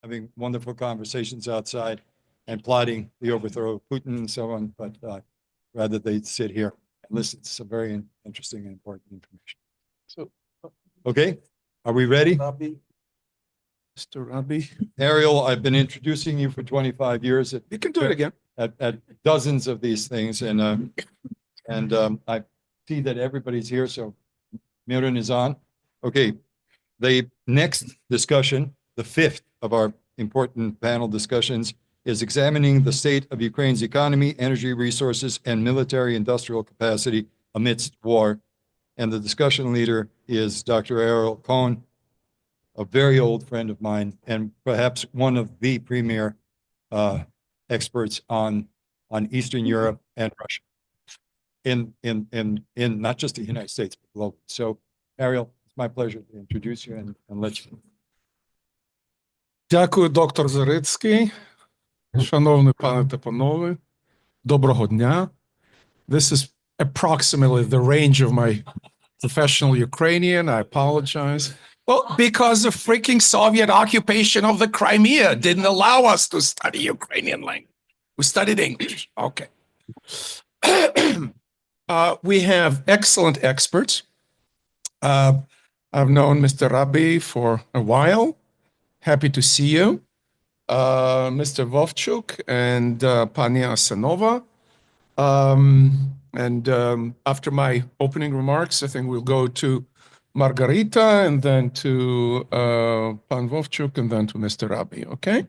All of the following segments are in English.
having wonderful conversations outside and plotting the overthrow of Putin and so on, but rather they sit here and listen to some very interesting and important information. So, okay, are we ready? Rabij, Mr. Rabij. Ariel, I've been introducing you for 25 years. You can do it again. At dozens of these things, and I see that everybody's here, so Myron is on. Okay, the next discussion, the fifth of our important panel discussions, is examining the state of Ukraine's economy, energy resources, and military industrial capacity amidst war. And the discussion leader is Dr. Ariel Cohen, a very old friend of mine, and perhaps one of the premier experts on Eastern Europe and Russia, in not just the United States, but globally. So, Ariel, it's my pleasure to introduce you and let you. Дякую, доктор Zaryckyj. Шановні пане та панове, доброго дня. This is approximately the range of my professional Ukrainian. I apologize. Well, because the freaking Soviet occupation of the Crimea didn't allow us to study Ukrainian language. We studied English. Okay. We have excellent experts. I've known Mr. Rabij for a while. Happy to see you. Mr. Wowczuk and Pani Assenova. After my opening remarks, I think we'll go to Margarita and then to Pan Wowczuk and then to Mr. Rabij, okay?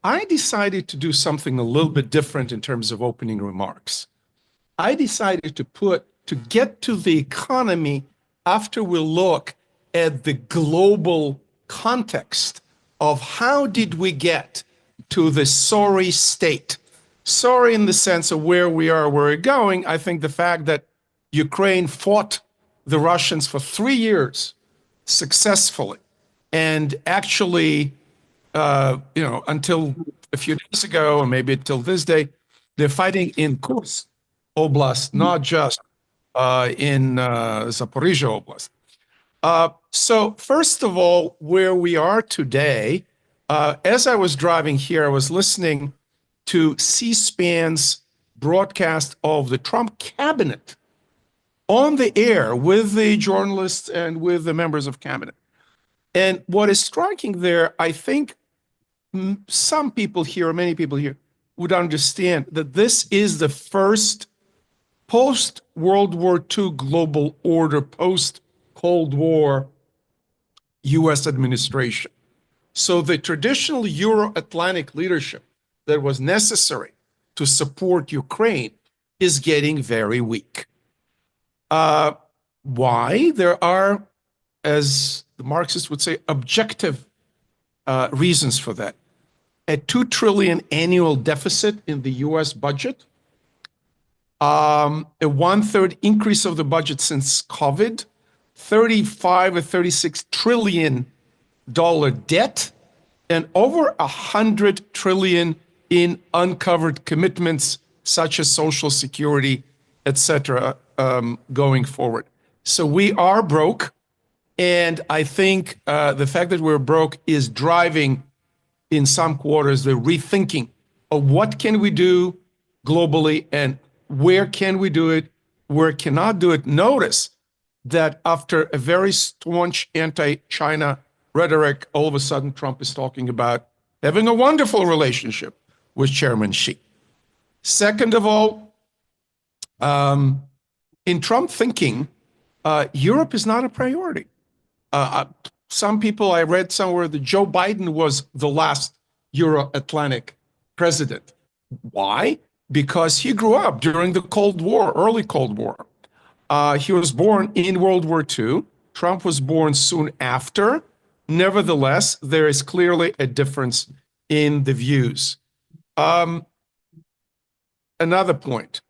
I decided to do something a little bit different in terms of opening remarks. I decided to get to the economy after we look at the global context of how did we get to the sorry state. Sorry in the sense of where we are, where we're going. I think the fact that Ukraine fought the Russians for 3 years successfully, and actually, until a few days ago, or maybe until this day, they're fighting in Kursk Oblast, not just in Zaporizhia Oblast. So first of all, where we are today, as I was driving here, I was listening to C-SPAN's broadcast of the Trump cabinet on the air with the journalists and with the members of cabinet. And what is striking there, I think some people here, many people here, would understand that this is the first post-World War II global order, post-Cold War US administration. So the traditional Euro-Atlantic leadership that was necessary to support Ukraine is getting very weak. Why? There are, as the Marxists would say, objective reasons for that. A $2 trillion annual deficit in the US budget, a 1/3 increase of the budget since COVID, 35 or 36 trillion dollar debt, and over 100 trillion in uncovered commitments such as Social Security, etc., going forward. So we are broke, and I think the fact that we're broke is driving, in some quarters, the rethinking of what can we do globally and where can we do it, where cannot do it. Notice that after a very staunch anti-China rhetoric, all of a sudden Trump is talking about having a wonderful relationship with Chairman Xi. Second of all, in Trump thinking, Europe is not a priority. Some people, I read somewhere that Joe Biden was the last Euro-Atlantic president. Why? Because he grew up during the Cold War, early Cold War. He was born in World War II. Trump was born soon after. Nevertheless, there is clearly a difference in the views. Another point.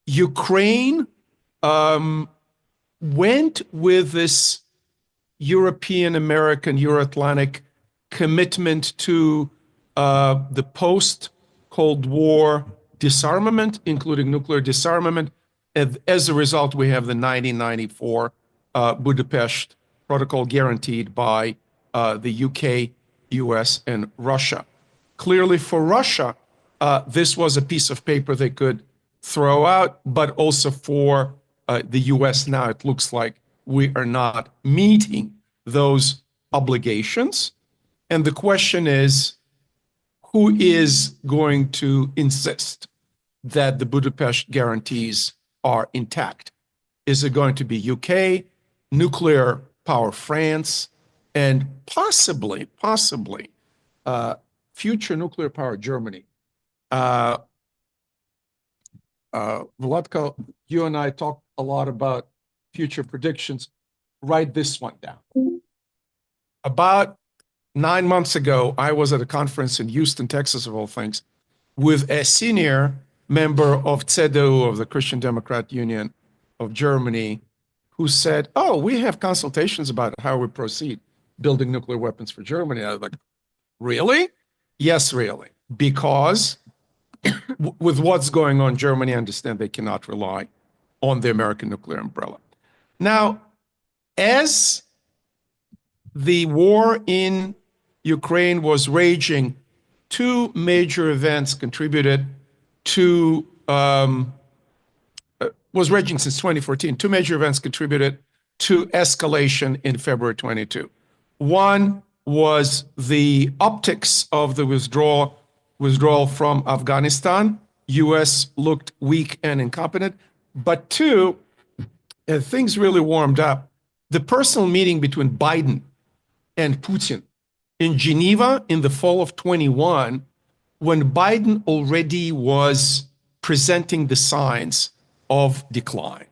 Ukraine went with this European-American, Euro-Atlantic commitment to the post-Cold War disarmament, including nuclear disarmament. As a result, we have the 1994 Budapest Protocol guaranteed by the UK US and Russia. Clearly for Russia, this was a piece of paper they could throw out, but also for the US now, it looks like we are not meeting those obligations. And the question is, who is going to insist that the Budapest guarantees are intact? Is it going to be UK, nuclear power France, and possibly future nuclear power Germany? Vladko, you and I talked a lot about future predictions. Write this one down. About 9 months ago, I was at a conference in Houston, Texas, of all things, with a senior member of CDU, of the Christian Democrat Union of Germany, who said, oh, we have consultations about how we proceed building nuclear weapons for Germany. I was like, really? Yes, really. Because with what's going on in Germany, I understand they cannot rely on the American nuclear umbrella. Now, as the war in Ukraine was raging, two major events contributed to, was raging since 2014. Two major events contributed to escalation in February 22. One was the optics of the withdrawal from Afghanistan. US looked weak and incompetent. But two, and things really warmed up, the personal meeting between Biden and Putin in Geneva in the fall of 21, when Biden already was presenting the signs of decline.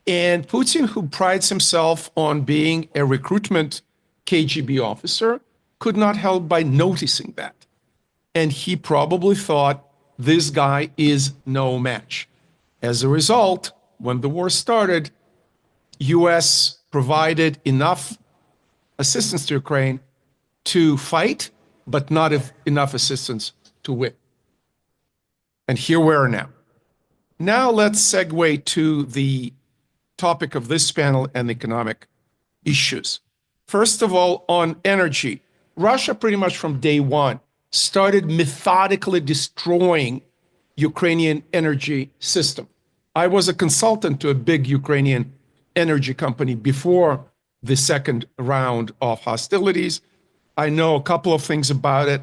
And Putin, who prides himself on being a recruitment KGB officer, could not help by noticing that. And he probably thought this guy is no match. As a result, when the war started, US provided enough assistance to Ukraine to fight, but not enough assistance to win. And here we are now. Now let's segue to the topic of this panel and economic issues. First of all, on energy, Russia pretty much from day one started methodically destroying Ukrainian energy system. I was a consultant to a big Ukrainian energy company before the second round of hostilities. I know a couple of things about it.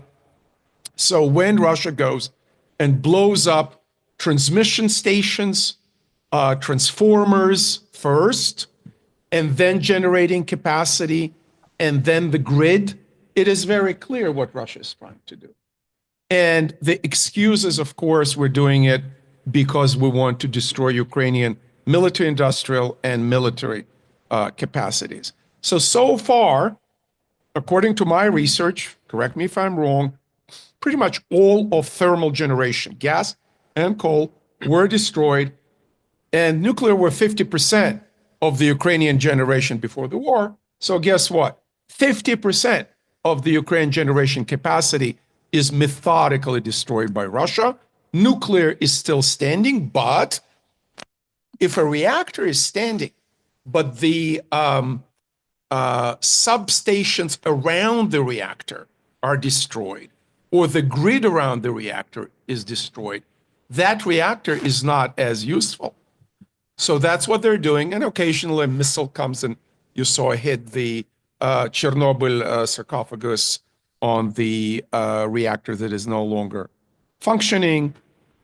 So when Russia goes and blows up transmission stations, transformers first, and then generating capacity, and then the grid, it is very clear what Russia is trying to do. And the excuses, of course, we're doing it because we want to destroy Ukrainian military, industrial, and military capacities. So far, according to my research, correct me if I'm wrong, pretty much all of thermal generation, gas and coal, were destroyed, and nuclear were 50% of the Ukrainian generation before the war. So guess what? 50% of the Ukrainian generation capacity is methodically destroyed by Russia. Nuclear is still standing, but if a reactor is standing, but the substations around the reactor are destroyed, or the grid around the reactor is destroyed, that reactor is not as useful. So that's what they're doing. And occasionally a missile comes and you saw it hit the Chernobyl sarcophagus on the reactor that is no longer functioning.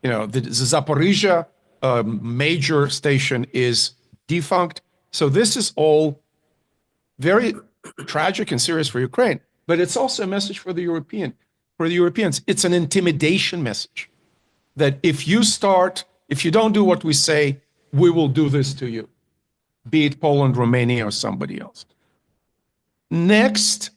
You know, the Zaporizhia major station is defunct. So this is all very tragic and serious for Ukraine, but it's also a message for the Europeans. It's an intimidation message that if you don't do what we say, we will do this to you, be it Poland, Romania, or somebody else. Next,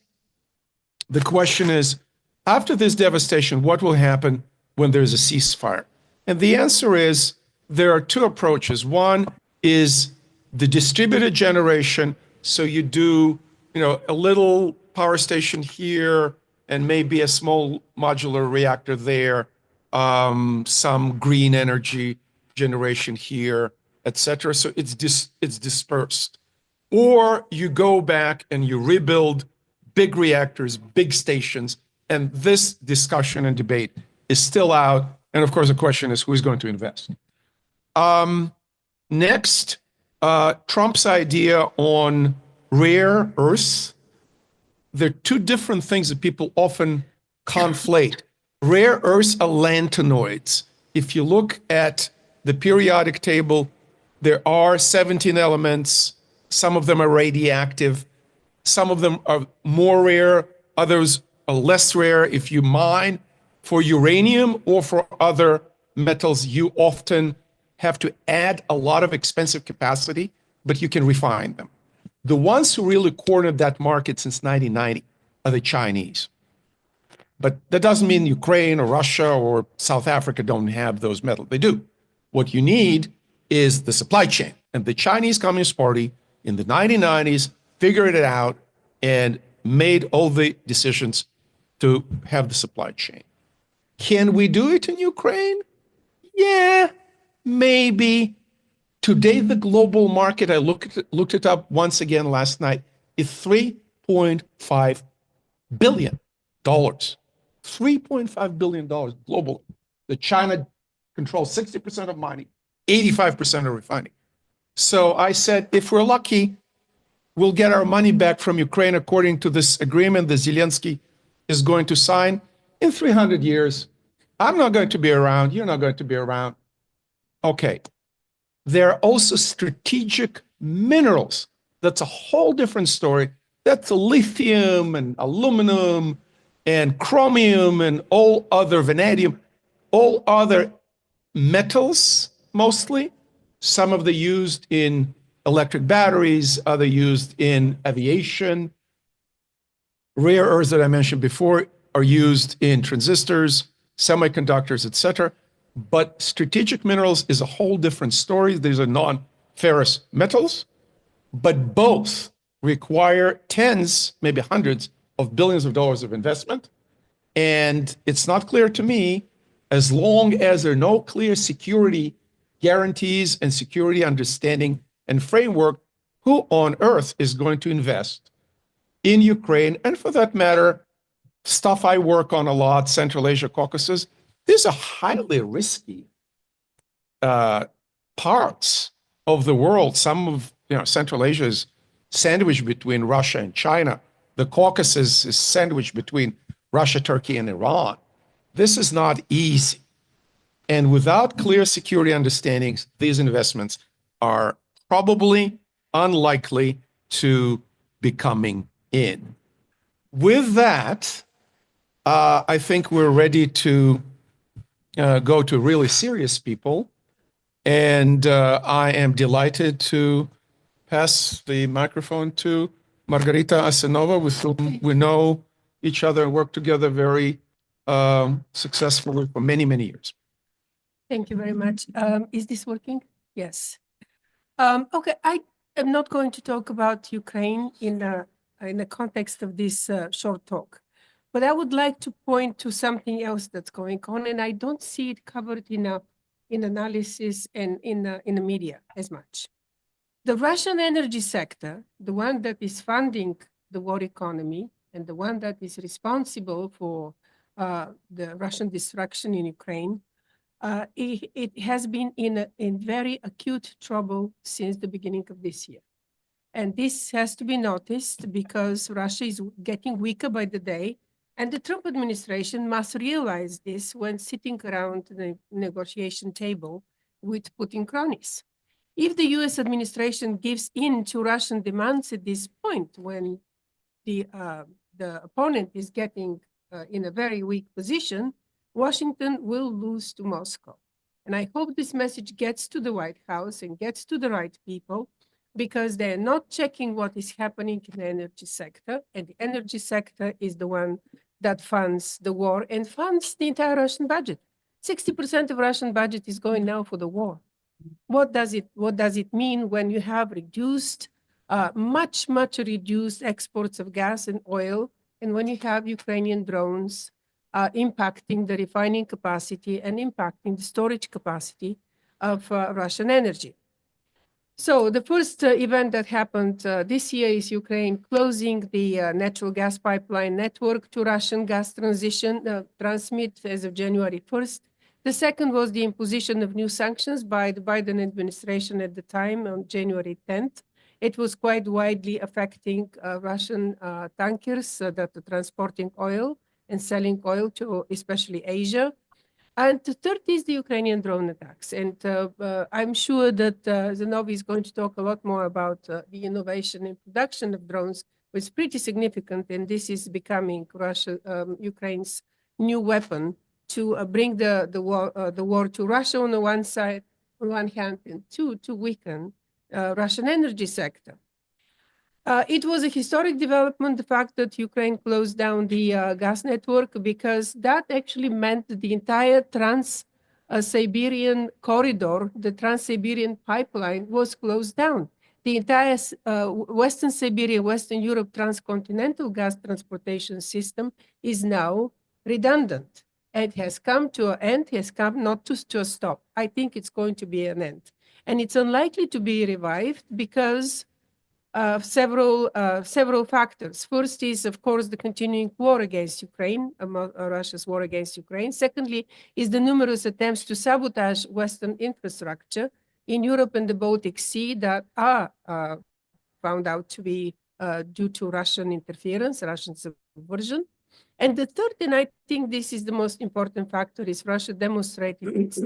the question is, after this devastation, what will happen when there's a ceasefire? And the answer is, there are two approaches. One is the distributed generation. So you do, a little power station here and maybe a small modular reactor there, some green energy generation here, etc. So it's dispersed. Or you go back and you rebuild big reactors, big stations, and this discussion and debate is still out. And of course, the question is who's going to invest? Next, Trump's idea on rare earths. There are two different things that people often conflate. Rare earths are lanthanoids. If you look at the periodic table, there are 17 elements. Some of them are radioactive. Some of them are more rare. Others are less rare. If you mine for uranium or for other metals, you often have to add a lot of expensive capacity, but you can refine them. The ones who really cornered that market since 1990 are the Chinese. But that doesn't mean Ukraine or Russia or South Africa don't have those metals. They do. What you need is the supply chain. And the Chinese Communist Party in the 1990s figured it out and made all the decisions to have the supply chain. Can we do it in Ukraine? Yeah, maybe. Today, the global market, I looked it up once again last night, is $3.5 billion. $3.5 billion globally. The China controls 60% of mining, 85% of refining. So I said, if we're lucky, we'll get our money back from Ukraine according to this agreement that Zelensky is going to sign in 300 years. I'm not going to be around. You're not going to be around. Okay. There are also strategic minerals. That's a whole different story. That's lithium and aluminum and chromium and all other vanadium, all other metals mostly. Some of them used in electric batteries, other used in aviation. Rare earths that I mentioned before are used in transistors, semiconductors, etc. But strategic minerals is a whole different story. These are non-ferrous metals, but both require tens, maybe hundreds of billions of dollars of investment. And it's not clear to me, as long as there are no clear security guarantees and security understanding and framework, who on earth is going to invest in Ukraine? And for that matter, stuff I work on a lot, Central Asia, Caucasus, these are highly risky parts of the world. Some of Central Asia is sandwiched between Russia and China. The Caucasus is sandwiched between Russia, Turkey, and Iran. This is not easy. And without clear security understandings, these investments are probably unlikely to be coming in. With that, I think we're ready to go to really serious people. And I am delighted to pass the microphone to Margarita Assenova, with whom we know each other and work together very successfully for many, many years. Thank you very much. Is this working? Yes. Okay, I am not going to talk about Ukraine in the context of this short talk, but I would like to point to something else that's going on, and I don't see it covered in analysis and in the media as much. The Russian energy sector, the one that is funding the war economy and the one that is responsible for the Russian destruction in Ukraine, it has been in very acute trouble since the beginning of this year. And this has to be noticed because Russia is getting weaker by the day, and the Trump administration must realize this when sitting around the negotiation table with Putin cronies. If the US administration gives in to Russian demands at this point, when the opponent is getting in a very weak position, Washington will lose to Moscow. And I hope this message gets to the White House and gets to the right people, because they're not checking what is happening in the energy sector. And the energy sector is the one that funds the war and funds the entire Russian budget. 60% of Russian budget is going now for the war. What does it mean when you have reduced, much reduced exports of gas and oil, and when you have Ukrainian drones impacting the refining capacity and impacting the storage capacity of Russian energy? So the first event that happened this year is Ukraine closing the natural gas pipeline network to Russian gas transmit as of January 1st. The second was the imposition of new sanctions by the Biden administration at the time on January 10th. It was quite widely affecting Russian tankers that are transporting oil and selling oil to especially Asia. And the third is the Ukrainian drone attacks. And I'm sure that Zenovy is going to talk a lot more about the innovation in production of drones, which is pretty significant. And this is becoming Ukraine's new weapon to bring the war to Russia on the one side, on one hand, and two, to weaken Russian energy sector. It was a historic development, the fact that Ukraine closed down the gas network, because that actually meant that the entire Trans-Siberian corridor, the Trans-Siberian pipeline, was closed down. The entire Western Siberia, Western Europe transcontinental gas transportation system is now redundant. It has come to an end, has come not to a stop. I think it's going to be an end. And it's unlikely to be revived because several factors. First is, of course, the continuing war against Ukraine, Russia's war against Ukraine. Secondly, is the numerous attempts to sabotage Western infrastructure in Europe and the Baltic Sea that are found out to be due to Russian interference, Russian subversion. And the third, and I think this is the most important factor, is Russia demonstrating its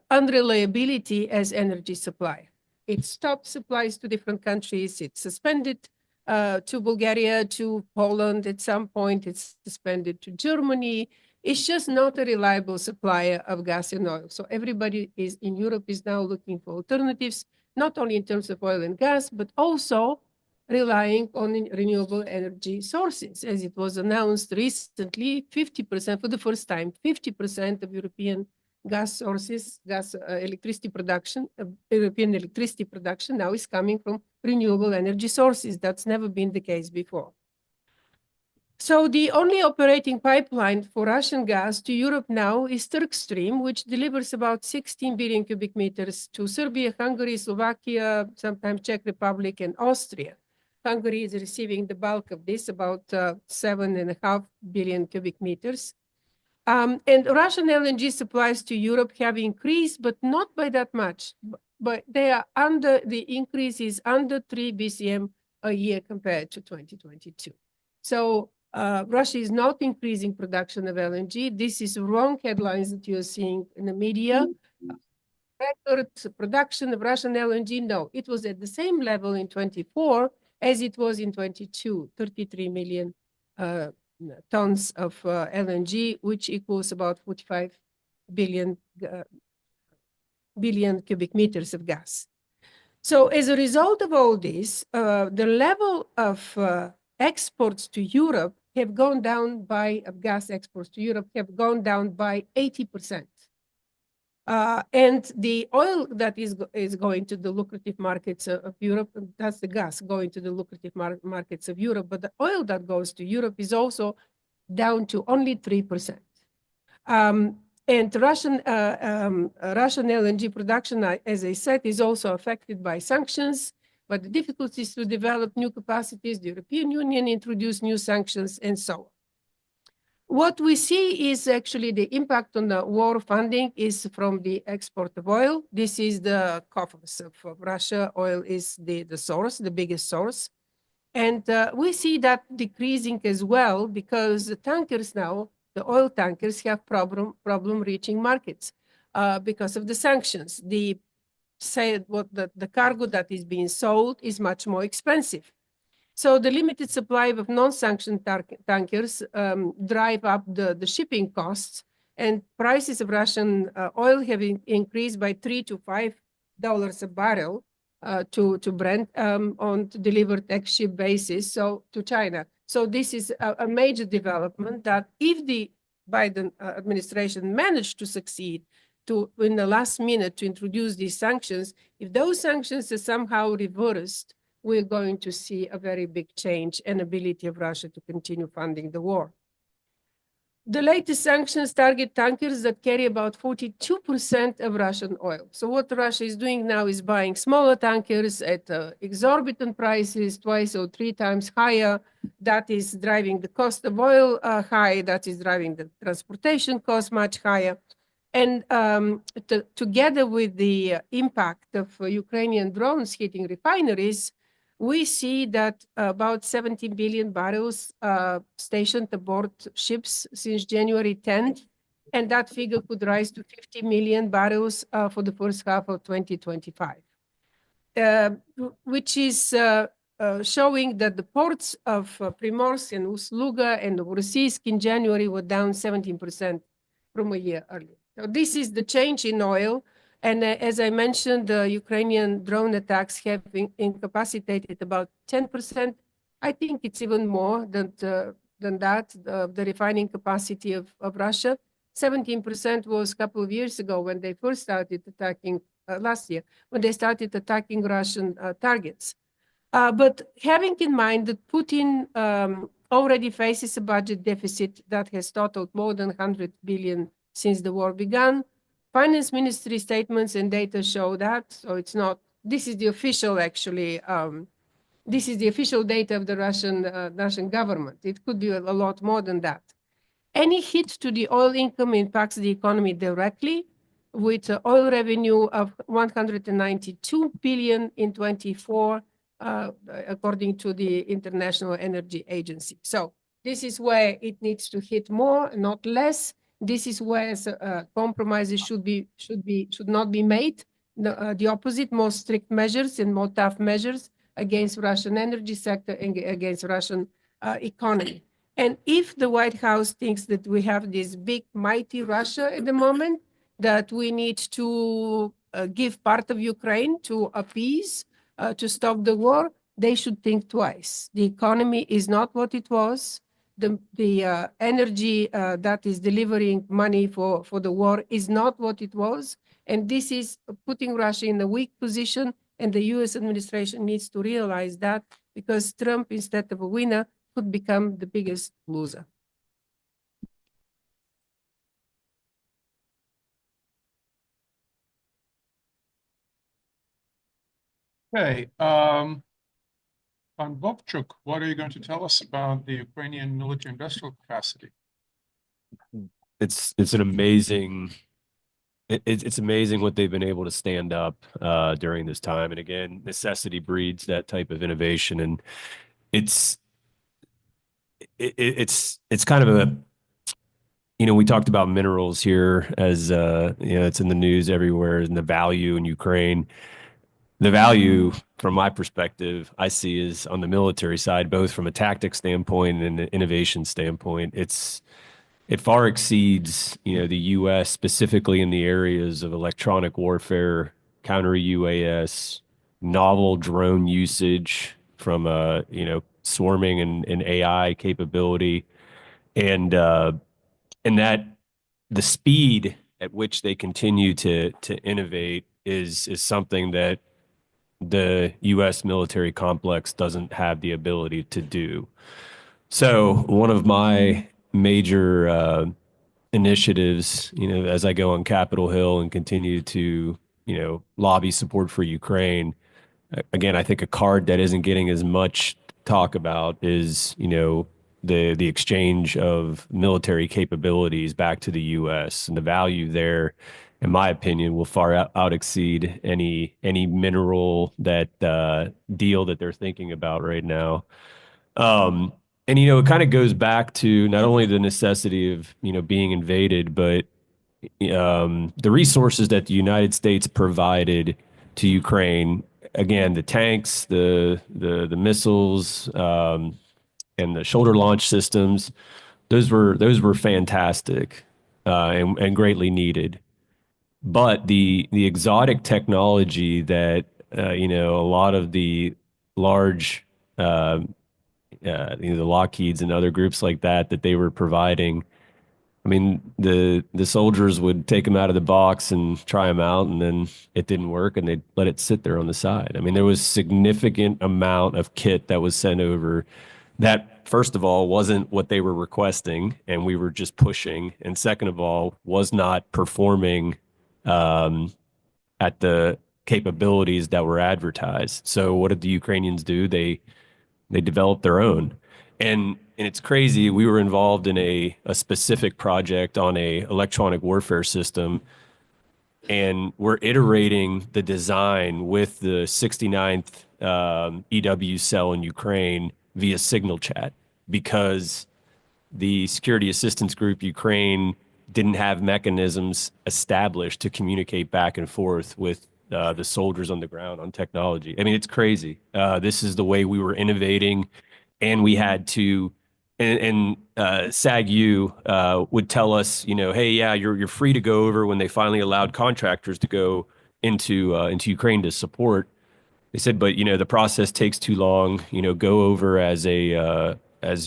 unreliability as energy supplier. It stopped supplies to different countries. It suspended to Bulgaria, to Poland. At some point, it's suspended to Germany. It's just not a reliable supplier of gas and oil. So everybody in Europe is now looking for alternatives, not only in terms of oil and gas, but also relying on renewable energy sources. As it was announced recently, 50%, for the first time, 50% of European gas sources, electricity production, European electricity production now is coming from renewable energy sources. That's never been the case before. So the only operating pipeline for Russian gas to Europe now is Turk Stream, which delivers about 16 billion cubic meters to Serbia, Hungary, Slovakia, sometimes Czech Republic, and Austria. Hungary is receiving the bulk of this, about 7.5 billion cubic meters. And Russian LNG supplies to Europe have increased, but not by that much. But the increase is under 3 BCM a year compared to 2022. So Russia is not increasing production of LNG. This is wrong headlines that you're seeing in the media. Record production of Russian LNG, no. It was at the same level in 24 as it was in 22, 33 million tons of LNG, which equals about 45 billion cubic meters of gas. So as a result of all this, the level of exports to Europe have gone down by, gas exports to Europe have gone down by 80%. And the oil that is going to the lucrative markets of Europe, that's the gas going to the lucrative markets of Europe, but the oil that goes to Europe is also down to only 3%. And Russian LNG production, as I said, is also affected by sanctions, but the difficulties to develop new capacities, the European Union introduced new sanctions, and so on. What we see is actually the impact on the war funding is from the export of oil. This is the coffers of Russia. Oil is the source, the biggest source. And we see that decreasing as well because the tankers now, the oil tankers have problem reaching markets because of the sanctions. The cargo that is being sold is much more expensive. So the limited supply of non-sanctioned tankers drive up the shipping costs, and prices of Russian oil have increased by $3 to $5 a barrel to Brent on delivered ex-ship basis, so to China. So this is a major development that if the Biden administration managed to succeed in the last minute to introduce these sanctions, if those sanctions are somehow reversed, we're going to see a very big change and ability of Russia to continue funding the war. The latest sanctions target tankers that carry about 42% of Russian oil. So what Russia is doing now is buying smaller tankers at exorbitant prices, 2 or 3 times higher. That is driving the cost of oil high. That is driving the transportation cost much higher. And together with the impact of Ukrainian drones hitting refineries, we see that about 70 billion barrels stationed aboard ships since January 10th, and that figure could rise to 50 million barrels for the first half of 2025, which is showing that the ports of Primorsk and Ust-Luga and Novorossiysk in January were down 17% from a year earlier. So this is the change in oil. And as I mentioned, the Ukrainian drone attacks have incapacitated about 10%. I think it's even more than that, the refining capacity of Russia. 17% was a couple of years ago when they first started attacking, last year, when they started attacking Russian targets. But having in mind that Putin already faces a budget deficit that has totaled more than 100 billion since the war began, Finance Ministry statements and data show that. So it's not, this is the official, actually, this is the official data of the Russian government. It could be a lot more than that. Any hit to the oil income impacts the economy directly, with oil revenue of 192 billion in 24, according to the International Energy Agency. So this is where it needs to hit more, not less. This is where compromises should not be made. The opposite, more strict measures and more tough measures against Russian energy sector and against Russian economy. And if the White House thinks that we have this big, mighty Russia at the moment, that we need to give part of Ukraine to appease, to stop the war, they should think twice. The economy is not what it was. The energy that is delivering money for the war is not what it was. And this is putting Russia in a weak position. And the US administration needs to realize that, because Trump, instead of a winner, could become the biggest loser. Okay. Wowczuk, what are you going to tell us about the Ukrainian military industrial capacity? It's an amazing, it's amazing what they've been able to stand up during this time. And again, necessity breeds that type of innovation, and it's kind of a, we talked about minerals here as it's in the news everywhere, and the value in Ukraine. The value, from my perspective, I see is on the military side, both from a tactics standpoint and an innovation standpoint. It far exceeds, the U.S., specifically in the areas of electronic warfare, counter UAS, novel drone usage from swarming and AI capability, and that the speed at which they continue to innovate is something that the U.S. military complex doesn't have the ability to do. So one of my major initiatives, as I go on Capitol Hill and continue to, lobby support for Ukraine, again, I think a card that isn't getting as much talk about is, the exchange of military capabilities back to the U.S. and the value there, in my opinion, will far out exceed any mineral deal that they're thinking about right now. And it kind of goes back to not only the necessity of being invaded, but the resources that the United States provided to Ukraine. Again, the tanks, the missiles, and the shoulder launch systems. Those were fantastic and greatly needed. But the exotic technology that a lot of the large the Lockheeds and other groups like that they were providing, I mean, the soldiers would take them out of the box and try them out, and then it didn't work, and they'd let it sit there on the side. I mean, there was significant amount of kit that was sent over that first of all, wasn't what they were requesting, and we were just pushing. And second of all, was not performing at the capabilities that were advertised. So what did the Ukrainians do? They developed their own. And it's crazy. We were involved in a specific project on a electronic warfare system, and we're iterating the design with the 69th EW cell in Ukraine via signal chat, because the Security Assistance Group Ukraine didn't have mechanisms established to communicate back and forth with the soldiers on the ground on technology. I mean, it's crazy. This is the way we were innovating, and we had to. And SAGU would tell us, you know, hey, yeah, you're free to go over when they finally allowed contractors to go into Ukraine to support. They said, but you know, the process takes too long. You know, go over as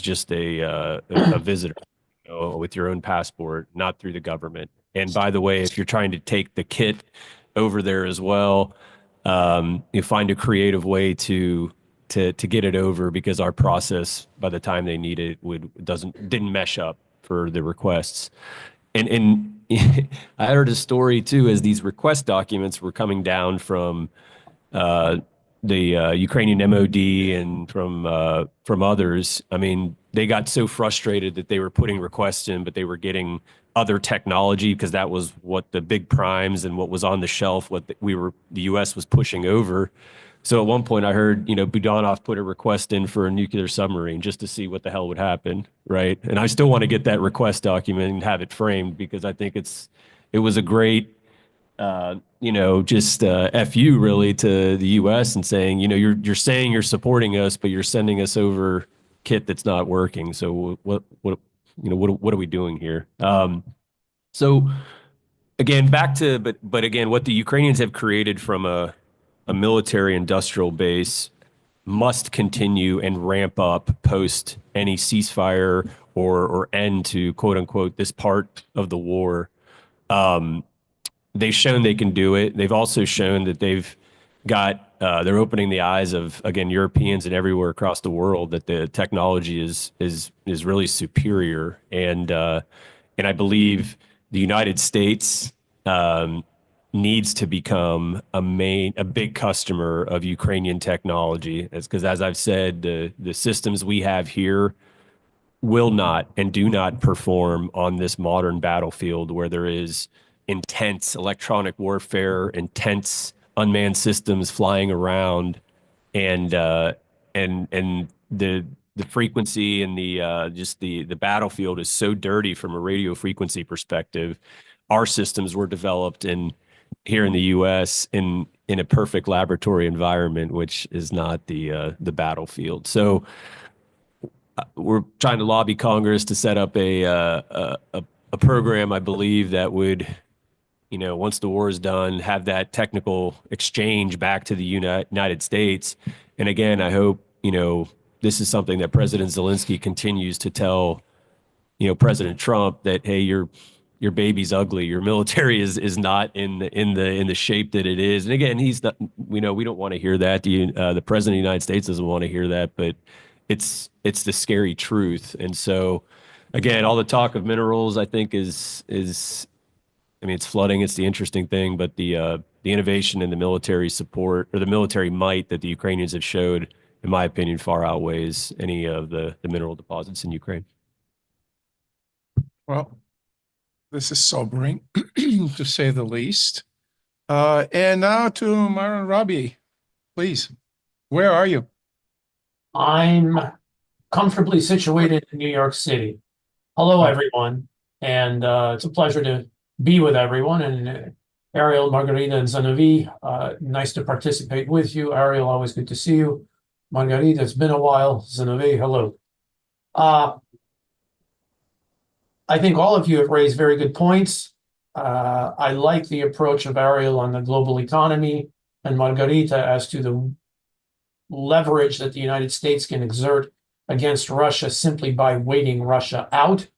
just a visitor, you know, with your own passport, not through the government. And by the way, if you're trying to take the kit over there as well, you find a creative way to get it over, because our process, by the time they need it, didn't mesh up for the requests. And I heard a story too, as these request documents were coming down from the Ukrainian MOD and from others. I mean, they got so frustrated that they were putting requests in, but they were getting other technology, because that was what the big primes and what was on the shelf, what the U.S. was pushing over. So at one point I heard, you know, Budanov put a request in for a nuclear submarine just to see what the hell would happen, right? And I still want to get that request document and have it framed, because I think it was a great, you know, just FU really to the U.S. and saying, you know, you're saying you're supporting us, but you're sending us over kit that's not working. So what are we doing here? So again, but again, what the Ukrainians have created from a military industrial base must continue and ramp up post any ceasefire or end to, quote unquote, this part of the war. They've shown they can do it. They've also shown that they're opening the eyes of, again, Europeans and everywhere across the world, that the technology is really superior. And I believe the United States needs to become a big customer of Ukrainian technology, because as I've said, the systems we have here will not and do not perform on this modern battlefield, where there is intense electronic warfare, intense unmanned systems flying around, and the frequency and the battlefield is so dirty from a radio frequency perspective. Our systems were developed here in the U.S. in a perfect laboratory environment, which is not the battlefield. So we're trying to lobby Congress to set up a program, I believe, that would, you know, once the war is done, have that technical exchange back to the United States. And again, I hope, you know, this is something that President Zelensky continues to tell, you know, President Trump, that, hey, your baby's ugly. Your military is not in the shape that it is. And again, he's not. We know we don't want to hear that. The president of the United States doesn't want to hear that, but it's the scary truth. And so, again, all the talk of minerals, I think, is I mean, it's flooding. It's the interesting thing, but the innovation and the military support, or the military might, that the Ukrainians have showed, in my opinion, far outweighs any of the mineral deposits in Ukraine. Well, this is sobering, to say the least. And now to Myron Rabij, please. Where are you? I'm comfortably situated in New York City. Hello, everyone. And it's a pleasure to be with everyone. And Ariel, Margarita, and Zenovy, nice to participate with you. Ariel, always good to see you. Margarita, it's been a while. Zenovy, hello. I think all of you have raised very good points. I like the approach of Ariel on the global economy, and Margarita as to the leverage that the United States can exert against Russia simply by waiting Russia out,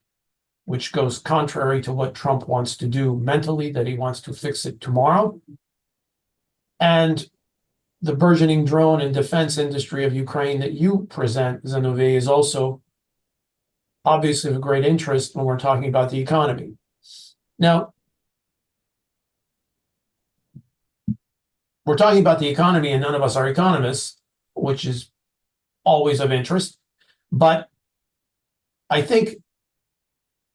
which goes contrary to what Trump wants to do mentally, that he wants to fix it tomorrow. And the burgeoning drone and defense industry of Ukraine that you present, Zenovy, is also obviously of great interest when we're talking about the economy. Now, we're talking about the economy and none of us are economists, which is always of interest. But I think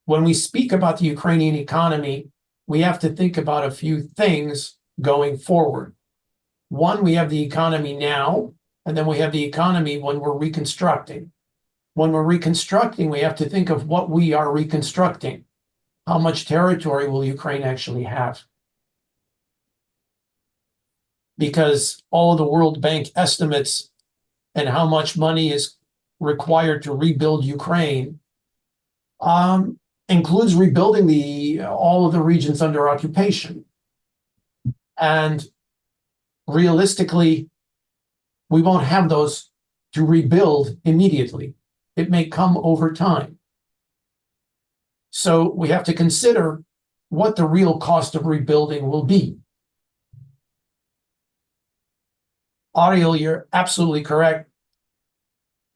when we speak about the Ukrainian economy, we have to think about a few things going forward. One, we have the economy now, and then we have the economy when we're reconstructing. When we're reconstructing, we have to think of what we are reconstructing. How much territory will Ukraine actually have? Because all of the World Bank estimates and how much money is required to rebuild Ukraine includes rebuilding all of the regions under occupation. And realistically, we won't have those to rebuild immediately. It may come over time. So we have to consider what the real cost of rebuilding will be. Ariel, you're absolutely correct.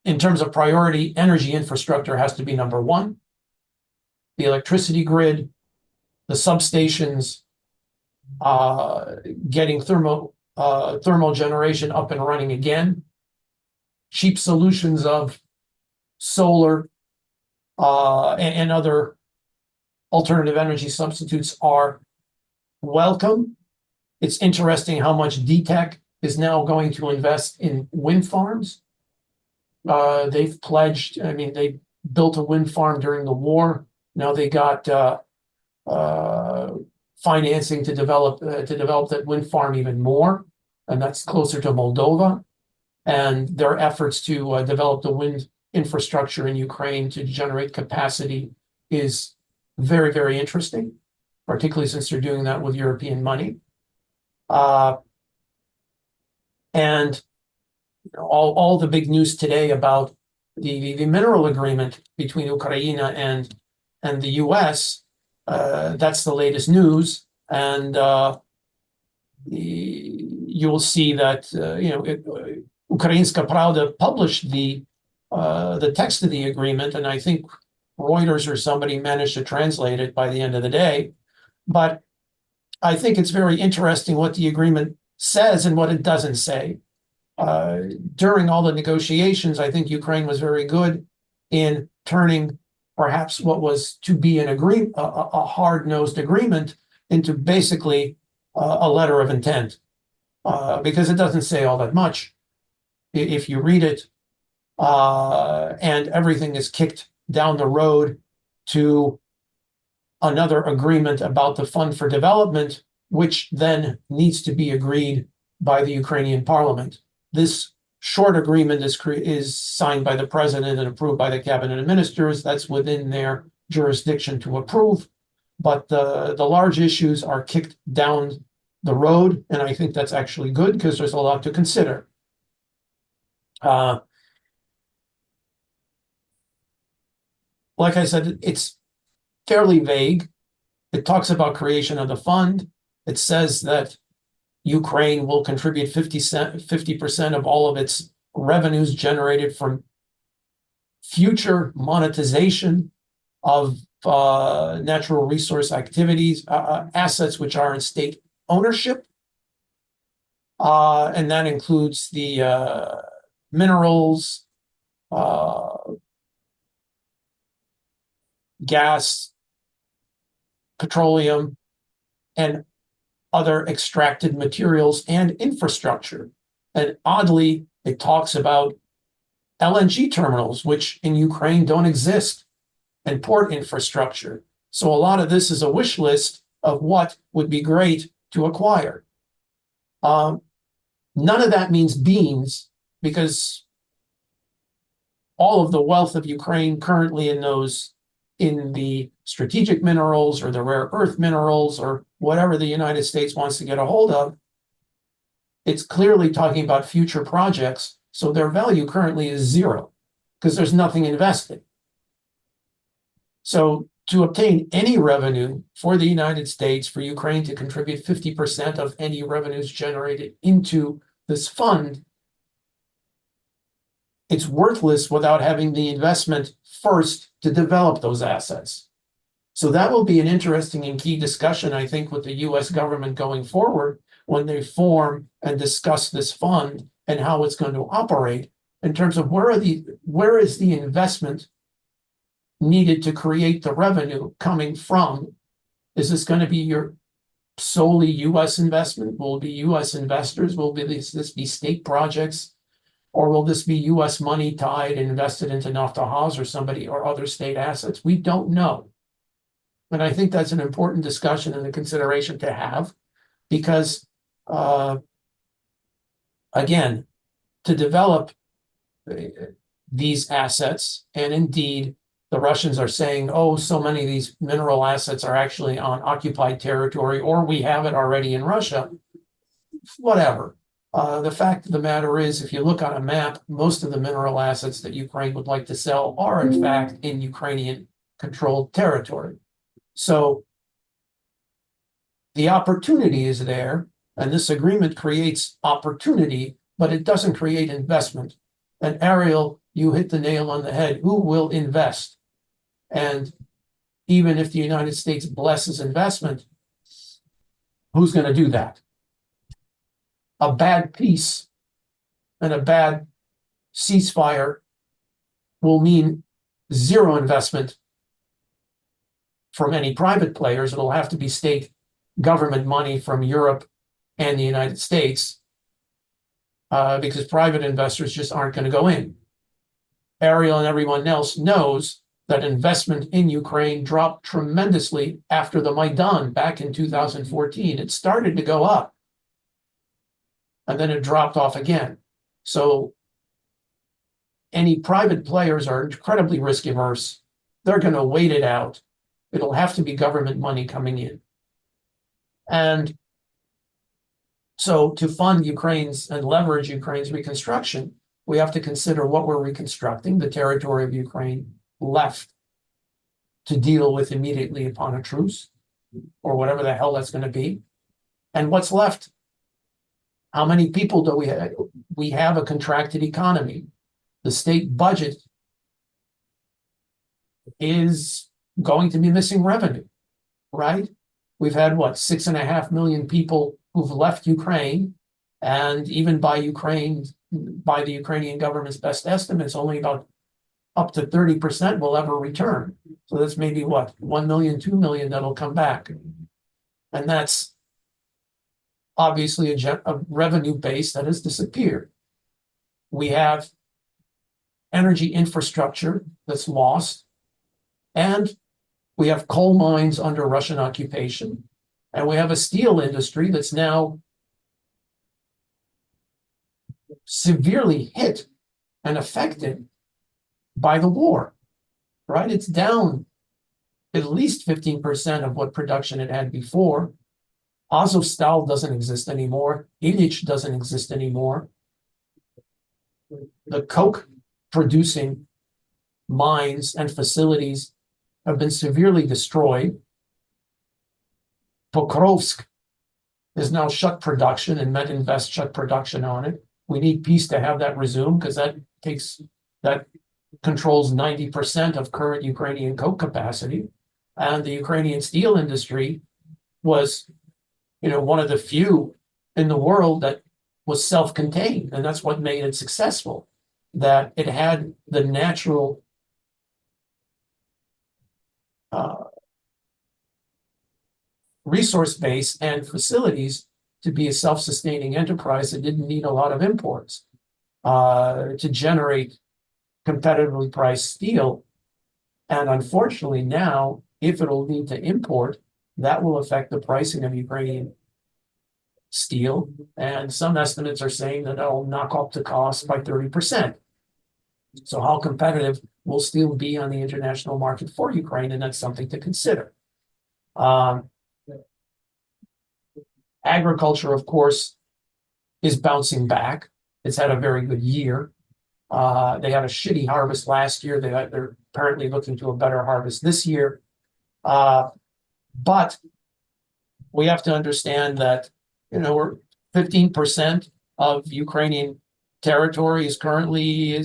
In terms of priority, energy infrastructure has to be number one. The electricity grid, the substations, getting thermal generation up and running again, cheap solutions of solar and other alternative energy substitutes are welcome. It's interesting how much DTEC is now going to invest in wind farms. They've pledged, I mean, they built a wind farm during the war. Now they got financing to develop that wind farm even more, and that's closer to Moldova. And their efforts to develop the wind infrastructure in Ukraine to generate capacity is very, very interesting, particularly since they're doing that with European money. And all the big news today about the mineral agreement between Ukraine and the US, that's the latest news. And you'll see that, Ukrainska Pravda published the text of the agreement, and I think Reuters or somebody managed to translate it by the end of the day. But I think it's very interesting what the agreement says and what it doesn't say. During all the negotiations, I think Ukraine was very good in turning perhaps what was to be an agreement, a hard-nosed agreement, into basically a letter of intent, because it doesn't say all that much if you read it, and everything is kicked down the road to another agreement about the Fund for Development, which then needs to be agreed by the Ukrainian parliament. This short agreement is signed by the president and approved by the cabinet of ministers. That's within their jurisdiction to approve. But the large issues are kicked down the road, and I think that's actually good because there's a lot to consider. Like I said, it's fairly vague. It talks about creation of the fund. It says that Ukraine will contribute 50% of all of its revenues generated from future monetization of natural resource activities, assets which are in state ownership. And that includes the minerals, gas, petroleum, and other extracted materials and infrastructure. And oddly, it talks about LNG terminals, which in Ukraine don't exist, and port infrastructure. So a lot of this is a wish list of what would be great to acquire. None of that means beans, because all of the wealth of Ukraine currently in the strategic minerals or the rare earth minerals or whatever the United States wants to get a hold of, it's clearly talking about future projects. So their value currently is zero because there's nothing invested. So to obtain any revenue for the United States, for Ukraine to contribute 50% of any revenues generated into this fund, it's worthless without having the investment first to develop those assets. So that will be an interesting and key discussion, I think, with the US government going forward when they form and discuss this fund and how it's going to operate in terms of where is the investment needed to create the revenue coming from? Is this going to be your solely US investment? Will it be US investors? Will this be state projects? Or will this be US money tied and invested into Naftahaz or somebody or other state assets? We don't know. And I think that's an important discussion and a consideration to have because, again, to develop these assets, and indeed, the Russians are saying, oh, so many of these mineral assets are actually on occupied territory, or we have it already in Russia, whatever. The fact of the matter is, if you look on a map, most of the mineral assets that Ukraine would like to sell are, in fact, in Ukrainian-controlled territory. So the opportunity is there, and this agreement creates opportunity, but it doesn't create investment. And Ariel, you hit the nail on the head. Who will invest? And even if the United States blesses investment, who's going to do that? A bad peace and a bad ceasefire will mean zero investment from any private players. It'll have to be state government money from Europe and the United States because private investors just aren't going to go in. Ariel and everyone else knows that investment in Ukraine dropped tremendously after the Maidan back in 2014. It started to go up, and then it dropped off again. So any private players are incredibly risk averse. They're going to wait it out. It'll have to be government money coming in. And so to fund Ukraine's and leverage Ukraine's reconstruction, we have to consider what we're reconstructing, the territory of Ukraine left to deal with immediately upon a truce, or whatever the hell that's going to be, and what's left. How many people do we have? We have a contracted economy. The state budget is going to be missing revenue, right? We've had, what, 6.5 million people who've left Ukraine, and even by the Ukrainian government's best estimates, only about up to 30% will ever return. So that's maybe, what, 1 million, 2 million that'll come back. And that's obviously a revenue base that has disappeared. We have energy infrastructure that's lost, and we have coal mines under Russian occupation, and we have a steel industry that's now severely hit and affected by the war, right? It's down at least 15% of what production it had before. Azovstal doesn't exist anymore. Ilyich doesn't exist anymore. The coke producing mines and facilities have been severely destroyed. Pokrovsk is now shut production, and Metinvest shut production on it. We need peace to have that resume, because that controls 90% of current Ukrainian coke capacity. And the Ukrainian steel industry was, one of the few in the world that was self-contained, and that's what made it successful. That it had the natural resource base and facilities to be a self-sustaining enterprise that didn't need a lot of imports to generate competitively priced steel. And unfortunately now, if it'll need to import, that will affect the pricing of Ukrainian steel. And some estimates are saying that it'll knock up the cost by 30%. So how competitive will steel be on the international market for Ukraine? And that's something to consider. Agriculture, of course, is bouncing back. It's had a very good year. They had a shitty harvest last year. They're apparently looking to a better harvest this year. But we have to understand that, we're 15% of Ukrainian territory is currently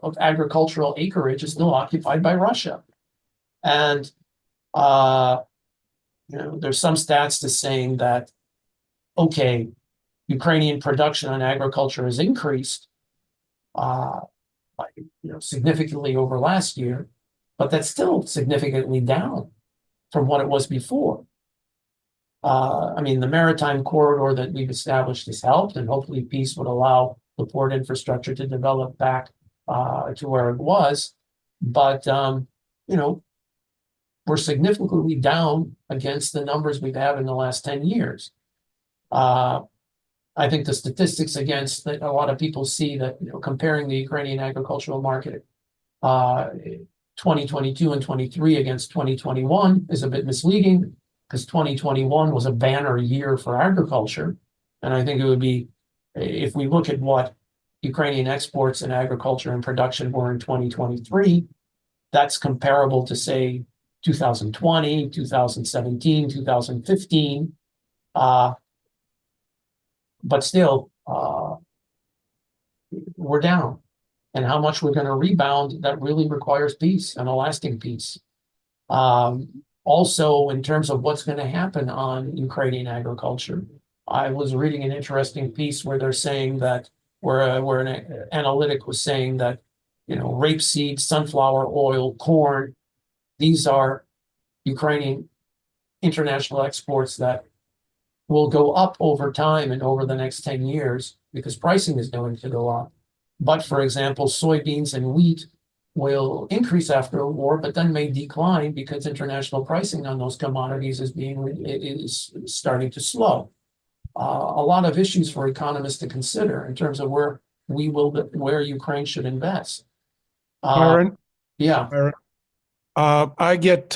of agricultural acreage is still occupied by Russia. And there's some stats to saying that, okay, Ukrainian production on agriculture has increased significantly over last year, but that's still significantly down from what it was before. The maritime corridor that we've established has helped, and hopefully peace would allow the port infrastructure to develop back to where it was. But, we're significantly down against the numbers we've had in the last 10 years. I think the statistics against that a lot of people see that, comparing the Ukrainian agricultural market 2022 and 23 against 2021 is a bit misleading, because 2021 was a banner year for agriculture. And I think it would be, if we look at what Ukrainian exports and agriculture and production were in 2023, that's comparable to, say, 2020, 2017, 2015. But still, we're down. And how much we're going to rebound, that really requires peace, and a lasting peace. Also, in terms of what's going to happen on Ukrainian agriculture, I was reading an interesting piece where they're saying that, where an analytic was saying that, rapeseed, sunflower oil, corn, these are Ukrainian international exports that will go up over time and over the next 10 years because pricing is going to go up. But, for example, soybeans and wheat will increase after a war, but then may decline because international pricing on those commodities is starting to slow. A lot of issues for economists to consider in terms of where Ukraine should invest. Myron? Yeah. Myron, I get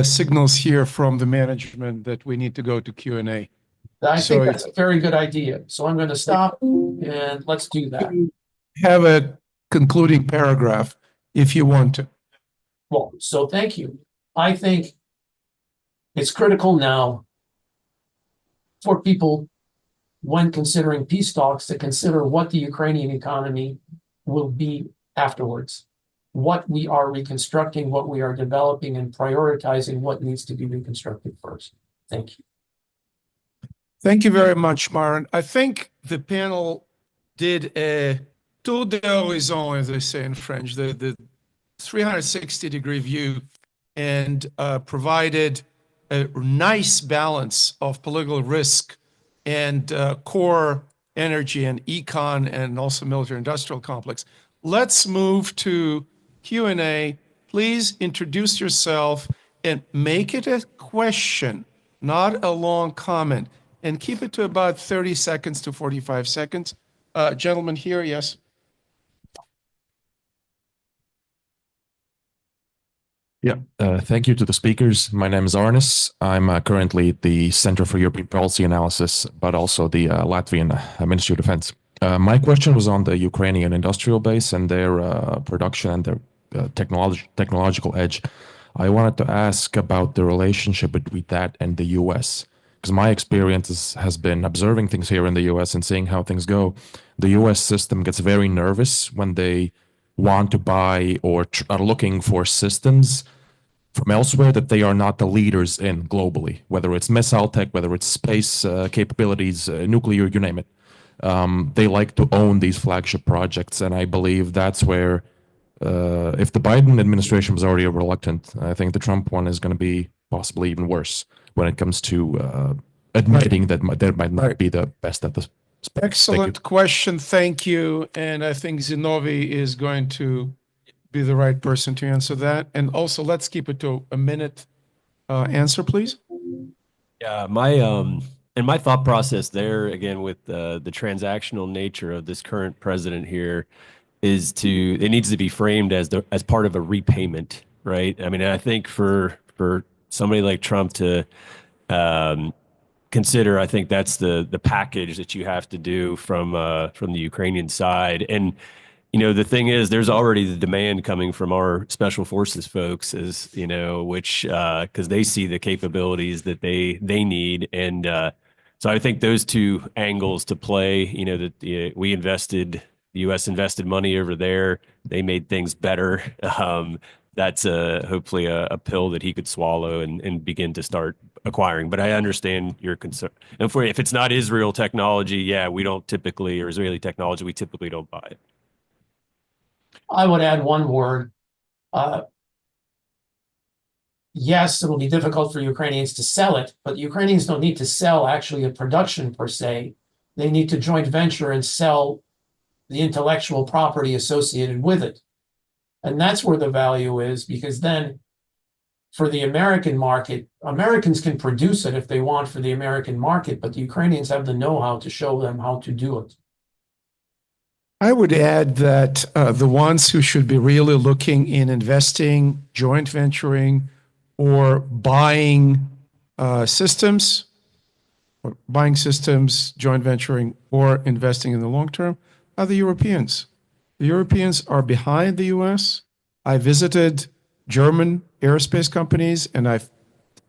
signals here from the management that we need to go to Q&A. I think that's a very good idea. So I'm going to stop and let's do that. Have a concluding paragraph if you want to. Well, so thank you. I think it's critical now for people, when considering peace talks, to consider what the Ukrainian economy will be afterwards, what we are reconstructing, what we are developing, and prioritizing what needs to be reconstructed first. Thank you. Thank you very much, Myron. I think the panel did a tour d'horizon, as they say in French, the 360-degree view, and provided a nice balance of political risk and core energy and econ and also military-industrial complex. Let's move to Q&A. Please introduce yourself and make it a question, not a long comment, and keep it to about 30 seconds to 45 seconds. Gentleman here, yes. Yeah, thank you to the speakers. My name is Arnis. I'm currently at the Center for European Policy Analysis, but also the Latvian Ministry of Defense. My question was on the Ukrainian industrial base and their production and their technological edge. I wanted to ask about the relationship between that and the US, because my experience has been observing things here in the US and seeing how things go. The US system gets very nervous when they want to buy or are looking for systems from elsewhere that they are not the leaders in globally, whether it's missile tech, whether it's space capabilities, nuclear, you name it. They like to own these flagship projects, and I believe that's where, if the Biden administration was already reluctant, I think the Trump one is going to be possibly even worse when it comes to admitting that that might not be the best at this. Excellent question. Thank you. And I think Zenovy is going to be the right person to answer that. And also, let's keep it to a minute. Answer, please. Yeah, my thought process there, again, with the transactional nature of this current president here, is it needs to be framed as part of a repayment, right? I mean, I think for somebody like Trump to consider, I think that's the package that you have to do from the Ukrainian side. And the thing is, there's already the demand coming from our special forces folks, which because they see the capabilities that they need, and so I think those two angles to play. That we invested The U.S. invested money over there. They made things better. That's hopefully a pill that he could swallow and begin to start acquiring. But I understand your concern. And if it's not Israel technology, yeah, we don't typically, or Israeli technology, we typically don't buy it. I would add one word. Yes, it'll be difficult for Ukrainians to sell it, but Ukrainians don't need to sell actually a production per se. They need to joint venture and sell the intellectual property associated with it. And that's where the value is, because then for the American market, Americans can produce it if they want for the American market, but the Ukrainians have the know-how to show them how to do it. I would add that the ones who should be really looking in investing, joint venturing, or buying systems, joint venturing, or investing in the long term are the Europeans. The Europeans are behind the US. I visited German aerospace companies, and I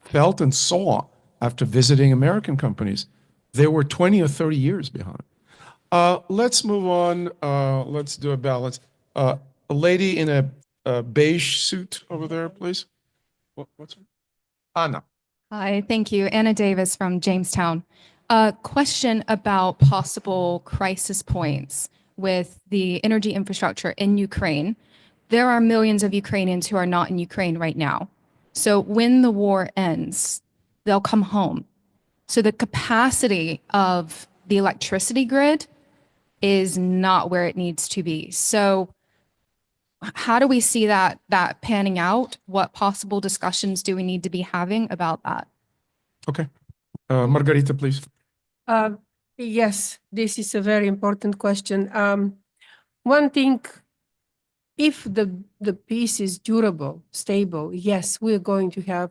felt and saw after visiting American companies, they were 20 or 30 years behind. Let's move on. Let's do a balance. A lady in a beige suit over there, please. What's her? Anna. Hi, thank you. Anna Davis from Jamestown. A question about possible crisis points with the energy infrastructure in Ukraine. There are millions of Ukrainians who are not in Ukraine right now. So when the war ends, they'll come home. So the capacity of the electricity grid is not where it needs to be. So how do we see that panning out? What possible discussions do we need to be having about that? Okay. Margarita, please. Yes, this is a very important question. One thing, if the peace is durable, stable, yes, we're going to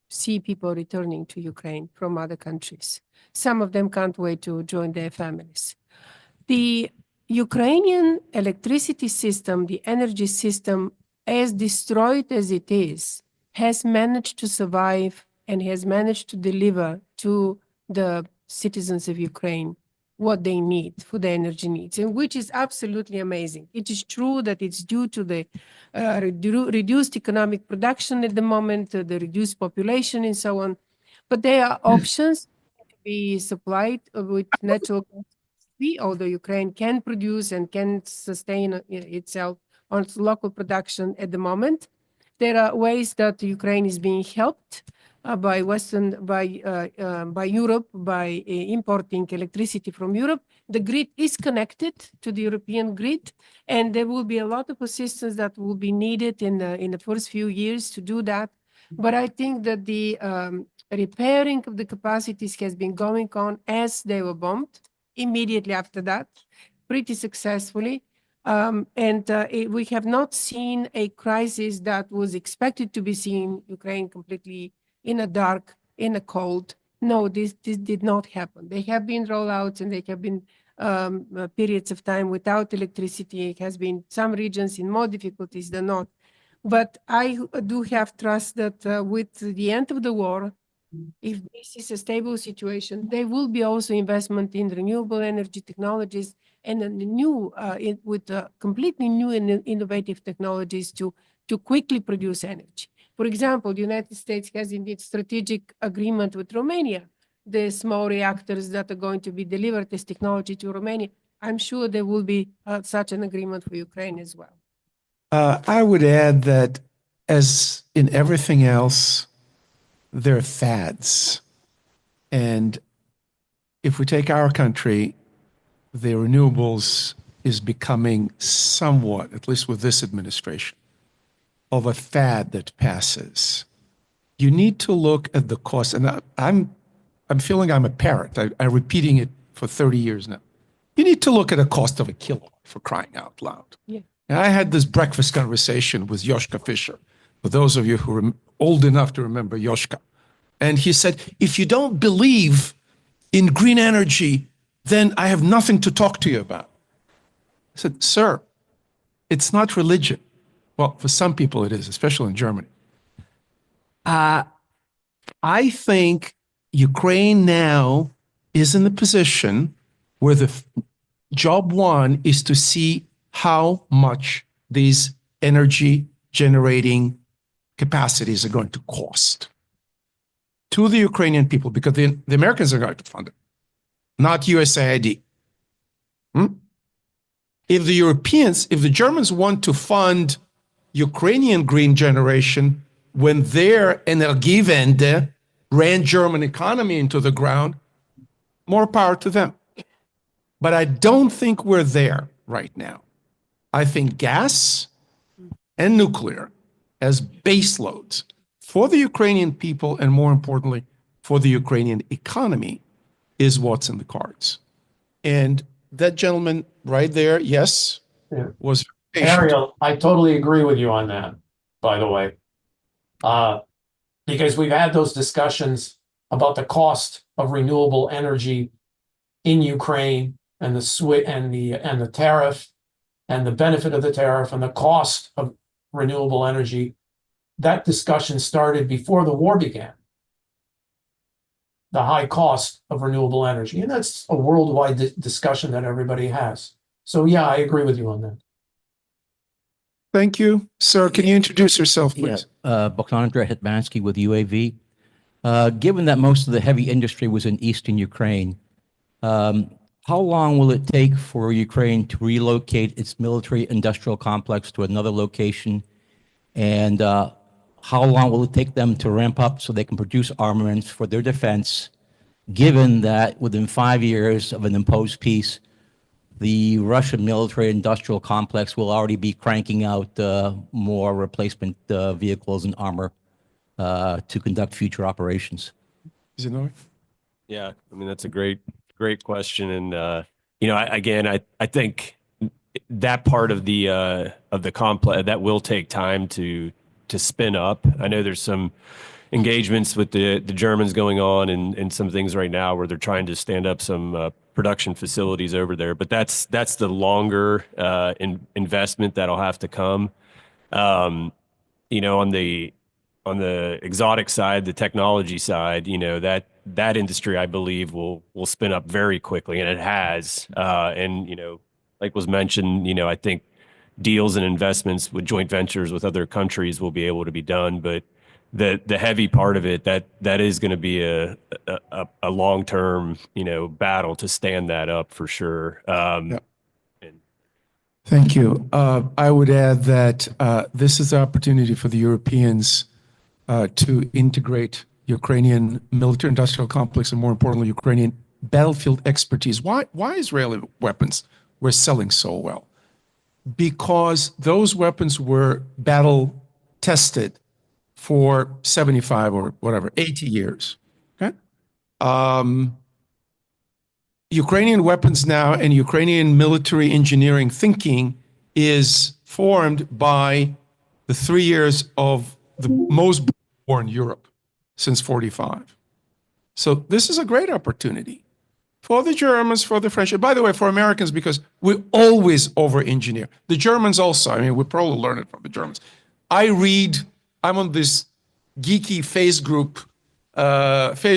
see people returning to Ukraine from other countries. Some of them can't wait to join their families. The Ukrainian electricity system, the energy system, as destroyed as it is, has managed to survive and has managed to deliver to the citizens of Ukraine what they need for their energy needs, and which is absolutely amazing. It is true that it's due to the reduced economic production at the moment, the reduced population and so on, but there are options to be supplied with natural gas, although Ukraine can produce and can sustain itself on its local production at the moment. There are ways that Ukraine is being helped by Europe, by importing electricity from Europe. The grid is connected to the European grid, and there will be a lot of assistance that will be needed in the first few years to do that. But I think that the repairing of the capacities has been going on as they were bombed immediately after that, pretty successfully. We have not seen a crisis that was expected to be seen, Ukraine completely in a dark, in a cold. No, this did not happen. There have been rollouts and there have been periods of time without electricity. It has been some regions in more difficulties than not. But I do have trust that with the end of the war, if this is a stable situation, there will be also investment in renewable energy technologies and with completely new and innovative technologies to quickly produce energy. For example, the United States has in its strategic agreement with Romania, the small reactors that are going to be delivered as technology to Romania. I'm sure there will be such an agreement for Ukraine as well. I would add that as in everything else, there are fads. And if we take our country, the renewables is becoming somewhat, at least with this administration, of a fad that passes. You need to look at the cost, and I'm feeling I'm a parrot. I'm repeating it for 30 years now. You need to look at the cost of a kilowatt, for crying out loud. Yeah. And I had this breakfast conversation with Joschka Fischer, for those of you who are old enough to remember Joschka. And he said, if you don't believe in green energy, then I have nothing to talk to you about. I said, sir, it's not religion. Well, for some people it is, especially in Germany. I think Ukraine now is in the position where the job one is to see how much these energy generating capacities are going to cost to the Ukrainian people, because the Americans are going to fund it, not USAID. If the Germans want to fund Ukrainian green generation when their Energiewende ran German economy into the ground, more power to them. But I don't think we're there right now. I think gas and nuclear as base loads for the Ukrainian people, and more importantly, for the Ukrainian economy, is what's in the cards. And that gentleman right there, yes, Yeah. was patient. Ariel, I totally agree with you on that, by the way. Because we've had those discussions about the cost of renewable energy in Ukraine, and the tariff, and the benefit of the tariff, and the cost of renewable energy. That discussion started before the war began. The high cost of renewable energy, and that's a worldwide discussion that everybody has. So yeah, I agree with you on that. Thank you. Sir, can you introduce yourself, please? Bogdan Hitmansky with UAV. Given that most of the heavy industry was in eastern Ukraine, how long will it take for Ukraine to relocate its military industrial complex to another location? And how long will it take them to ramp up so they can produce armaments for their defense, given that within 5 years of an imposed peace, the Russian military industrial complex will already be cranking out more replacement vehicles and armor to conduct future operations? Zenovy? Yeah, I mean, that's a great question. And, you know, I think that part of the complex, that will take time to spin up. I know there's some engagements with the Germans going on, and some things right now where they're trying to stand up some production facilities over there. But that's the longer investment that'll have to come. You know, on the exotic side, the technology side, you know, that industry, I believe, will spin up very quickly, and it has. And, you know, like was mentioned, you know, I think deals and investments with joint ventures with other countries will be able to be done. But the heavy part of it, that is going to be a long-term, you know, battle to stand that up for sure. Thank you. I would add that this is an opportunity for the Europeans to integrate Ukrainian military-industrial complex, and more importantly, Ukrainian battlefield expertise. Why Israeli weapons were selling so well? Because those weapons were battle tested for 75 or whatever, 80 years. Okay? Ukrainian weapons now and Ukrainian military engineering thinking is formed by the 3 years of the most war in Europe since 45. So this is a great opportunity for the Germans, for the French, and by the way, for Americans, because we always over-engineer. The Germans also, I mean, we probably learn it from the Germans. I'm on this geeky phase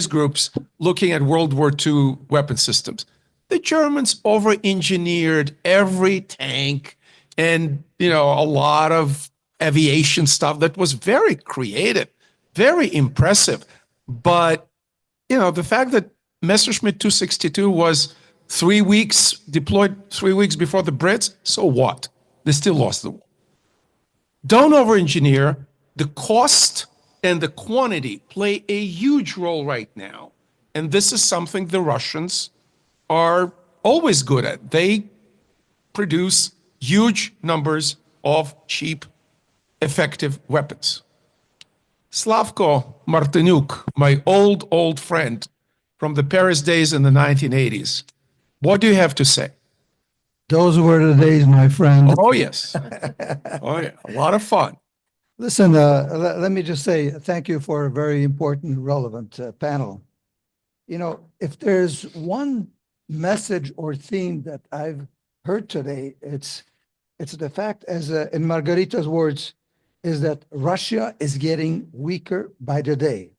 groups looking at World War II weapon systems. The Germans over-engineered every tank and, you know, a lot of aviation stuff that was very creative, very impressive. But, you know, the fact that Messerschmitt 262 was 3 weeks deployed 3 weeks before the Brits, so what? They still lost the war. Don't over-engineer. The cost and the quantity play a huge role right now. And this is something the Russians are always good at. They produce huge numbers of cheap, effective weapons. Slavko Martynuk, my old friend from the Paris days in the 1980s, what do you have to say? Those were the days, my friend. Oh, yes. Oh, yeah. A lot of fun. Listen, let me just say thank you for a very important, relevant panel. You know, if there's one message or theme that I've heard today, it's the fact, as in Margarita's words, is that Russia is getting weaker by the day.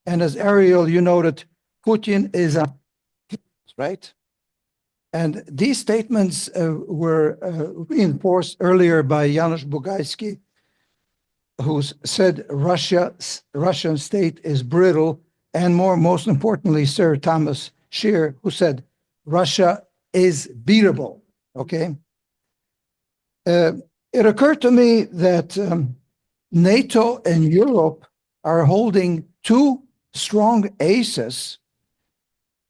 And as Ariel, you noted, Putin is right. And these statements were reinforced earlier by Janusz Bugajski, who said Russian state is brittle, and most importantly, Sir Thomas Scheer, who said Russia is beatable. Okay. It occurred to me that NATO and Europe are holding two strong aces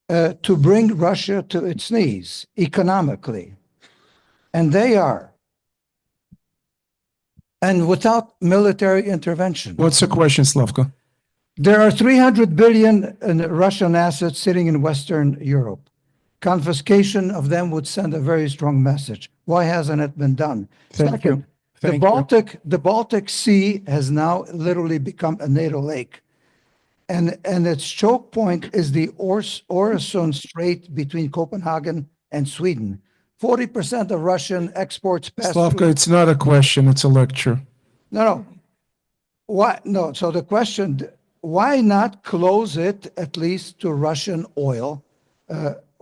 to bring Russia to its knees economically. And they are, and without military intervention. What's the question, Slavko? There are 300 billion in Russian assets sitting in Western Europe. Confiscation of them would send a very strong message. Why hasn't it been done? Thank you. Thank you. The Baltic Sea has now literally become a NATO lake. And its choke point is the Øresund Strait between Copenhagen and Sweden. 40% of Russian exports pass Slavko, through. it's not a question, it's a lecture. No. Why? No. So the question, why not close it at least to Russian oil,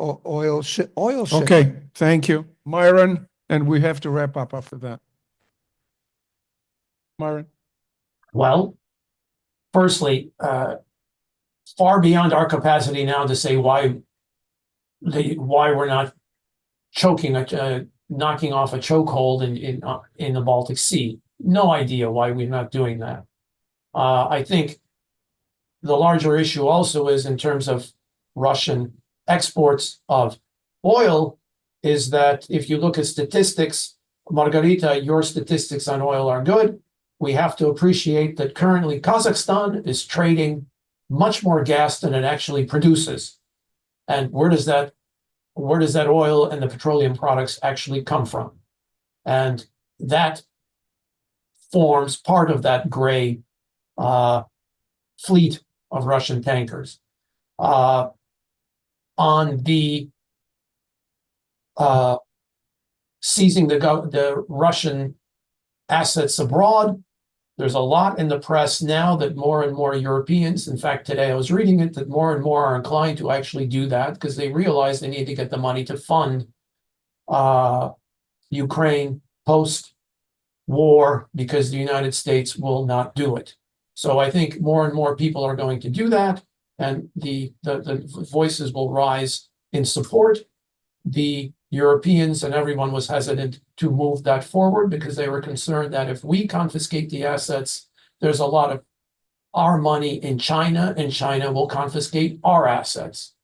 oil shipping? Okay, thank you. Myron, and we have to wrap up after that. Myron? Well, firstly, far beyond our capacity now to say why we're not choking, knocking off a chokehold in the Baltic Sea. No idea why we're not doing that. I think the larger issue also is in terms of Russian exports of oil, is that if you look at statistics, Margarita, your statistics on oil are good. We have to appreciate that currently Kazakhstan is trading much more gas than it actually produces. And where does that oil and the petroleum products actually come from? And that forms part of that gray fleet of Russian tankers. On the seizing the Russian assets abroad, there's a lot in the press now that more and more Europeans, in fact, today I was reading it, that more and more are inclined to actually do that because they realize they need to get the money to fund Ukraine post-war because the United States will not do it. So I think more and more people are going to do that, and the voices will rise in support. The Europeans and everyone was hesitant to move that forward because they were concerned that if we confiscate the assets, there's a lot of our money in China, and China will confiscate our assets.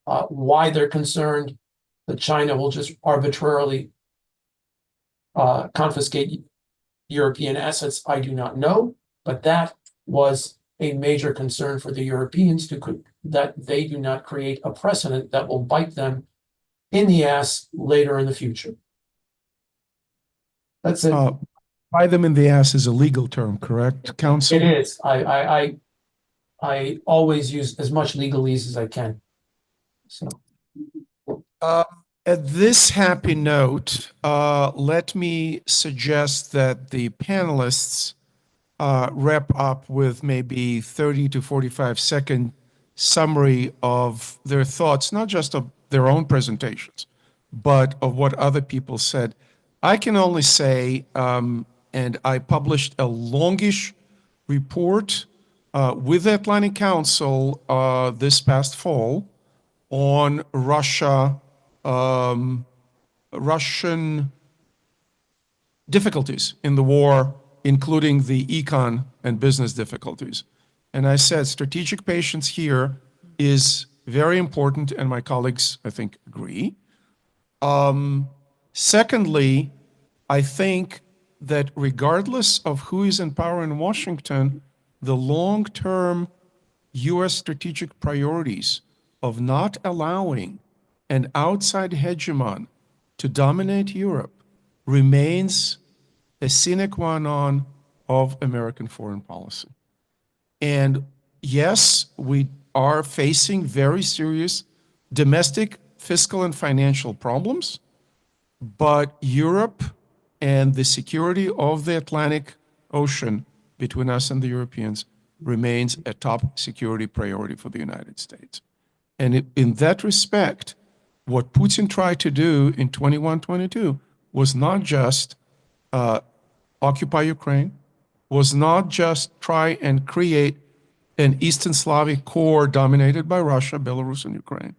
Why they're concerned that China will just arbitrarily confiscate European assets, I do not know, but that was a major concern for the Europeans that they do not create a precedent that will bite them in the ass later in the future. That's it. Bite them in the ass is a legal term, correct, counsel? It is. I always use as much legalese as I can. So. At this happy note, let me suggest that the panelists wrap up with maybe 30 to 45-second summary of their thoughts, not just of their own presentations, but of what other people said. I can only say, and I published a longish report with the Atlantic Council this past fall on Russian difficulties in the war, including the econ and business difficulties. And I said strategic patience here is very important, and my colleagues, I think, agree. Secondly, I think that regardless of who is in power in Washington, the long-term US strategic priorities of not allowing an outside hegemon to dominate Europe remains a sine qua non of American foreign policy. And yes, we are facing very serious domestic fiscal and financial problems, but Europe and the security of the Atlantic Ocean between us and the Europeans remains a top security priority for the United States. And in that respect, what Putin tried to do in 21-22 was not just occupy Ukraine, was not just try and create an Eastern Slavic core dominated by Russia, Belarus, and Ukraine,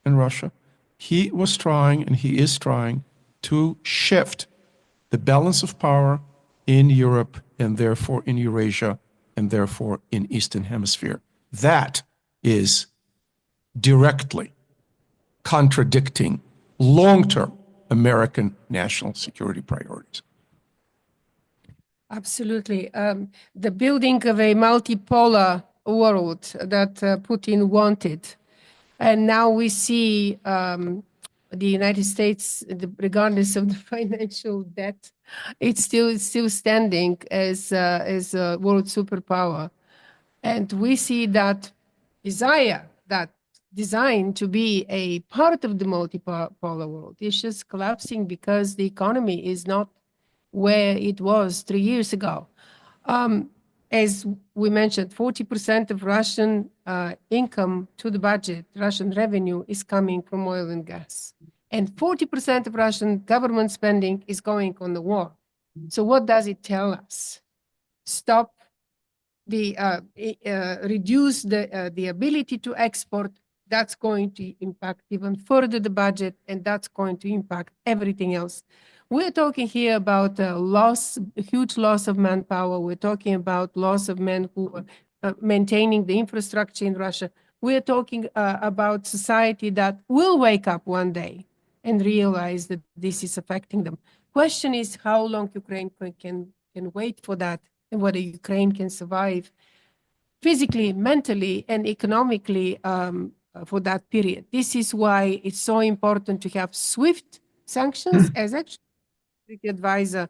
and Russia. He was trying, and he is trying, to shift the balance of power in Europe, and therefore in Eurasia, and therefore in Eastern Hemisphere. That is directly contradicting long-term American national security priorities. Absolutely. The building of a multipolar world that Putin wanted. And now we see the United States, regardless of the financial debt, it's still standing as a world superpower. And we see that desire, that design to be a part of the multipolar world is just collapsing because the economy is not where it was 3 years ago. As we mentioned, 40% of Russian income to the budget, Russian revenue, is coming from oil and gas. And 40% of Russian government spending is going on the war. So what does it tell us? Stop the, reduce the ability to export. That's going to impact even further the budget, and that's going to impact everything else. We're talking here about a huge loss of manpower. We're talking about loss of men who are maintaining the infrastructure in Russia. We're talking about society that will wake up one day and realize that this is affecting them. Question is how long Ukraine can wait for that, and whether Ukraine can survive physically, mentally, and economically for that period. This is why it's so important to have swift sanctions, as actually the advisor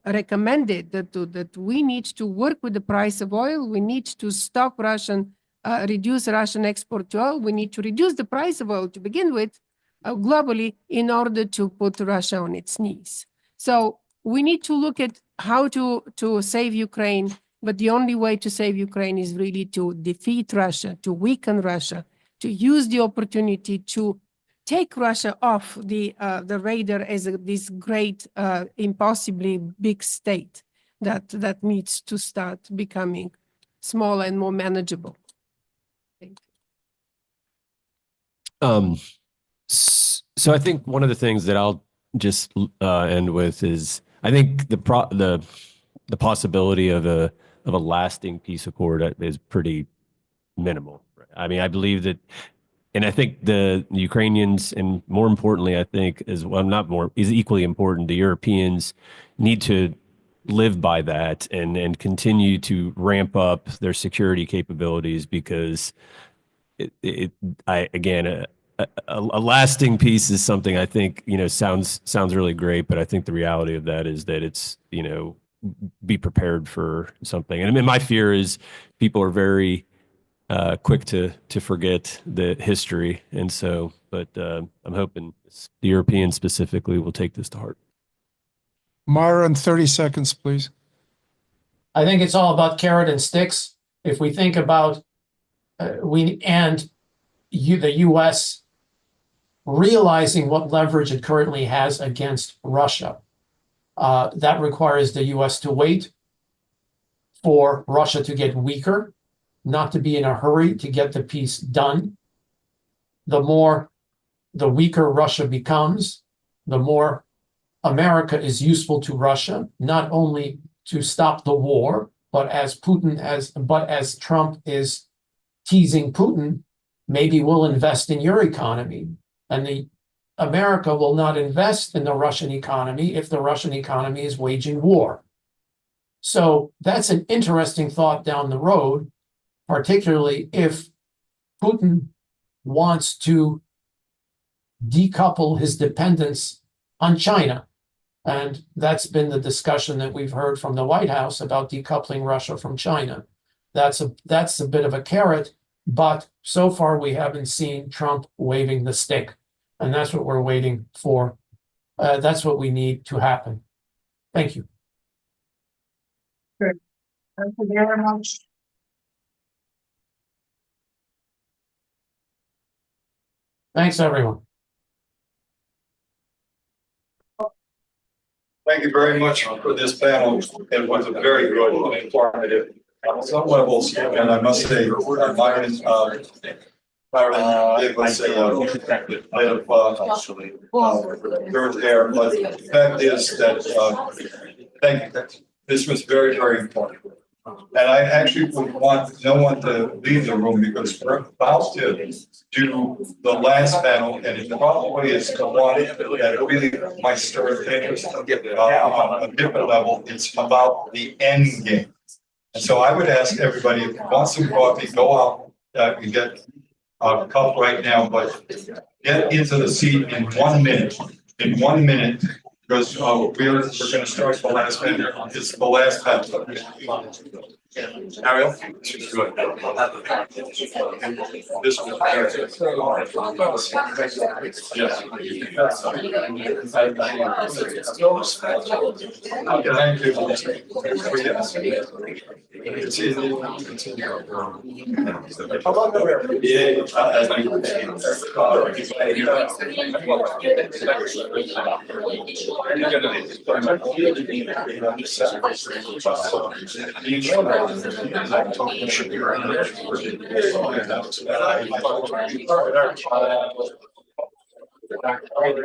recommended that we need to work with the price of oil. We need to stop reduce Russian export to oil. We need to reduce the price of oil to begin with globally in order to put Russia on its knees. So we need to look at how to save Ukraine, but the only way to save Ukraine is really to defeat Russia, to weaken Russia, to use the opportunity to take Russia off the radar as this great, impossibly big state that needs to start becoming smaller and more manageable. Thank you. So I think one of the things that I'll just end with is I think the possibility of a lasting peace accord is pretty minimal. I mean, I believe that. And I think the Ukrainians, and more importantly, I think is equally important, the Europeans need to live by that and continue to ramp up their security capabilities, because a lasting peace is something I think, sounds really great, but I think the reality of that is that it's, be prepared for something. And I mean, my fear is people are very quick to forget the history. And so, but I'm hoping the Europeans specifically will take this to heart. Myron, 30 seconds, please. I think it's all about carrot and sticks. If we think about the U.S. realizing what leverage it currently has against Russia, that requires the U.S. to wait for Russia to get weaker, not to be in a hurry to get the peace done. The weaker Russia becomes, the more America is useful to Russia, not only to stop the war, but as Trump is teasing Putin, maybe we'll invest in your economy. And America will not invest in the Russian economy if the Russian economy is waging war. So that's an interesting thought down the road, particularly if Putin wants to decouple his dependence on China. And that's been the discussion that we've heard from the White House about decoupling Russia from China. That's a bit of a carrot, but so far we haven't seen Trump waving the stick. And that's what we're waiting for. That's what we need to happen. Thank you. Good. Thank you very much. Thanks, everyone. Thank you very much for this panel. It was a very good and informative on some levels, and I must say, Myron, Myron did was a bit of dirt there, but the fact is that, thank you, this was very, very important. And I actually would want no one to leave the room because we're about to do the last panel, and it probably is the one that really might stir interest on a different level. It's about the end game. And so I would ask everybody, if you want some coffee, go out, you get a cup right now, but get into the seat in 1 minute. In 1 minute, because we're going to start the last panel. It's the last panel. Ariel? This was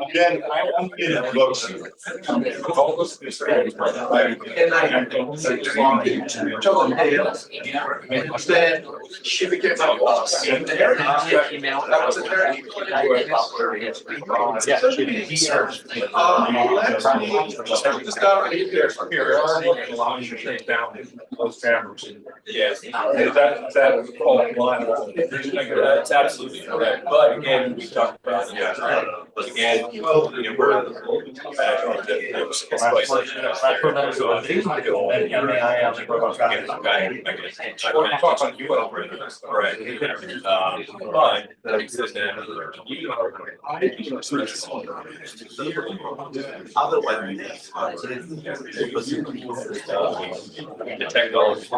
Again, I'm getting close. That's absolutely correct. But again, we talked about, again, the technology.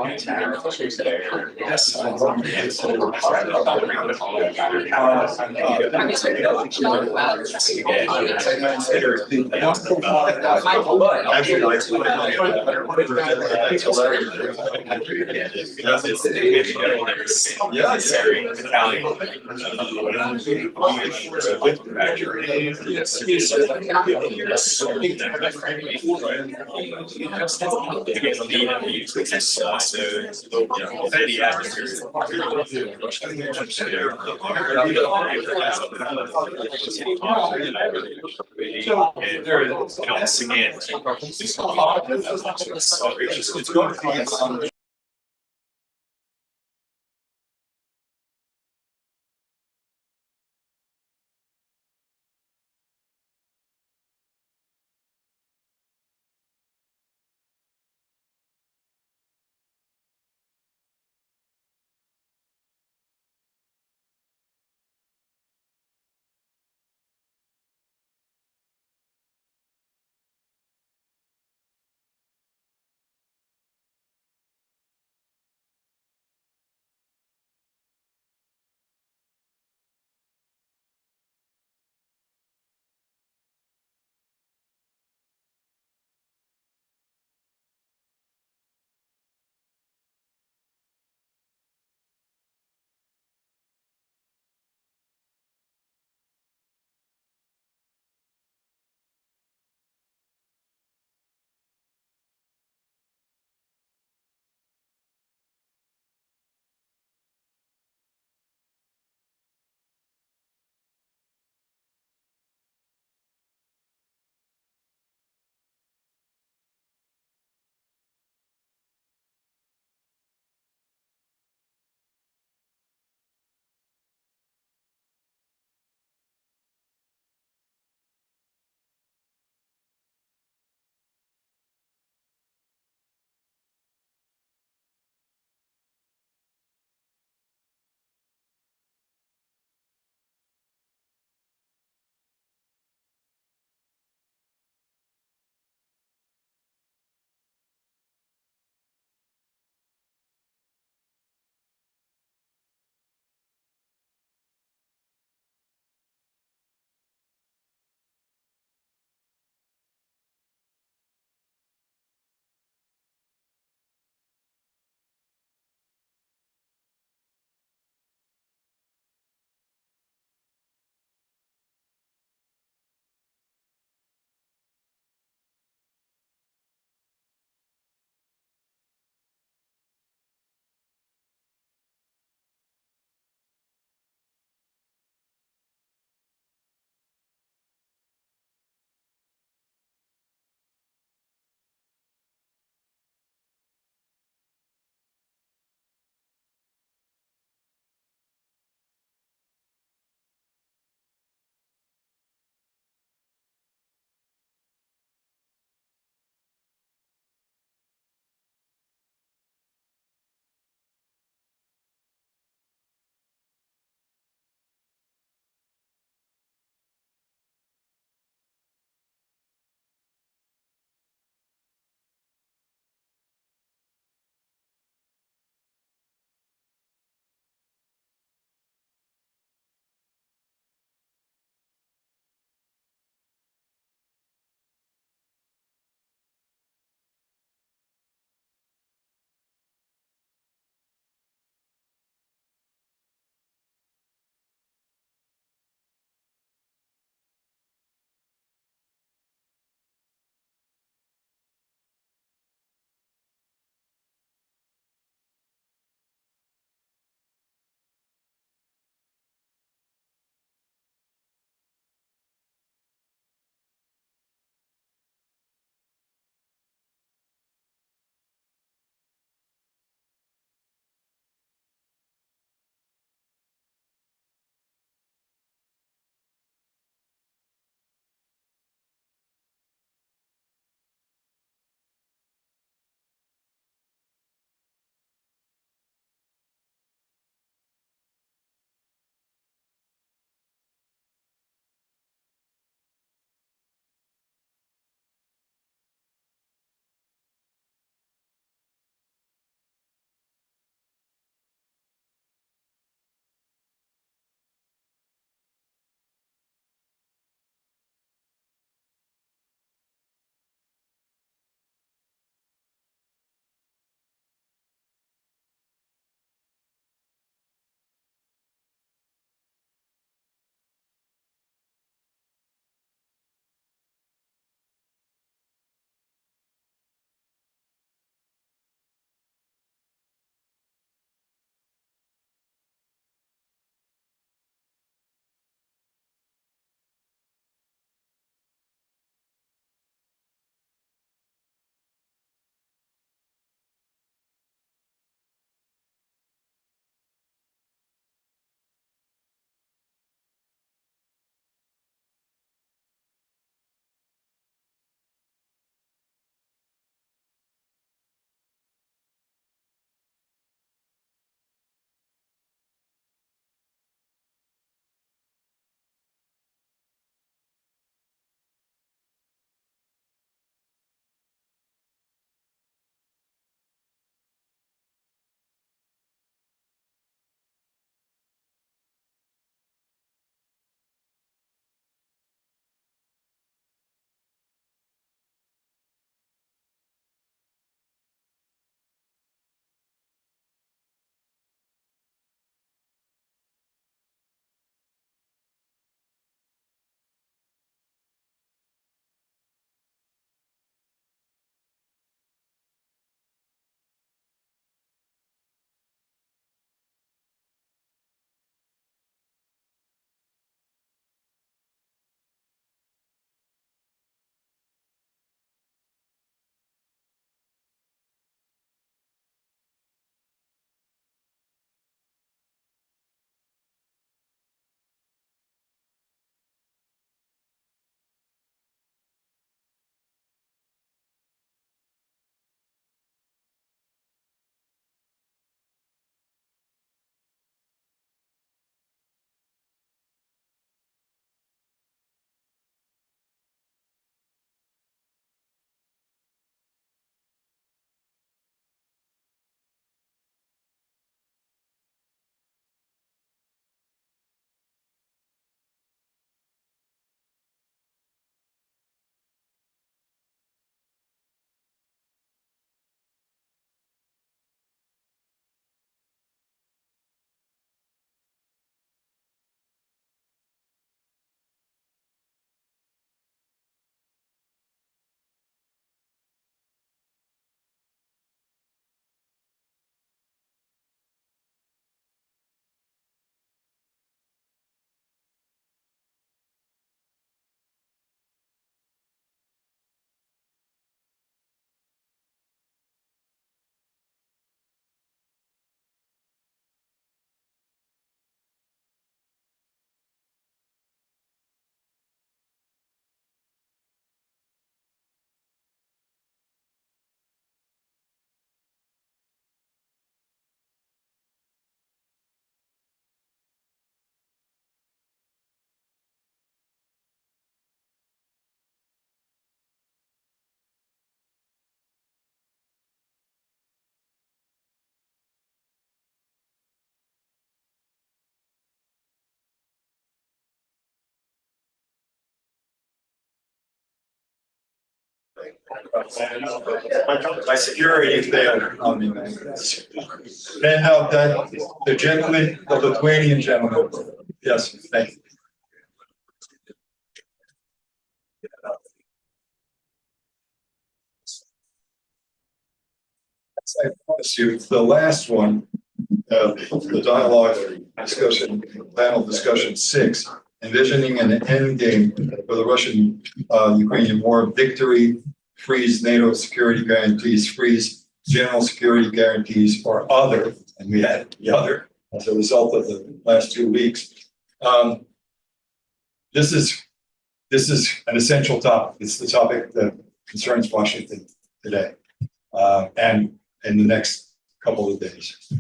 It's going to be My security failed on me. Then that the gentleman, the Lithuanian gentleman. Yes, thank you. I promise you, the last one, the dialogue discussion, panel discussion 6, envisioning an endgame for the Russian-Ukrainian war, victory, freeze NATO security guarantees, freeze general security guarantees, or other, and we had the other as a result of the last 2 weeks. This is an essential topic. It's the topic that concerns Washington today, and in the next couple of days.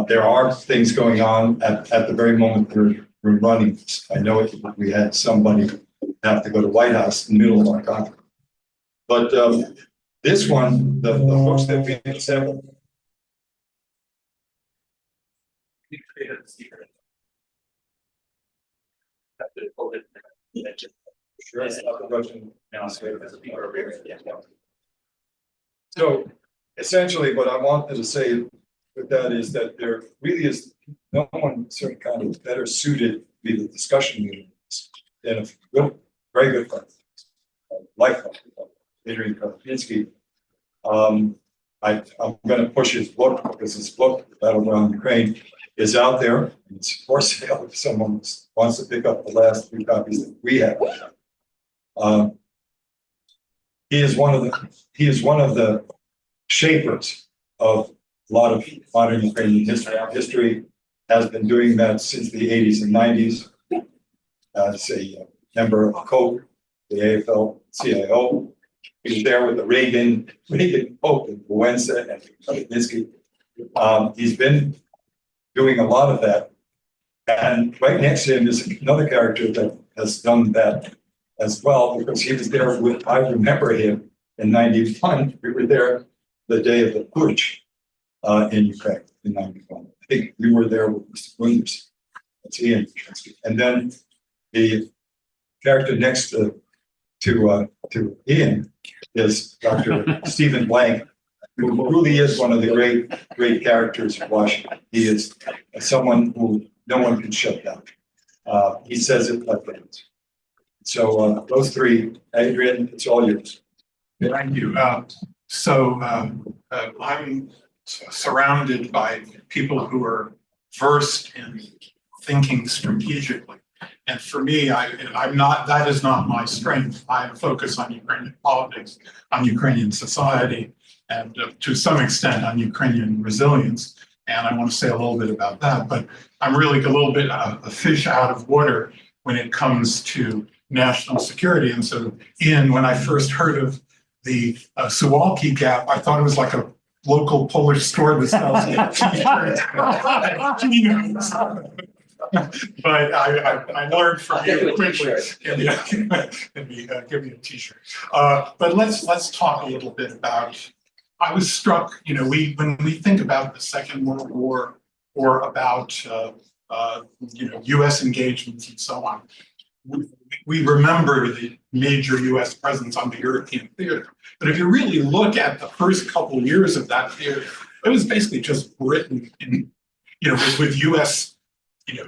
There are things going on at the very moment we're running this. I know we had somebody have to go to White House in the middle of our conference. But this one, the books that we assembled. Sure, it's not the Russian. So essentially, what I wanted to say with that is that there really is no one certain kind of better suited to be the discussion leader than a good, very good friend, lifelong, Adrian Karatnycky. I'm going to push his book because his book, Battleground Ukraine, is out there. And it's for sale if someone wants to pick up the last 3 copies that we have. He is one of the shapers of a lot of modern Ukrainian history. History has been doing that since the 80s and 90s. As a member of COPE, the AFL-CIO, he was there with the Reagan Pope and Wowczuk and Brzezinski. He's been doing a lot of that. And right next to him is another character that has done that as well, because he was there with, I remember him in 91. We were there the day of the putsch in Ukraine in 91. I think we were there with Mr. Williams. That's Ian. And then the character next to Ian is Dr. Stephen Blank, who really is one of the great characters of Washington. He is someone who no one can shut down. He says it like that. So those 3, Adrian, it's all yours. Thank you. I'm surrounded by people who are versed in thinking strategically. And for me, I'm not, that is not my strength. I focus on Ukrainian politics, on Ukrainian society, and to some extent on Ukrainian resilience. And I want to say a little bit about that, but I'm really a little bit a fish out of water when it comes to national security. And so, Ian, when I first heard of the Sawkiw gap, I thought it was like a local Polish store that sells t-shirts. But I learned from you, which give me a t-shirt. But let's talk a little bit about. I was struck, when we think about the Second World War or about U.S. engagements and so on, we remember the major U.S. presence on the European theater. But if you really look at the first couple of years of that theater, it was basically just Britain with U.S.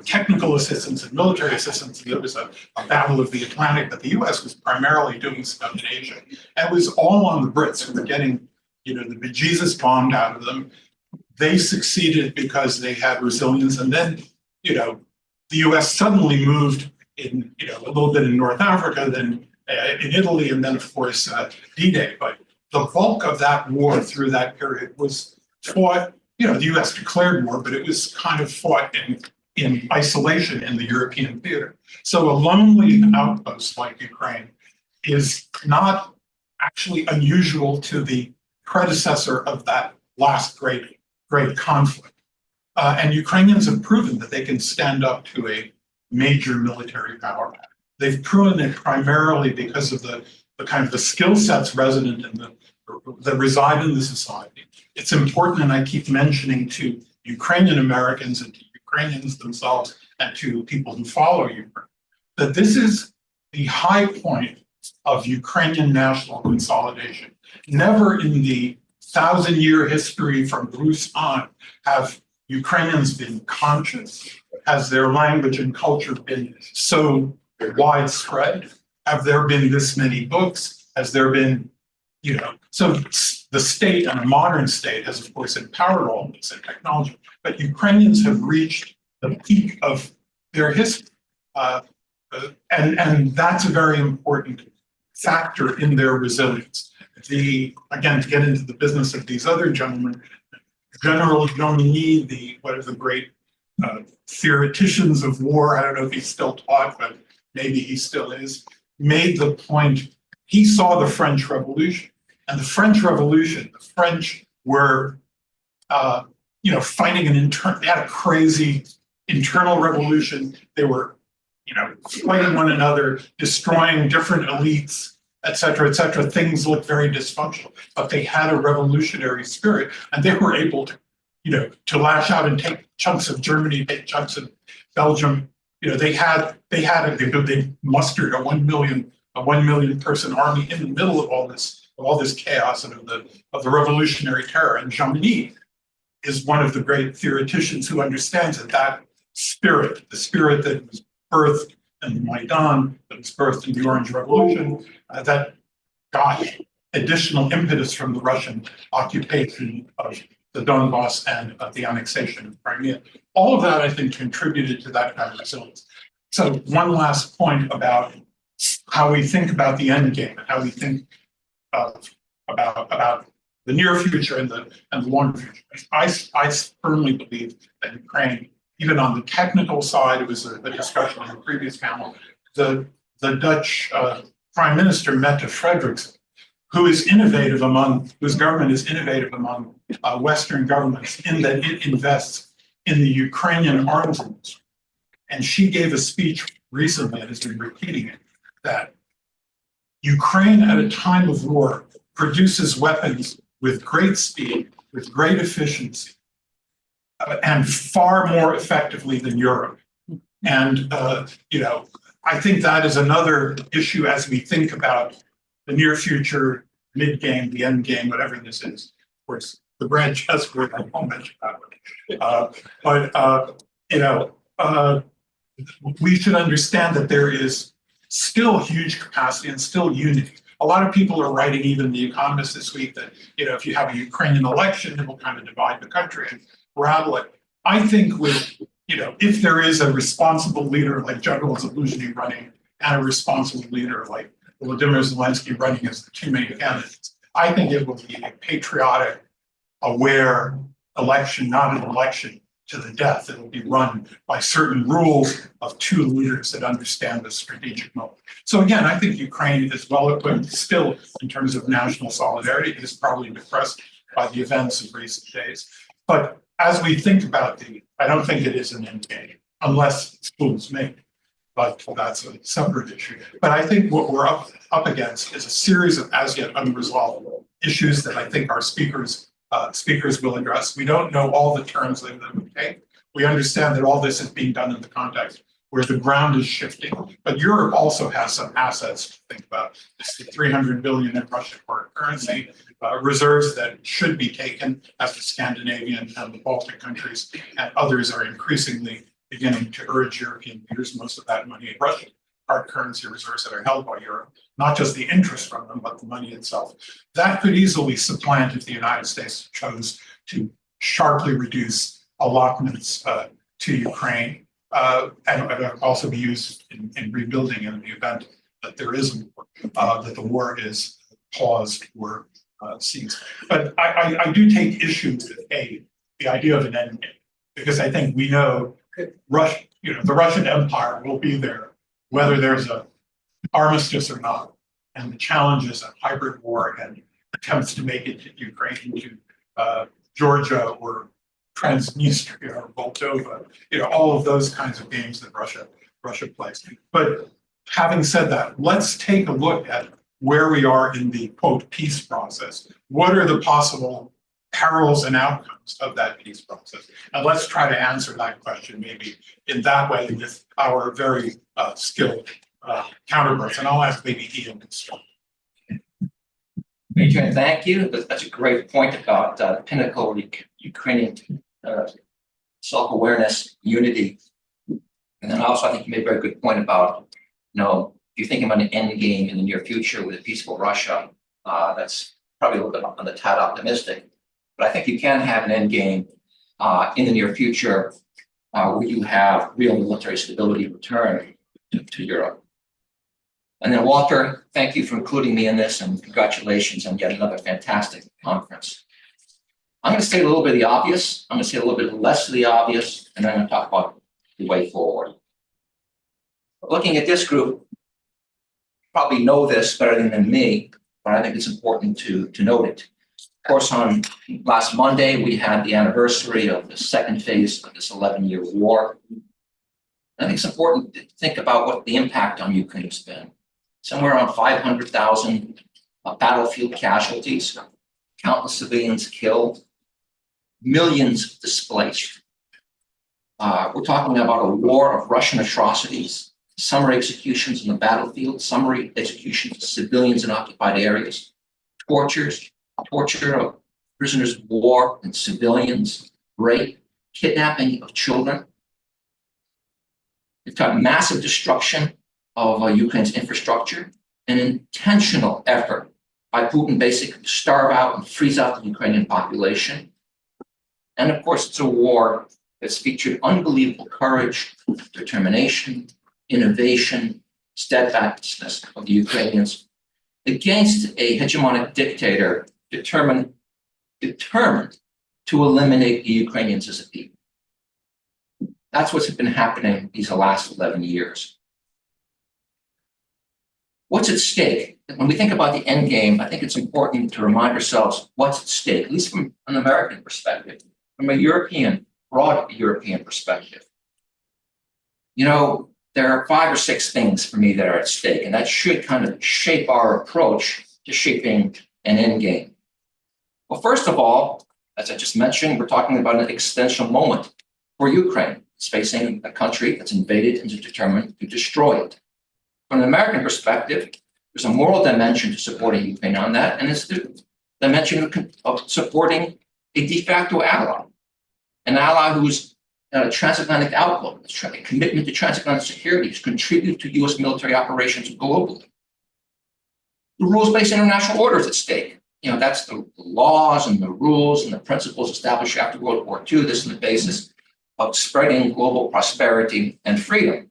technical assistance and military assistance. There was a battle of the Atlantic, but the U.S. was primarily doing stuff in Asia. And it was all on the Brits who were getting, the bejesus bombed out of them. They succeeded because they had resilience. And then, the U.S. suddenly moved in, a little bit in North Africa, then in Italy, and then, of course, D-Day. But the bulk of that war through that period was fought, the U.S. declared war, but it was kind of fought in isolation in the European theater. So a lonely outpost like Ukraine is not actually unusual to the predecessor of that last great conflict. And Ukrainians have proven that they can stand up to a major military power. They've proven it primarily because of the kind of the skill sets resident in that reside in the society. It's important, and I keep mentioning to Ukrainian Americans and to Ukrainians themselves and to people who follow Ukraine, that this is the high point of Ukrainian national consolidation. Never in the 1,000-year history from Rus on have Ukrainians been conscious. Has their language and culture been so widespread? Have there been this many books? Has there been, so the state and a modern state has, of course, empowered all this and technology, but Ukrainians have reached the peak of their history. And that's a very important factor in their resilience. Again, to get into the business of these other gentlemen, General Jomini, one of the great theoreticians of war, I don't know if he's still taught, but maybe he still is, made the point, he saw the French Revolution. And the French Revolution, the French were, fighting they had a crazy internal revolution. They were, fighting one another, destroying different elites, et cetera, et cetera. Things looked very dysfunctional, but they had a revolutionary spirit, and they were able to, to lash out and take chunks of Germany, take chunks of Belgium. They mustered a 1 million person army in the middle of all this chaos and of the revolutionary terror. And Jomini is one of the great theoreticians who understands that spirit, the spirit that was birthed in the Maidan, that was birthed in the Orange Revolution, that got additional impetus from the Russian occupation of the Donbass and of the annexation of Crimea. All of that, I think, contributed to that kind of resilience. So one last point about how we think about the end game and how we think about the near future and the long future. I firmly believe that Ukraine, even on the technical side, it was a discussion in the previous panel, the Dutch Prime Minister Mette Frederiksen, whose government is innovative among Western governments in that it invests in the Ukrainian arms industry. And she gave a speech recently, and has been repeating it, that Ukraine at a time of war produces weapons with great speed, with great efficiency, and far more effectively than Europe. And, I think that is another issue as we think about the near future, mid-game, the end game, whatever this is. Of course, the grand chessboard, I won't mention that one. We should understand that there is still huge capacity and still unity. A lot of people are writing, even The Economist this week, that, if you have a Ukrainian election, it will kind of divide the country and rattle it. I think if there is a responsible leader like General Zalužny running and a responsible leader like Volodymyr Zelensky running as the two main candidates, I think it will be a patriotic, aware election, not an election to the death. It will be run by certain rules of two leaders that understand the strategic moment. So again, I think Ukraine is well equipped still in terms of national solidarity. It is probably depressed by the events of recent days. But as we think about I don't think it is an end game, unless schools make, but that's a separate issue. But I think what we're up against is a series of as yet unresolved issues that I think our speakers will address. We don't know all the terms that it would take. We understand that all this is being done in the context where the ground is shifting, but Europe also has some assets to think about. It's the 300 billion in Russian hard currency, reserves that should be taken as the Scandinavian and the Baltic countries and others are increasingly beginning to urge European leaders, most of that money in Russian hard currency reserves that are held by Europe, not just the interest from them, but the money itself. That could easily supplant if the United States chose to sharply reduce allotments to Ukraine, and also be used in rebuilding in the event that there is a war, that the war is paused or ceased. But I do take issue with the idea of an end game, because I think we know Russia, the Russian Empire will be there, whether there's an armistice or not, and the challenges of hybrid war and attempts to make it to Ukraine, to Georgia or Transnistria or Moldova, all of those kinds of games that Russia plays. But having said that, let's take a look at where we are in the quote peace process. What are the possible perils and outcomes of that peace process? And let's try to answer that question maybe in that way with our very skilled counterparts, and I'll ask maybe Ian to start. Adrian, thank you. That's a great point about the pinnacle of Ukrainian self-awareness, unity. And then also, I think you made a very good point about, if you're thinking about an end game in the near future with a peaceful Russia, that's probably a little bit on the tad optimistic. But I think you can have an end game in the near future where you have real military stability return to Europe. And then Walter, thank you for including me in this, and congratulations on yet another fantastic conference. I'm going to say a little bit of the obvious. I'm going to say a little bit less of the obvious, and then I'm going to talk about the way forward. Looking at this group, you probably know this better than me, but I think it's important to note it. Of course, on last Monday, we had the anniversary of the second phase of this 11-year war. I think it's important to think about what the impact on Ukraine has been. Somewhere around 500,000 battlefield casualties, countless civilians killed, millions displaced. We're talking about a war of Russian atrocities, summary executions on the battlefield, summary executions of civilians in occupied areas, torture of prisoners of war and civilians, rape, kidnapping of children. We've got massive destruction of Ukraine's infrastructure, an intentional effort by Putin basically to starve out and freeze out the Ukrainian population. And of course, it's a war that's featured unbelievable courage, determination, innovation, steadfastness of the Ukrainians against a hegemonic dictator determined to eliminate the Ukrainians as a people. That's what's been happening these last 11 years. What's at stake? When we think about the end game, I think it's important to remind ourselves what's at stake, at least from an American perspective, from a broad European perspective. There are 5 or 6 things for me that are at stake, and that should kind of shape our approach to shaping an end game. Well, first of all, as I just mentioned, we're talking about an existential moment for Ukraine. It's facing a country that's invaded and is determined to destroy it. From an American perspective, there's a moral dimension to supporting Ukraine on that, and it's the dimension of supporting a de facto ally, an ally who's a transatlantic outlook, a commitment to transatlantic security, who's contributed to U.S. military operations globally. The rules-based international order is at stake. That's the laws and the rules and the principles established after World War II. This is the basis of spreading global prosperity and freedom.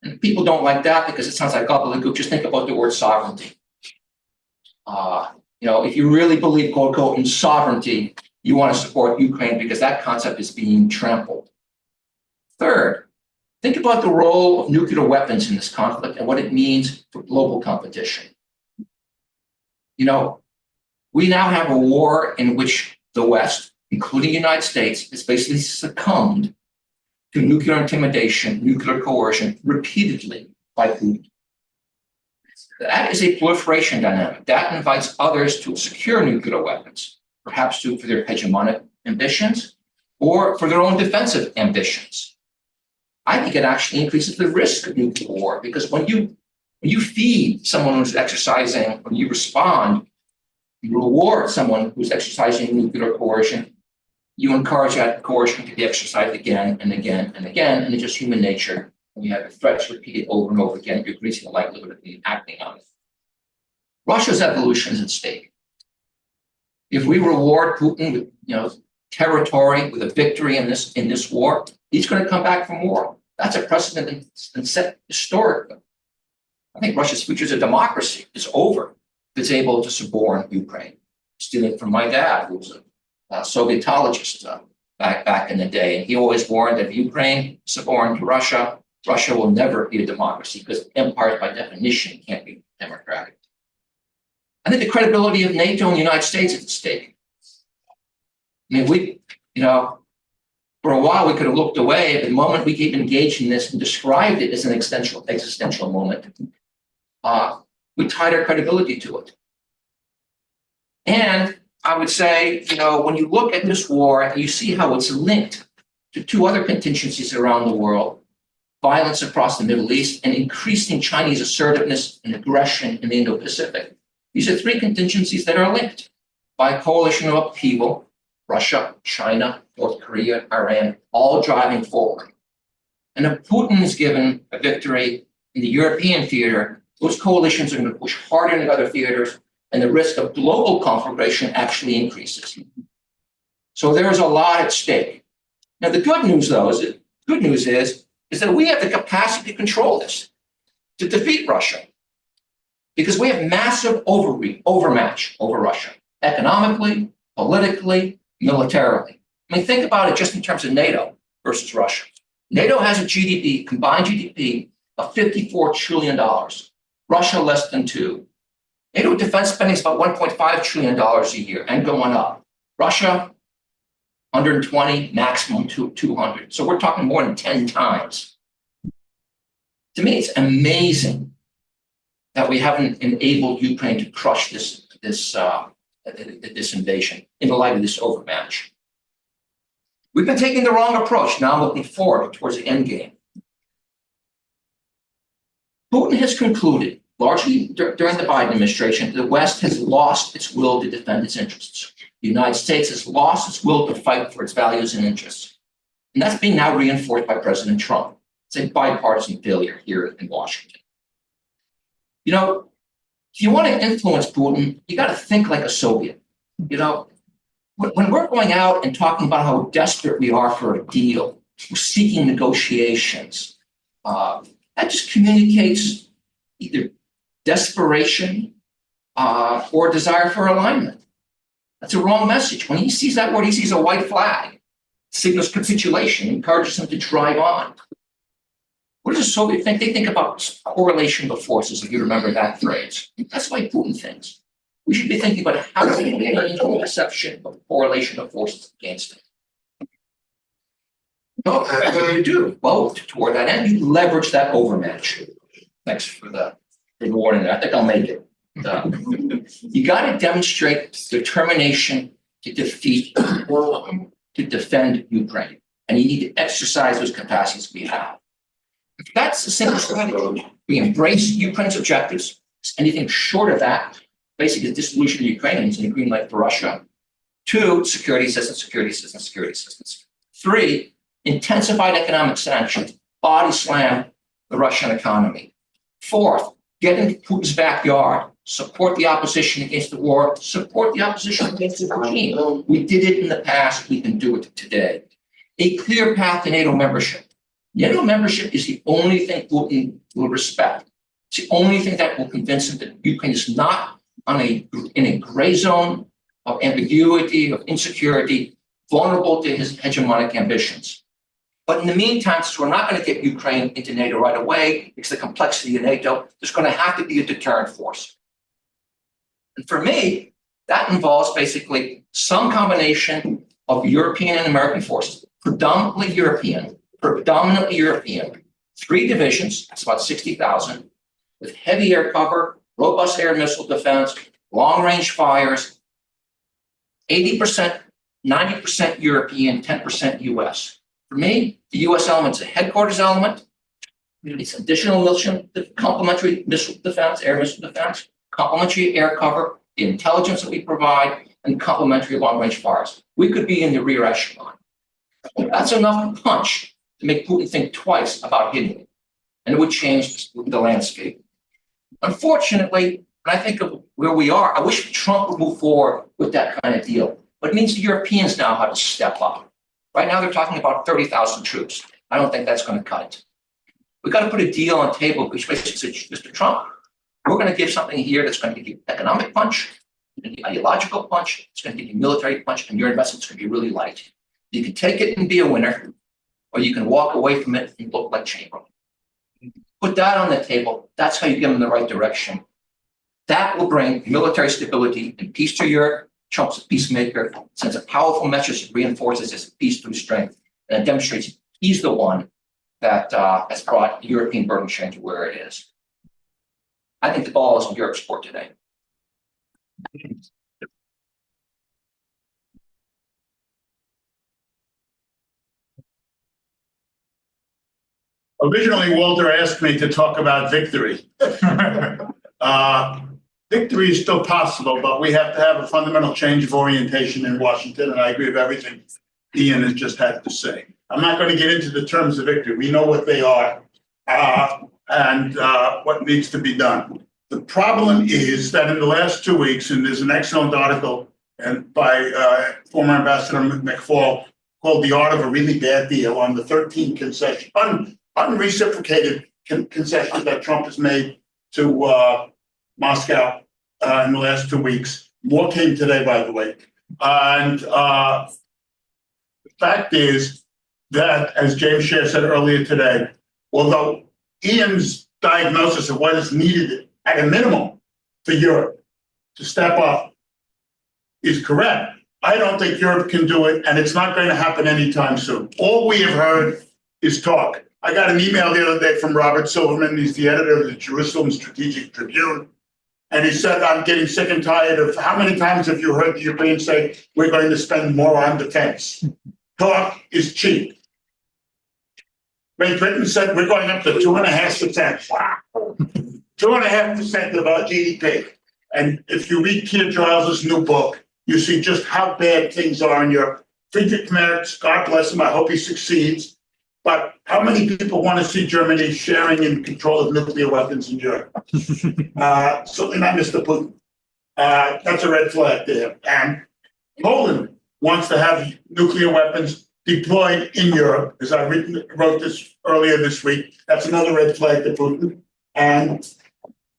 And people don't like that because it sounds like gobbledygook. Just think about the word sovereignty. If you really believe, quote, unquote, in sovereignty, you want to support Ukraine because that concept is being trampled. Third, think about the role of nuclear weapons in this conflict and what it means for global competition. We now have a war in which the West, including the United States, has basically succumbed to nuclear intimidation, nuclear coercion, repeatedly by Putin. That is a proliferation dynamic. That invites others to secure nuclear weapons, perhaps for their hegemonic ambitions or for their own defensive ambitions. I think it actually increases the risk of nuclear war because when you feed someone who's exercising, when you respond, you reward someone who's exercising nuclear coercion, you encourage that coercion to be exercised again and again and again, and it's just human nature. When you have the threats repeated over and over again, you're increasing the likelihood of acting on it. Russia's evolution is at stake. If we reward Putin with territory, with a victory in this war, he's going to come back for more. That's a precedent and set historically. I think Russia's future as a democracy is over if it's able to suborn Ukraine. Stealing from my dad, who was a Sovietologist back in the day, and he always warned that if Ukraine suborned to Russia, Russia will never be a democracy because empires by definition can't be democratic. I think the credibility of NATO and the United States is at stake. I mean, for a while we could have looked away, but the moment we keep engaged in this and described it as an existential moment, we tied our credibility to it. And I would say, when you look at this war and you see how it's linked to 2 other contingencies around the world, violence across the Middle East, and increasing Chinese assertiveness and aggression in the Indo-Pacific. These are three contingencies that are linked by a coalition of upheaval: Russia, China, North Korea, Iran, all driving forward. And if Putin is given a victory in the European theater, those coalitions are going to push harder into other theaters, and the risk of global conflagration actually increases. So there is a lot at stake. Now, the good news, though, is that we have the capacity to control this, to defeat Russia, because we have massive overmatch over Russia, economically, politically, militarily. I mean, think about it just in terms of NATO versus Russia. NATO has a GDP, combined GDP, of $54 trillion. Russia less than $2 trillion. NATO defense spending is about $1.5 trillion a year and going up. Russia, 120, maximum 200. So we're talking more than 10 times. To me, it's amazing that we haven't enabled Ukraine to crush this invasion in the light of this overmatch. We've been taking the wrong approach. Now I'm looking forward towards the end game. Putin has concluded, largely during the Biden administration, the West has lost its will to defend its interests. The United States has lost its will to fight for its values and interests. And that's being now reinforced by President Trump. It's a bipartisan failure here in Washington. You know, if you want to influence Putin, you got to think like a Soviet. You know, when we're going out and talking about how desperate we are for a deal, we're seeking negotiations, that just communicates either desperation or desire for alignment. That's a wrong message. When he sees that word, he sees a white flag, signals capitulation, encourages him to drive on. What does a Soviet think? They think about correlation of forces, if you remember that phrase. That's why Putin thinks. We should be thinking about how do we get into a perception of correlation of forces against him. No, what do you do? Well, toward that end, you leverage that overmatch. Thanks for the warning there. I think I'll make it. You got to demonstrate determination to defeat, to defend Ukraine. And you need to exercise those capacities we have. That's the simple strategy. We embrace Ukraine's objectives. Anything short of that, basically the dissolution of Ukrainians and a green light for Russia. 2, security assistance, security assistance, security assistance. 3, intensified economic sanctions, body slam the Russian economy. 4th, get into Putin's backyard, support the opposition against the war, support the opposition against the regime. We did it in the past, we can do it today. A clear path to NATO membership. NATO membership is the only thing Putin will respect. It's the only thing that will convince him that Ukraine is not in a gray zone of ambiguity, of insecurity, vulnerable to his hegemonic ambitions. But in the meantime, since we're not going to get Ukraine into NATO right away, it's the complexity of NATO, there's going to have to be a deterrent force. And for me, that involves basically some combination of European and American forces, predominantly European, 3 divisions, that's about 60,000, with heavy air cover, robust air missile defense, long-range fires, 80%, 90% European, 10% US. For me, the US element's a headquarters element. It's additional complementary missile defense, air missile defense, complementary air cover, the intelligence that we provide, and complementary long-range fires. We could be in the rear echelon. That's enough punch to make Putin think twice about hitting it. And it would change the landscape. Unfortunately, when I think of where we are, I wish Trump would move forward with that kind of deal. But it means the Europeans now have to step up. Right now, they're talking about 30,000 troops. I don't think that's going to cut it. We've got to put a deal on the table which basically says, Mr. Trump, we're going to give something here that's going to give you economic punch, it's going to give you ideological punch, it's going to give you military punch, and your investment's going to be really light. You can take it and be a winner, or you can walk away from it and look like Chamberlain. Put that on the table. That's how you get them in the right direction. That will bring military stability and peace to Europe. Trump's a peacemaker, sends a powerful message that reinforces his peace through strength, and it demonstrates he's the one that has brought European burden sharing to where it is. I think the ball is in Europe's court today. Originally, Walter asked me to talk about victory. Victory is still possible, but we have to have a fundamental change of orientation in Washington, and I agree with everything Ian has just had to say. I'm not going to get into the terms of victory. We know what they are and what needs to be done. The problem is that in the last 2 weeks, and there's an excellent article by former Ambassador McFaul called "The Art of a Really Bad Deal" on the 13 concessions, unreciprocated concessions that Trump has made to Moscow in the last 2 weeks. More came today, by the way. And the fact is that, as James Scher said earlier today, although Ian's diagnosis of what is needed at a minimum for Europe to step up is correct, I don't think Europe can do it, and it's not going to happen anytime soon. All we have heard is talk. I got an email the other day from Robert Silverman. He's the editor of the Jerusalem Strategic Tribune. And he said, I'm getting sick and tired of how many times have you heard the Ukrainians say, we're going to spend more on defense? Talk is cheap. Great Britain said, we're going up to 2.5%. Wow. 2.5% of our GDP. And if you read Keir Giles's new book, you see just how bad things are in Europe. Friedrich Merz, God bless him, I hope he succeeds. But how many people want to see Germany sharing in control of nuclear weapons in Europe? Certainly not Mr. Putin. That's a red flag there. And Poland wants to have nuclear weapons deployed in Europe, as I wrote this earlier this week. That's another red flag to Putin. And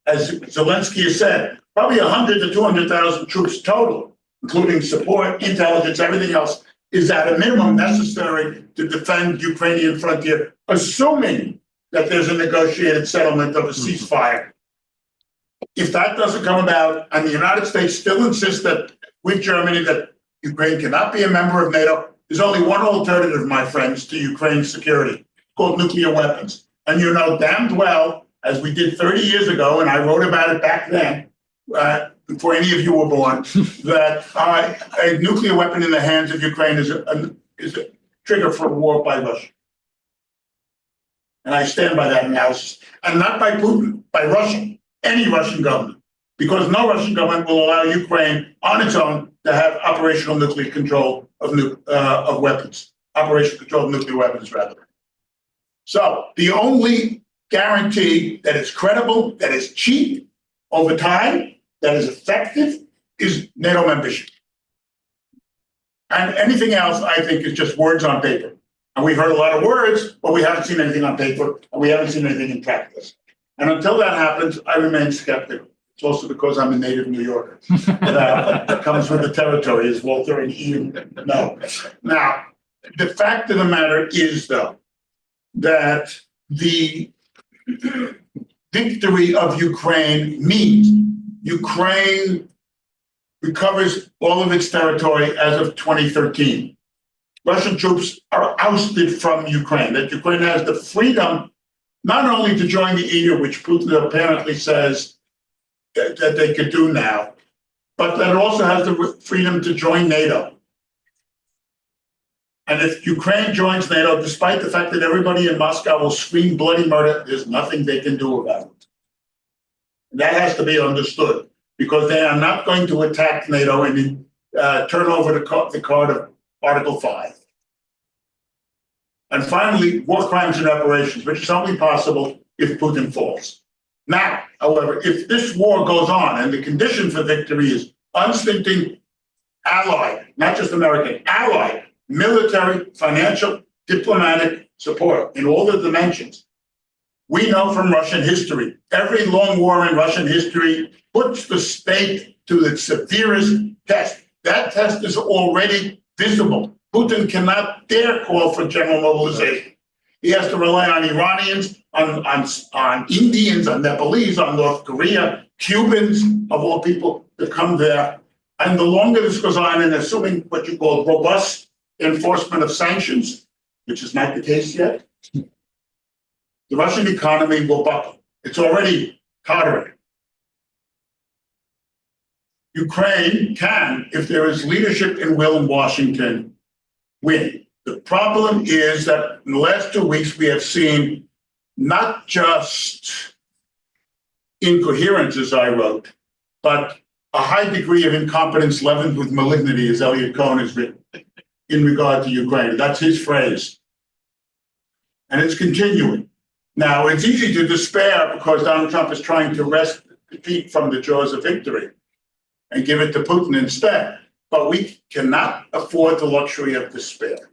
as Zelensky has said, probably 100 to 200,000 troops total, including support, intelligence, everything else, is at a minimum necessary to defend Ukrainian frontier, assuming that there's a negotiated settlement of a ceasefire. If that doesn't come about, and the United States still insists that with Germany that Ukraine cannot be a member of NATO, there's only one alternative, my friends, to Ukraine's security, called nuclear weapons. And you know damned well, as we did 30 years ago, and I wrote about it back then, before any of you were born, that a nuclear weapon in the hands of Ukraine is a trigger for a war by Russia. And I stand by that analysis. And not by Putin, by Russia, any Russian government. Because no Russian government will allow Ukraine on its own to have operational nuclear control of weapons. Operational control of nuclear weapons, rather. So the only guarantee that is credible, that is cheap over time, that is effective, is NATO membership. And anything else, I think, is just words on paper. And we've heard a lot of words, but we haven't seen anything on paper, and we haven't seen anything in practice. And until that happens, I remain skeptical. It's also because I'm a native New Yorker. That comes with the territory, as Walter and Ian know. Now, the fact of the matter is, though, that the victory of Ukraine means Ukraine recovers all of its territory as of 2013. Russian troops are ousted from Ukraine, that Ukraine has the freedom not only to join the EU, which Putin apparently says that they could do now, but that it also has the freedom to join NATO. And if Ukraine joins NATO, despite the fact that everybody in Moscow will scream bloody murder, there's nothing they can do about it. That has to be understood, because they are not going to attack NATO and turn over the card of Article 5. And finally, war crimes and reparations, which is only possible if Putin falls. Now, however, if this war goes on and the condition for victory is unstinting allied, not just American, allied, military, financial, diplomatic support in all the dimensions, we know from Russian history, every long war in Russian history puts the state to its severest test. That test is already visible. Putin cannot dare call for general mobilization. He has to rely on Iranians, on Indians, on Nepalese, on North Korea, Cubans, of all people, to come there. And the longer this goes on, and assuming what you call robust enforcement of sanctions, which is not the case yet, the Russian economy will buckle. It's already tottering. Ukraine can, if there is leadership and will in Washington, win. The problem is that in the last 2 weeks, we have seen not just incoherence, as I wrote, but a high degree of incompetence leavened with malignity, as Ariel Cohen has written, in regard to Ukraine. That's his phrase. And it's continuing. Now, it's easy to despair because Donald Trump is trying to wrest defeat from the jaws of victory and give it to Putin instead. But we cannot afford the luxury of despair.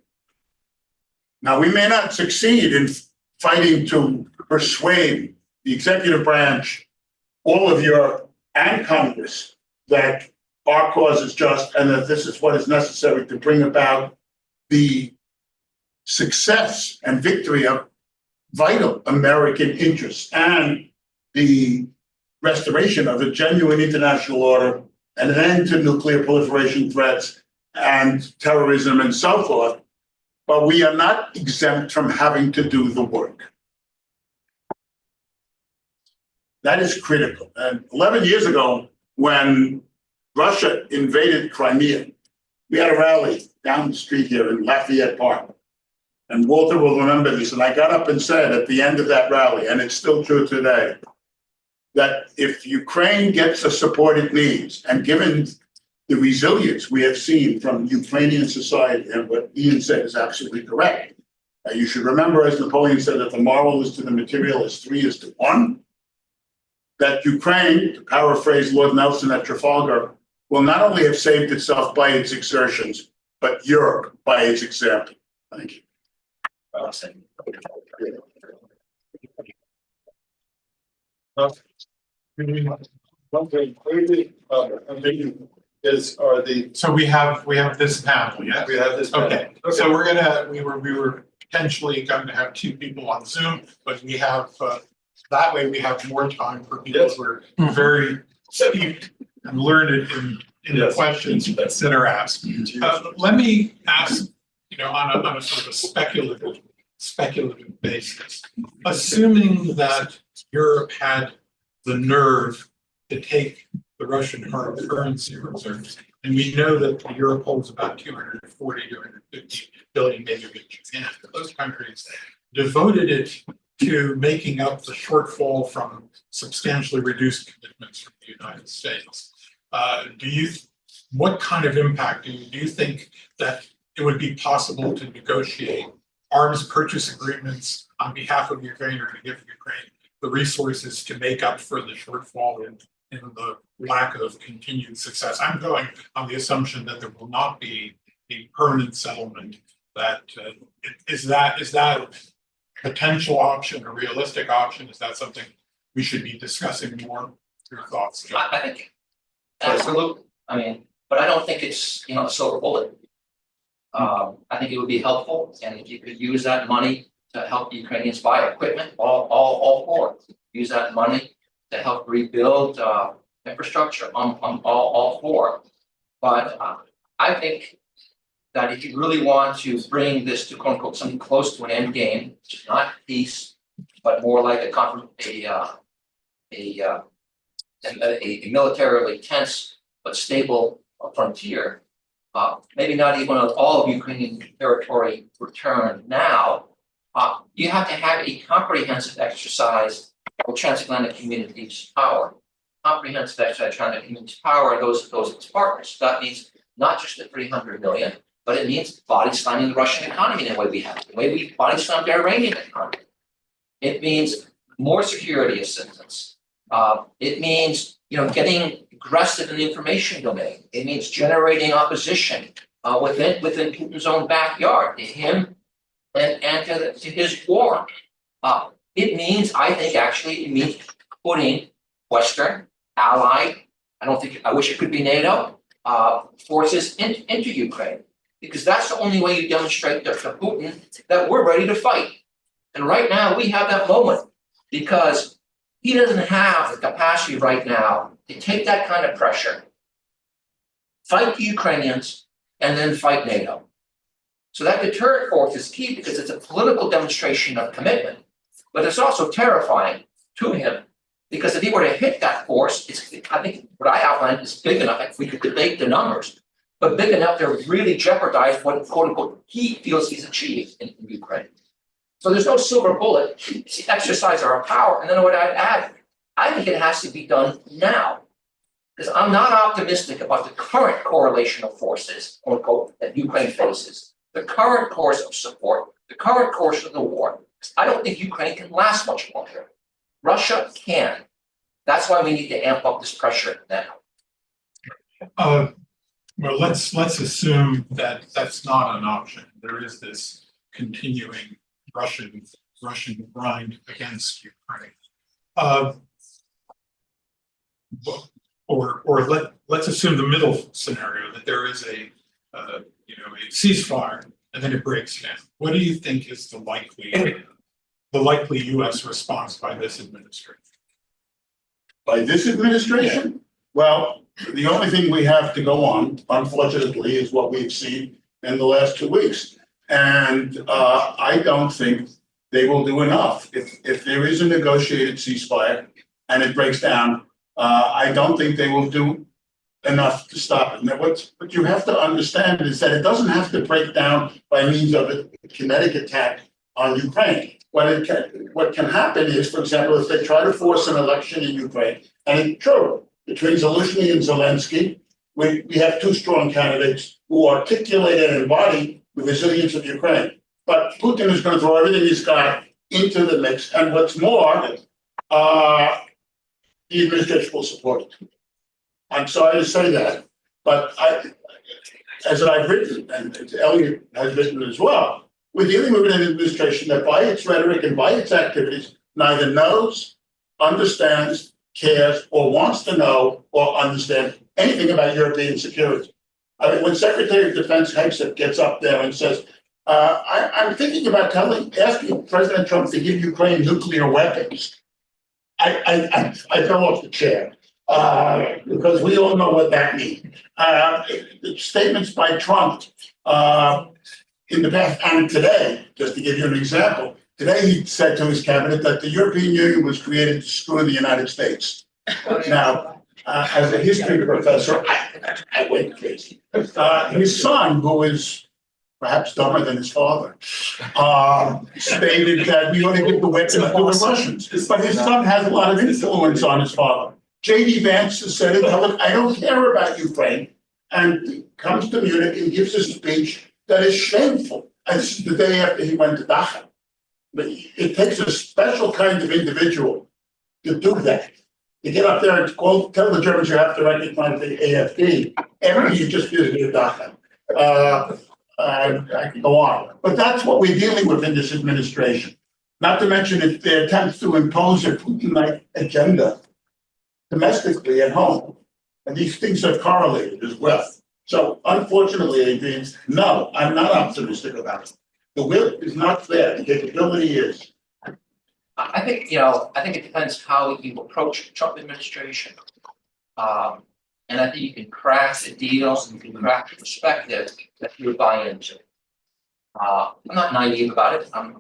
Now, we may not succeed in fighting to persuade the executive branch, all of Europe, and Congress that our cause is just and that this is what is necessary to bring about the success and victory of vital American interests and the restoration of a genuine international order and an end to nuclear proliferation threats and terrorism and so forth. But we are not exempt from having to do the work. That is critical. And 11 years ago, when Russia invaded Crimea, we had a rally down the street here in Lafayette Park. And Walter will remember this. And I got up and said at the end of that rally, and it's still true today, that if Ukraine gets the support it needs, and given the resilience we have seen from Ukrainian society, and what Ian said is absolutely correct. You should remember, as Napoleon said, that the moral is to the material as 3 is to 1. That Ukraine, to paraphrase Lord Nelson at Trafalgar, will not only have saved itself by its exertions, but Europe by its example. Thank you. So we have this panel, yeah? We have this panel. Okay, so we were potentially going to have 2 people on Zoom, but we have, that way we have more time for people who are very steeped and learned in the questions that are asked. Let me ask, on a sort of a speculative basis, assuming that Europe had the nerve to take the Russian hard currency reserves, and we know that Europe holds about 240, 250 billion, maybe with Japan, but those countries devoted it to making up the shortfall from substantially reduced commitments from the United States. What kind of impact do you think that it would be possible to negotiate arms purchase agreements on behalf of Ukraine, or to give Ukraine the resources to make up for the shortfall in the lack of continued success? I'm going on the assumption that there will not be a permanent settlement. Is that a potential option, a realistic option? Is that something we should be discussing more? Your thoughts, John? I think absolutely. But I don't think it's a silver bullet. I think it would be helpful, and if you could use that money to help Ukrainians buy equipment, all for it. Use that money to help rebuild infrastructure, all for it. But I think that if you really want to bring this to quote unquote something close to an end game, which is not peace, but more like a militarily tense but stable frontier, maybe not even all of Ukrainian territory returned now, you have to have a comprehensive exercise for transatlantic community's power. Comprehensive exercise transatlantic community's power, those partners. That means not just the 300 million, but it means body slamming the Russian economy in the way we have, the way we body slammed the Iranian economy. It means more security assistance. It means getting aggressive in the information domain. It means generating opposition within Putin's own backyard to him and to his war. It means, I think, actually, it means putting Western allied, I wish it could be NATO, forces into Ukraine, because that's the only way you demonstrate to Putin that we're ready to fight. And right now we have that moment, because he doesn't have the capacity right now to take that kind of pressure, fight the Ukrainians, and then fight NATO. So that deterrent force is key, because it's a political demonstration of commitment, but it's also terrifying to him, because if he were to hit that force, I think what I outlined is big enough, if we could debate the numbers, but big enough to really jeopardize what, quote unquote, he feels he's achieved in Ukraine. So there's no silver bullet. It's the exercise of our power. And then what I'd add, I think it has to be done now. Because I'm not optimistic about the current correlation of forces, quote unquote, that Ukraine faces. The current course of support, the current course of the war. I don't think Ukraine can last much longer. Russia can. That's why we need to amp up this pressure now. Well, let's assume that that's not an option. There is this continuing Russian grind against Ukraine. Or let's assume the middle scenario, that there is a ceasefire and then it breaks down. What do you think is the likely U.S. response by this administration? By this administration? Well, the only thing we have to go on, unfortunately, is what we've seen in the last 2 weeks. And I don't think they will do enough. If there is a negotiated ceasefire and it breaks down, I don't think they will do enough to stop it. Now, what you have to understand is that it doesn't have to break down by means of a kinetic attack on Ukraine. What can happen is, for example, if they try to force an election in Ukraine, and it's true, between Zelensky and Zelensky, we have two strong candidates who articulate and embody the resilience of Ukraine. But Putin is going to throw everything he's got into the mix. And what's more, the administration will support it. I'm sorry to say that, but as I've written, and as Elliot has written as well, we're dealing with an administration that by its rhetoric and by its activities neither knows, understands, cares, or wants to know or understand anything about European security. I mean, when Secretary of Defense Hegseth gets up there and says, I'm thinking about asking President Trump to give Ukraine nuclear weapons, I fell off the chair because we all know what that means. Statements by Trump in the past and today, just to give you an example, today he said to his cabinet that the European Union was created to screw the United States. Now, as a history professor, I went crazy. His son, who is perhaps dumber than his father, stated that we ought to give the weapons to the Russians. But his son has a lot of influence on his father. J.D. Vance has said it, I don't care about Ukraine, and comes to Munich and gives a speech that is shameful. And this is the day after he went to Dachau. But it takes a special kind of individual to do that. To get up there and tell the Germans you have to recognize the AFD after you just visited Dachau. I can go on. But that's what we're dealing with in this administration. Not to mention if their attempts to impose a Putin-like agenda domestically at home. And these things are correlated as well. So unfortunately, Adrian, no, I'm not optimistic about it. The will is not there. The capability is. I think it depends how you approach the Trump administration. And I think you can craft the deals and you can craft the perspective that you buy into. I'm not naive about it. I'm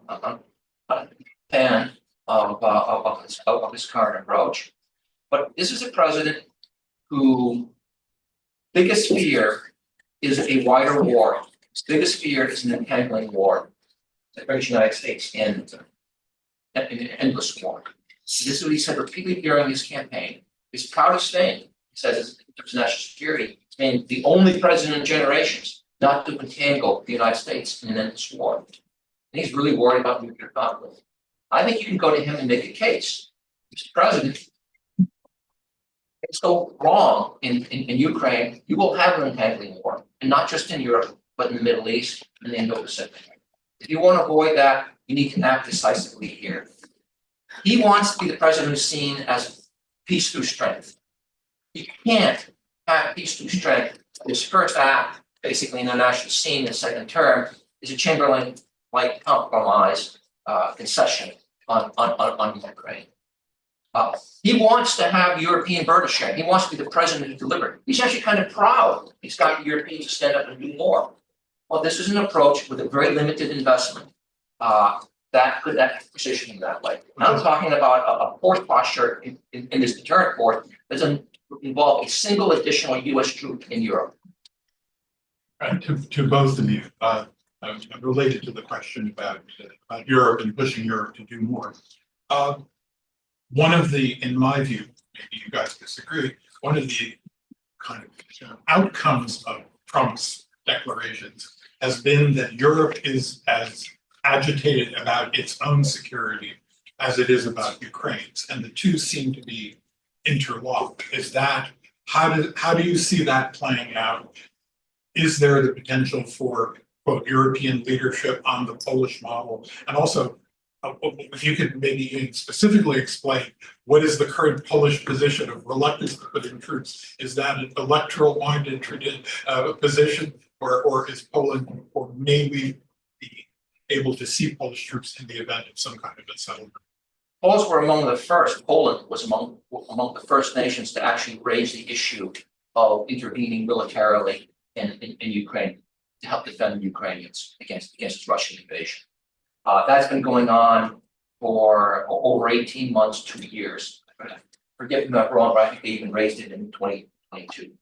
a fan of his current approach. But this is a president who biggest fear is a wider war. His biggest fear is an entangling war that brings the United States in an endless war. This is what he said repeatedly during his campaign. His proudest thing, he says, in terms of national security, is being the only president in generations not to entangle the United States in an endless war. And he's really worried about nuclear conflict. I think you can go to him and make a case. Mr. President, it's so wrong in Ukraine, you will have an entangling war, and not just in Europe, but in the Middle East and the Indo-Pacific. If you want to avoid that, you need to act decisively here. He wants to be the president who's seen as peace through strength. You can't have peace through strength. His first act, basically in the national scene in the second term, is a Chamberlain-like compromise concession on Ukraine. He wants to have European burden sharing. He wants to be the president who delivered. He's actually kind of proud. He's got the Europeans to stand up and do more. Well, this is an approach with a very limited investment that could position him that way. And I'm talking about a force posture in this deterrent force that doesn't involve a single additional U.S. troop in Europe. Right, to both of you. related to the question about Europe and pushing Europe to do more. One of the, in my view, maybe you guys disagree, one of the kind of outcomes of Trump's declarations has been that Europe is as agitated about its own security as it is about Ukraine's, and the two seem to be interlocked. Is that, how do you see that playing out? Is there the potential for, quote, European leadership on the Polish model? And also, if you could maybe specifically explain what is the current Polish position of reluctance to put in troops? Is that an electoral-minded position, or is Poland, or may we be able to see Polish troops in the event of some kind of a settlement? Poles were among the first. Poland was among the first nations to actually raise the issue of intervening militarily in Ukraine to help defend the Ukrainians against Russian invasion. That's been going on for over 18 months, 2 years. Forget me if I'm wrong, but I think they even raised it in 2022.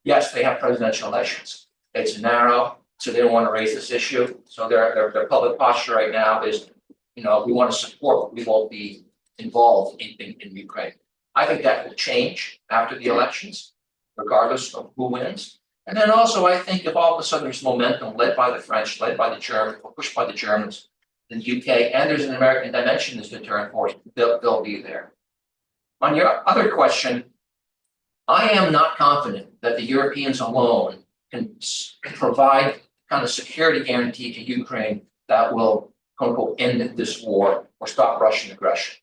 Yes, they have presidential elections. It's narrow, so they don't want to raise this issue. So their public posture right now is, you know, we want to support, but we won't be involved in Ukraine. I think that will change after the elections, regardless of who wins. And then also, I think if all of a sudden there's momentum led by the French, led by the Germans, or pushed by the Germans, in the UK, and there's an American dimension as deterrent force, they'll be there. On your other question, I am not confident that the Europeans alone can provide kind of security guarantee to Ukraine that will, quote unquote, end this war or stop Russian aggression.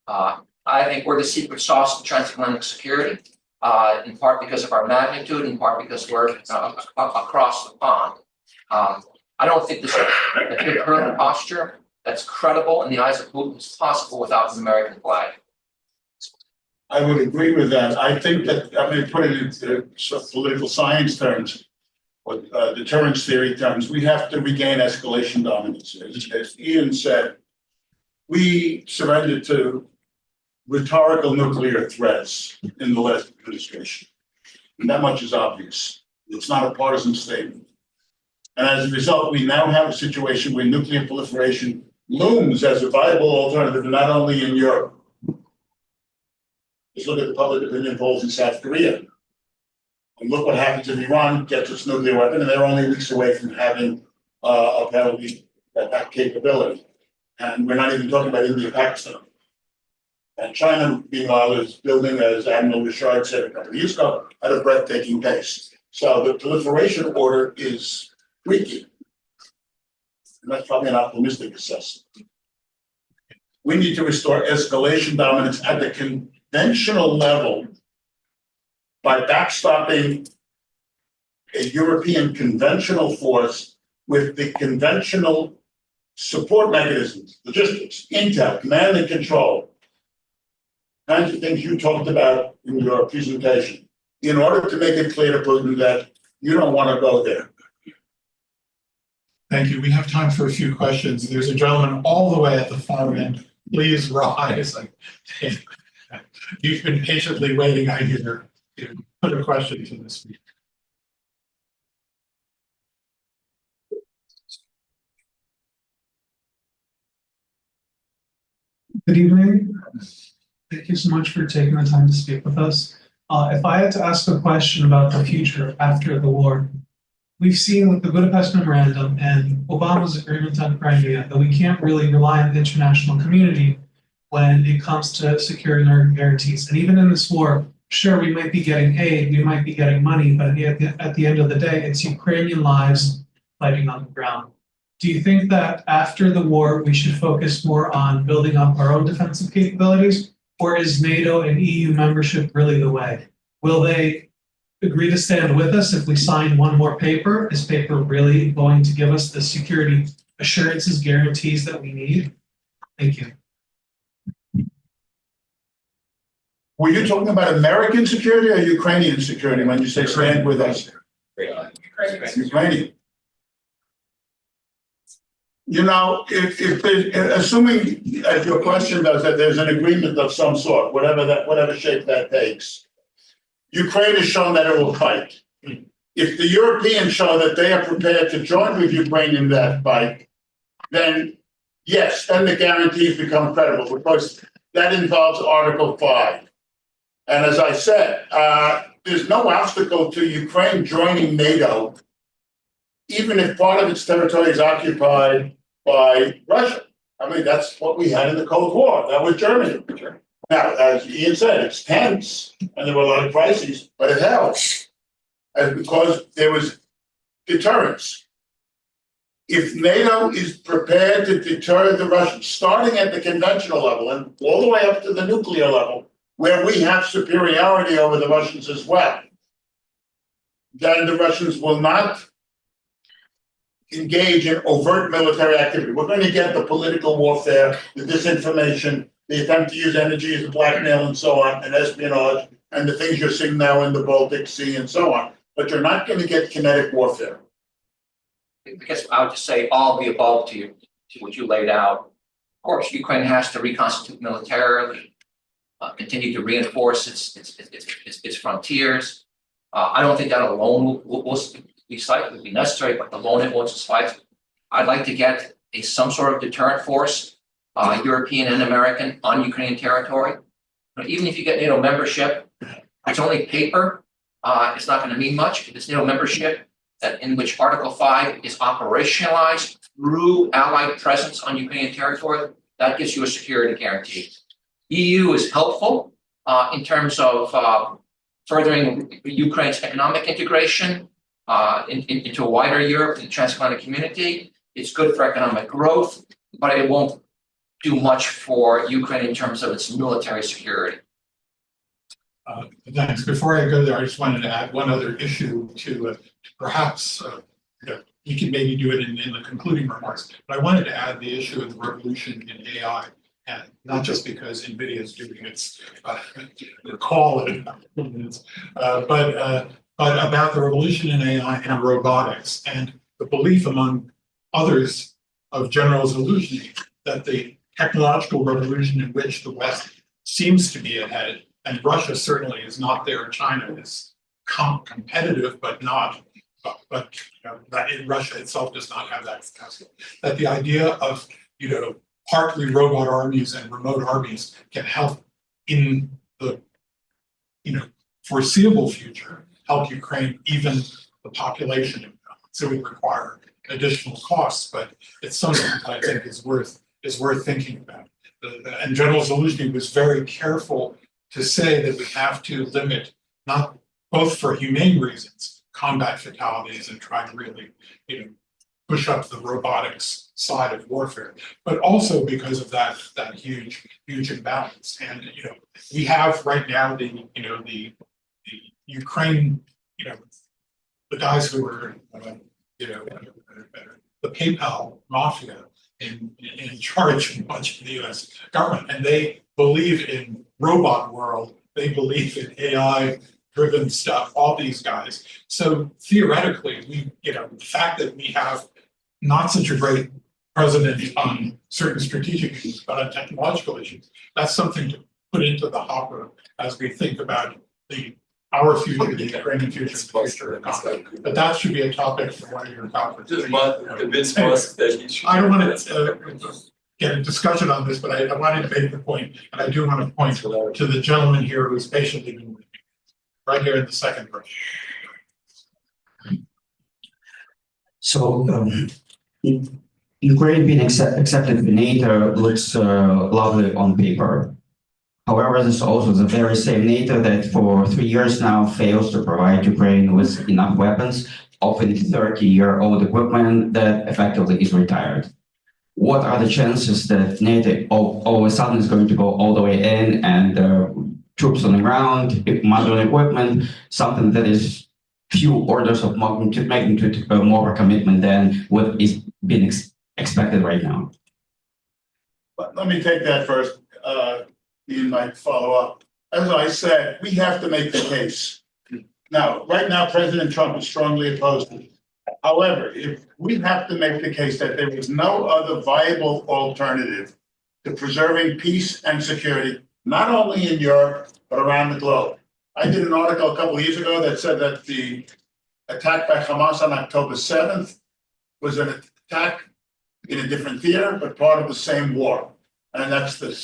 I think we're the secret sauce of transatlantic security. In part because of our magnitude, in part because we're across the pond. I don't think this current posture that's credible in the eyes of Putin is possible without an American flag. I would agree with that. I think that, I mean, put it into sort of political science terms, or deterrence theory terms, we have to regain escalation dominance. As Ian said, we surrendered to rhetorical nuclear threats in the last administration. And that much is obvious. It's not a partisan statement. And as a result, we now have a situation where nuclear proliferation looms as a viable alternative, not only in Europe. Just look at the public opinion polls in South Korea. And look what happens if Iran gets its nuclear weapon, and they're only weeks away from having apparently that capability. And we're not even talking about India and Pakistan. And China, meanwhile, is building, as Admiral Richard said a couple of years ago, at a breathtaking pace. So the proliferation order is leaky. And that's probably an optimistic assessment. We need to restore escalation dominance at the conventional level by backstopping a European conventional force with the conventional support mechanisms, logistics, intel, command and control, kinds of things you talked about in your presentation, in order to make it clear to Putin that you don't want to go there. Thank you. We have time for a few questions. There's a gentleman all the way at the far end. Please rise. You've been patiently waiting, I hear, to put a question to the speaker. Good evening. Thank you so much for taking the time to speak with us. If I had to ask a question about the future after the war, we've seen with the Budapest Memorandum and Obama's agreement on Crimea that we can't really rely on the international community when it comes to securing our guarantees. And even in this war, sure, we might be getting aid, we might be getting money, but at the end of the day, it's Ukrainian lives fighting on the ground. Do you think that after the war, we should focus more on building up our own defensive capabilities, or is NATO and EU membership really the way? Will they agree to stand with us if we sign one more paper? Is paper really going to give us the security assurances, guarantees that we need? Thank you. Were you talking about American security or Ukrainian security when you say stand with us? Ukrainian. You know, if assuming your question does that there's an agreement of some sort, whatever shape that takes, Ukraine has shown that it will fight. If the Europeans show that they are prepared to join with Ukraine in that fight, then yes, then the guarantees become credible because that involves Article 5. And as I said, there's no obstacle to Ukraine joining NATO, even if part of its territory is occupied by Russia. I mean, that's what we had in the Cold War. That was Germany. Now, as Ian said, it's tense, and there were a lot of crises, but it helps. And because there was deterrence. If NATO is prepared to deter the Russians, starting at the conventional level and all the way up to the nuclear level, where we have superiority over the Russians as well, then the Russians will not engage in overt military activity. We're going to get the political warfare, the disinformation, the attempt to use energy as a blackmail and so on, and espionage, and the things you're seeing now in the Baltic Sea and so on. But you're not going to get kinetic warfare. I guess I would just say all of the above to what you laid out. Of course, Ukraine has to reconstitute militarily, continue to reinforce its frontiers. I don't think that alone will be necessary, but alone it won't suffice. I'd like to get some sort of deterrent force, European and American, on Ukrainian territory. But even if you get NATO membership, it's only paper. It's not going to mean much. If it's NATO membership, in which Article 5 is operationalized through allied presence on Ukrainian territory, that gives you a security guarantee. EU is helpful in terms of furthering Ukraine's economic integration into a wider Europe and transatlantic community. It's good for economic growth, but it won't do much for Ukraine in terms of its military security. Thanks. Before I go there, I just wanted to add one other issue to perhaps you can maybe do it in the concluding remarks, but I wanted to add the issue of the revolution in AI, and not just because NVIDIA is doing its call in about 2 minutes, but about the revolution in AI and robotics, and the belief among others of General Zaluzhny that the technological revolution in which the West seems to be ahead, and Russia certainly is not there. China is competitive, but not. But that in Russia itself does not have that capacity. That the idea of partly robot armies and remote armies can help in the foreseeable future help Ukraine, even the population. So it would require additional costs, but it's something that I think is worth thinking about. And General Zaluzhny was very careful to say that we have to limit, not both for humane reasons, combat fatalities and try to really, push up the robotics side of warfare, but also because of that huge imbalance. And we have right now the Ukraine, the guys who are the PayPal mafia in charge of much of the U.S. government, and they believe in robot world. They believe in AI-driven stuff. All these guys. So theoretically, the fact that we have not such a great president on certain strategic issues, but on technological issues, that's something to put into the hopper as we think about our future, the Ukrainian future, but that should be a topic for one of your conferences. I don't want to get a discussion on this, but I wanted to make the point, and I do want to point to the gentleman here who's patiently been with me, right here in the second row. So, Ukraine being accepted in NATO looks lovely on paper. However, this is also the very same NATO that for 3 years now fails to provide Ukraine with enough weapons, often 30-year-old equipment that effectively is retired. What are the chances that NATO all of a sudden is going to go all the way in and troops on the ground, modern equipment, something that is few orders of magnitude more commitment than what is being expected right now? But let me take that first. Ian might follow up. As I said, we have to make the case. Now, right now, President Trump is strongly opposed to it. However, if we have to make the case that there is no other viable alternative to preserving peace and security, not only in Europe, but around the globe. I did an article a couple of years ago that said that the attack by Hamas on October 7th was an attack in a different theater, but part of the same war. And that's the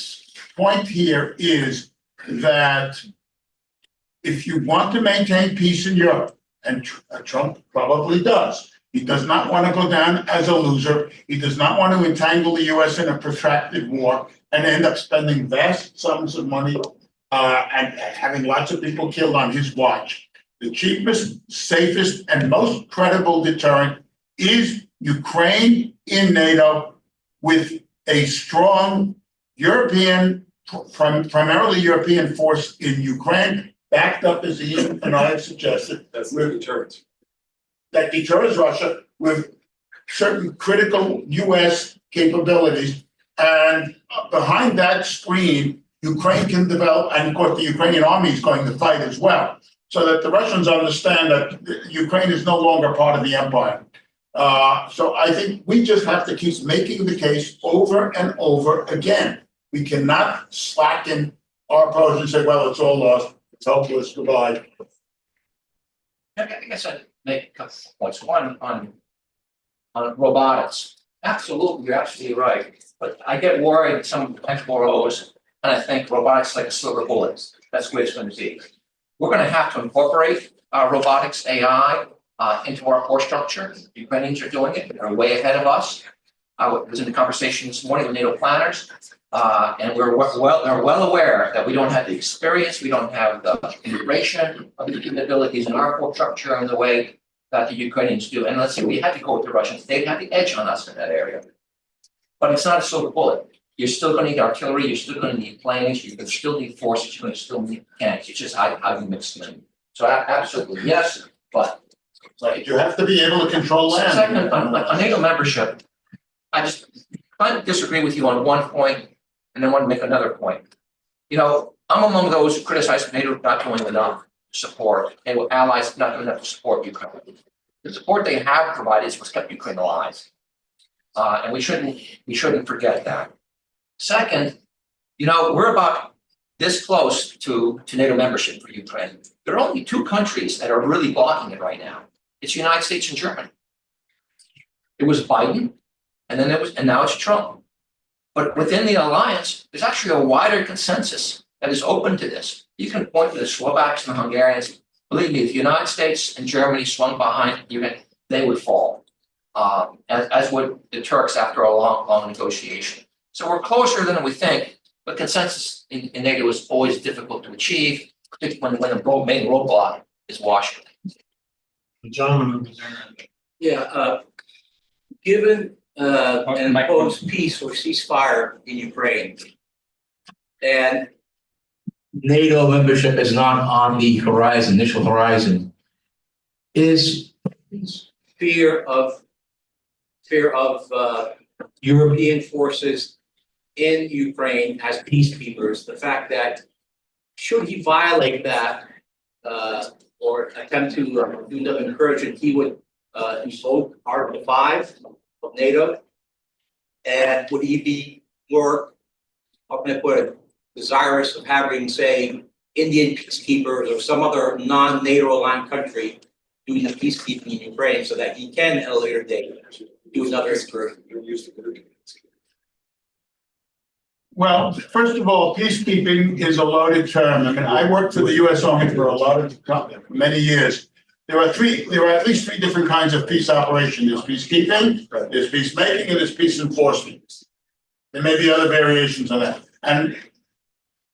point here is that if you want to maintain peace in Europe, and Trump probably does, he does not want to go down as a loser. He does not want to entangle the US in a protracted war and end up spending vast sums of money and having lots of people killed on his watch. The cheapest, safest, and most credible deterrent is Ukraine in NATO with a strong European, primarily European force in Ukraine, backed up, as Ian and I have suggested. That's the deterrent. That deters Russia with certain critical US capabilities. And behind that screen, Ukraine can develop, and of course the Ukrainian army is going to fight as well, so that the Russians understand that Ukraine is no longer part of the empire. So I think we just have to keep making the case over and over again. We cannot slacken our approach and say, well, it's all lost, it's hopeless, goodbye. I guess I'd make a couple points. One on robotics. Absolutely, you're absolutely right. But I get worried some XBOROs, and I think robotics like a silver bullet. That's the way it's going to be. We're going to have to incorporate robotics AI into our core structure. The Ukrainians are doing it. They're way ahead of us. I was in the conversation this morning with NATO planners, and they're well aware that we don't have the experience, we don't have the integration of the capabilities in our core structure in the way that the Ukrainians do. And let's say we had to go with the Russians, they'd have the edge on us in that area. But it's not a silver bullet. You're still going to need artillery, you're still going to need planes, you're going to still need forces, you're going to still need tanks. It's just how you mix them in. So absolutely, yes, but you have to be able to control land. Second, on NATO membership, I just kind of disagree with you on one point, and then want to make another point. You know, I'm among those who criticize NATO not doing enough to support, and with allies not doing enough to support Ukraine. The support they have provided is what's kept Ukraine alive, and we shouldn't forget that. Second, you know, we're about this close to NATO membership for Ukraine. There are only two countries that are really blocking it right now. It's the United States and Germany. It was Biden, and now it's Trump. But within the alliance, there's actually a wider consensus that is open to this. You can point to the Slovaks and the Hungarians. Believe me, if the United States and Germany swung behind Ukraine, they would fall, as would the Turks after a long negotiation. So we're closer than we think, but consensus in NATO is always difficult to achieve, particularly when the main roadblock is Washington. Gentlemen, yeah, given an imposed peace or ceasefire in Ukraine, and NATO membership is not on the horizon, initial horizon, is fear of European forces in Ukraine as peacekeepers, the fact that should he violate that or attempt to do the incursion, he would invoke Article 5 of NATO, and would he be more, how can I put it, desirous of having, say, Indian peacekeepers or some other non-NATO aligned country doing the peacekeeping in Ukraine so that he can at a later date do another incursion? Well, first of all, peacekeeping is a loaded term. I mean, I worked for the U.S. Army for many years. There are at least three different kinds of peace operation. There's peacekeeping, there's peacemaking, and there's peace enforcement. There may be other variations on that. And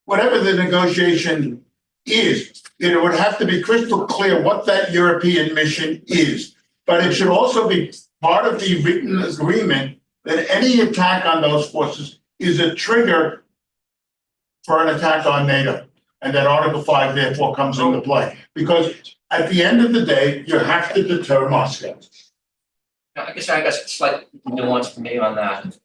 whatever the negotiation is, it would have to be crystal clear what that European mission is. But it should also be part of the written agreement that any attack on those forces is a trigger for an attack on NATO. And that Article 5 therefore comes into play. Because at the end of the day, you have to deter Moscow. I guess a slight nuance for me on that.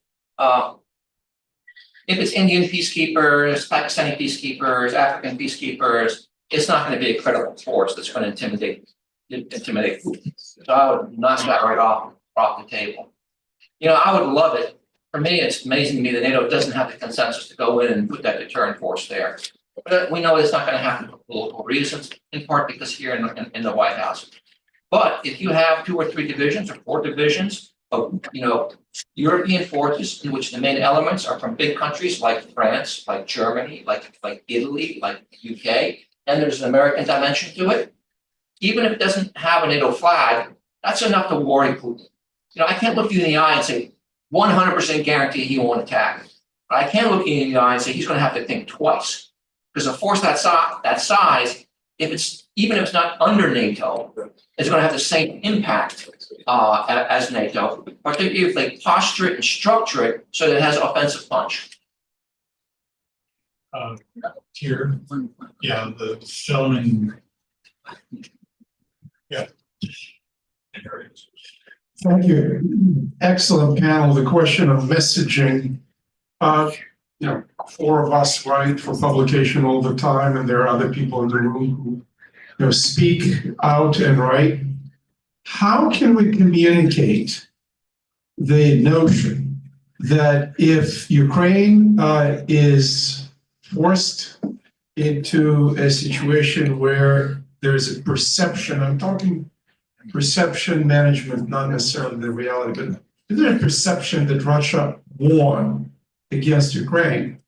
If it's Indian peacekeepers, Pakistani peacekeepers, African peacekeepers, it's not going to be a credible force that's going to intimidate Putin. So I would knock that right off the table. You know, I would love it. For me, it's amazing to me that NATO doesn't have the consensus to go in and put that deterrent force there. But we know it's not going to happen for political reasons, in part because here in the White House, But if you have 2 or 3 divisions or 4 divisions of, European forces in which the main elements are from big countries like France, like Germany, like Italy, like UK, and there's an American dimension to it, even if it doesn't have a NATO flag, that's enough to worry Putin. I can't look you in the eye and say 100% guarantee he won't attack. But I can look you in the eye and say he's going to have to think twice, because a force that size, even if it's not under NATO, is going to have the same impact as NATO, particularly if they posture it and structure it so that it has offensive punch. Here, yeah, the filming. Yeah. Thank you. Excellent panel. The question of messaging. 4 of us write for publication all the time, and there are other people in the room who speak out and write. How can we communicate the notion that if Ukraine is forced into a situation where there's a perception, I'm talking perception management, not necessarily the reality, but is there a perception that Russia won against Ukraine,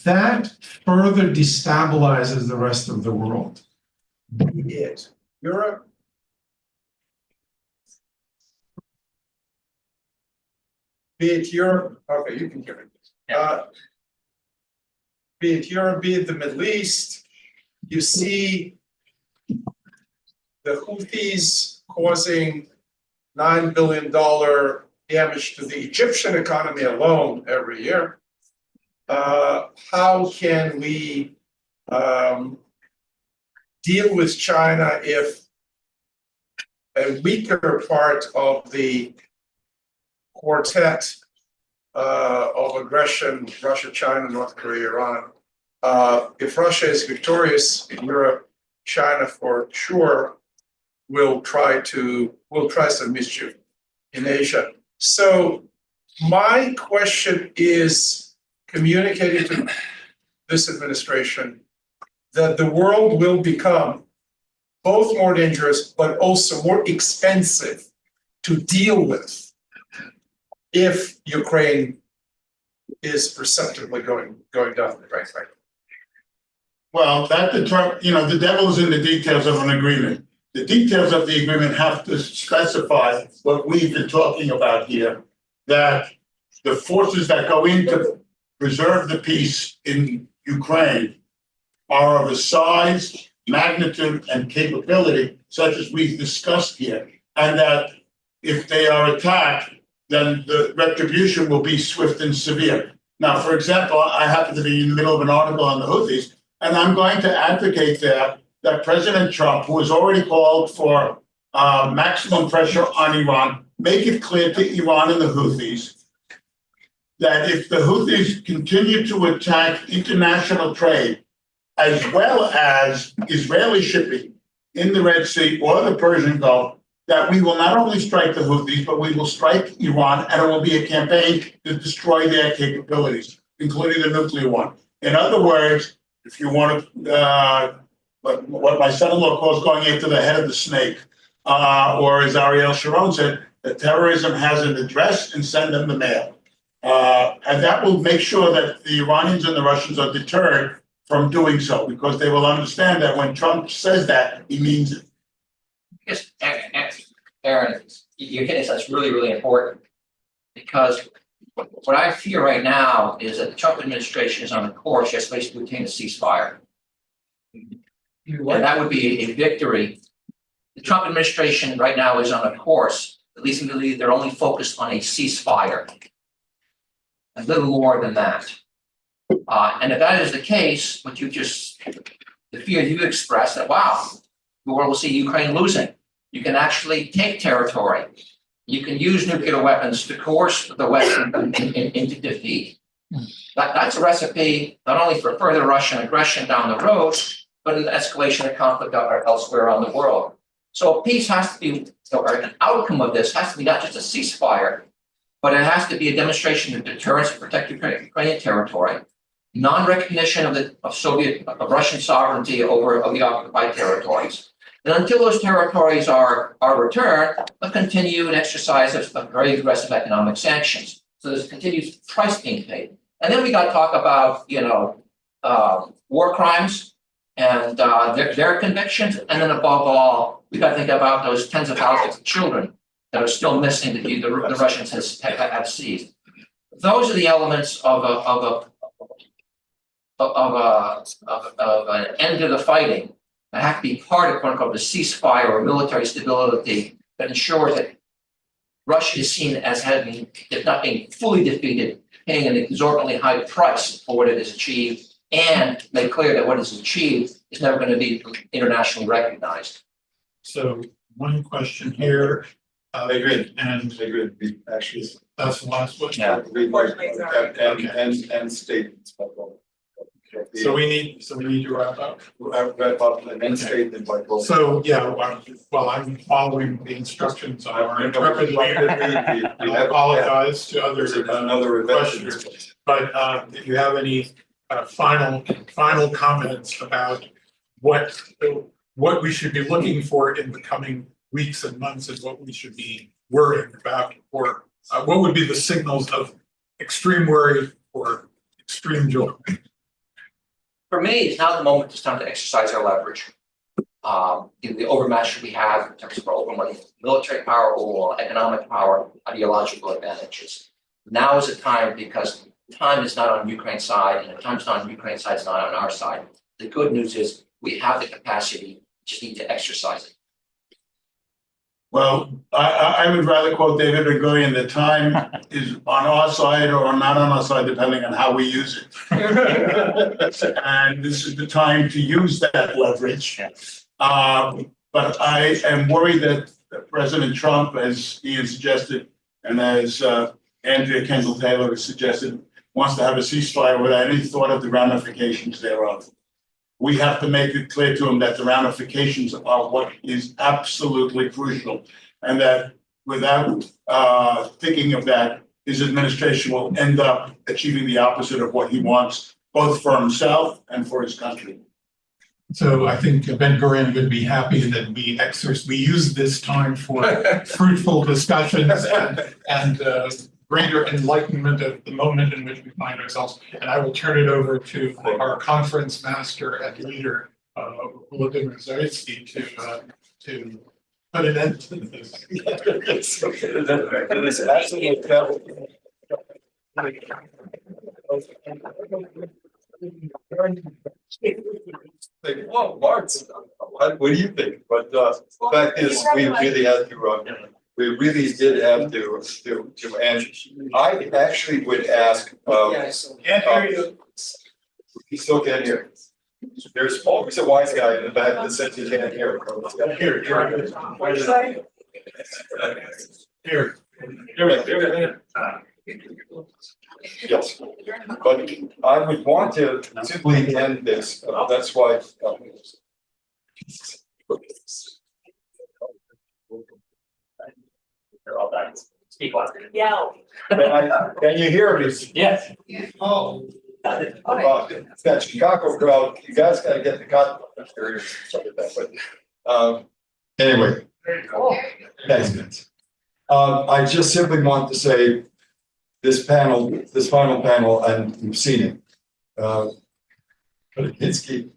that further destabilizes the rest of the world? Be it Europe, okay, you can hear it. Be it Europe, be it the Middle East, you see the Houthis causing $9 billion damage to the Egyptian economy alone every year. How can we deal with China if a weaker part of the quartet of aggression, Russia, China, North Korea, Iran, if Russia is victorious in Europe, China for sure will try some mischief in Asia. So my question is communicating to this administration that the world will become both more dangerous but also more expensive to deal with if Ukraine is perceptibly going down the right way. Well, the devil is in the details of an agreement. The details of the agreement have to specify what we've been talking about here, that the forces that go in to preserve the peace in Ukraine are of a size, magnitude, and capability such as we've discussed here, and that if they are attacked, then the retribution will be swift and severe. Now, for example, I happen to be in the middle of an article on the Houthis, and I'm going to advocate there that President Trump, who has already called for maximum pressure on Iran, make it clear to Iran and the Houthis that if the Houthis continue to attack international trade, as well as Israeli shipping in the Red Sea or the Persian Gulf, that we will not only strike the Houthis, but we will strike Iran, and it will be a campaign to destroy their capabilities, including the nuclear one. In other words, if you want to, what my son-in-law calls going after the head of the snake, or as Ariel Sharon said, that terrorism has an address and send them the mail. And that will make sure that the Iranians and the Russians are deterred from doing so, because they will understand that when Trump says that, he means it. Yes, Aaron, you're hitting something really, really important, because what I fear right now is that the Trump administration is on a course just basically to obtain a ceasefire. And that would be a victory. The Trump administration right now is on a course, at least in believe they're only focused on a ceasefire. A little more than that. And if that is the case, what you just, the fear you expressed that, wow, the world will see Ukraine losing. You can actually take territory. You can use nuclear weapons to coerce the West into defeat. That's a recipe not only for further Russian aggression down the road, but an escalation of conflict elsewhere around the world. So peace has to be, or an outcome of this has to be not just a ceasefire, but it has to be a demonstration of deterrence to protect Ukrainian territory, non-recognition of Russian sovereignty over the occupied territories, And until those territories are returned, a continued exercise of very aggressive economic sanctions. So there's continued price being paid. And then we got to talk about, war crimes and their convictions. And then above all, we got to think about those tens of thousands of children that are still missing that the Russians have seized. Those are the elements of an end to the fighting that have to be part of, quote unquote, the ceasefire or military stability that ensures that Russia is seen as having, if not being fully defeated, paying an exorbitantly high price for what it has achieved, and make clear that what is achieved is never going to be internationally recognized. So one question here. I agree. And I agree. Actually, that's the last one. yeah. And statements. So we need to wrap up. Wrap up and then statement by both. So yeah, well, I'm following the instructions of our intrepid leader. I apologize to others. Another questions, but if you have any final comments about what we should be looking for in the coming weeks and months, and what we should be worrying about, or what would be the signals of extreme worry or extreme joy? For me, it's now the moment it's time to exercise our leverage. The overmatch that we have in terms of our overall military power, overall economic power, ideological advantages. Now is the time, because time is not on Ukraine's side, and the time's not on Ukraine's side, it's not on our side. The good news is we have the capacity, just need to exercise it. Well, I would rather quote David Ben-Gurion, the time is on our side or not on our side, depending on how we use it. And this is the time to use that leverage. But I am worried that President Trump, as Ian suggested, and as Andrea Kendall-Taylor has suggested, wants to have a ceasefire without any thought of the ramifications thereof. We have to make it clear to him that the ramifications are what is absolutely crucial, and that without thinking of that, his administration will end up achieving the opposite of what he wants, both for himself and for his country. So I think Ben-Gurion would be happy that we use this time for fruitful discussions and greater enlightenment of the moment in which we find ourselves. And I will turn it over to our conference master and leader, Volodymyr Zaryckyj, to put an end to this. Like, whoa, Mark, what do you think? But the fact is, we really had to. We really did have to answer. I actually would ask. Can't hear you. We still can't hear. There's always a wise guy in the back that says you can't hear. Here. Yes, but I would want to simply end this. That's why. Speak louder. Yeah. Can you hear me? Yes. Oh. That Chicago crowd, you guys gotta get the cut. Anyway. Thanks, Vince. I just simply want to say this final panel, and you've seen it. Karatnycky,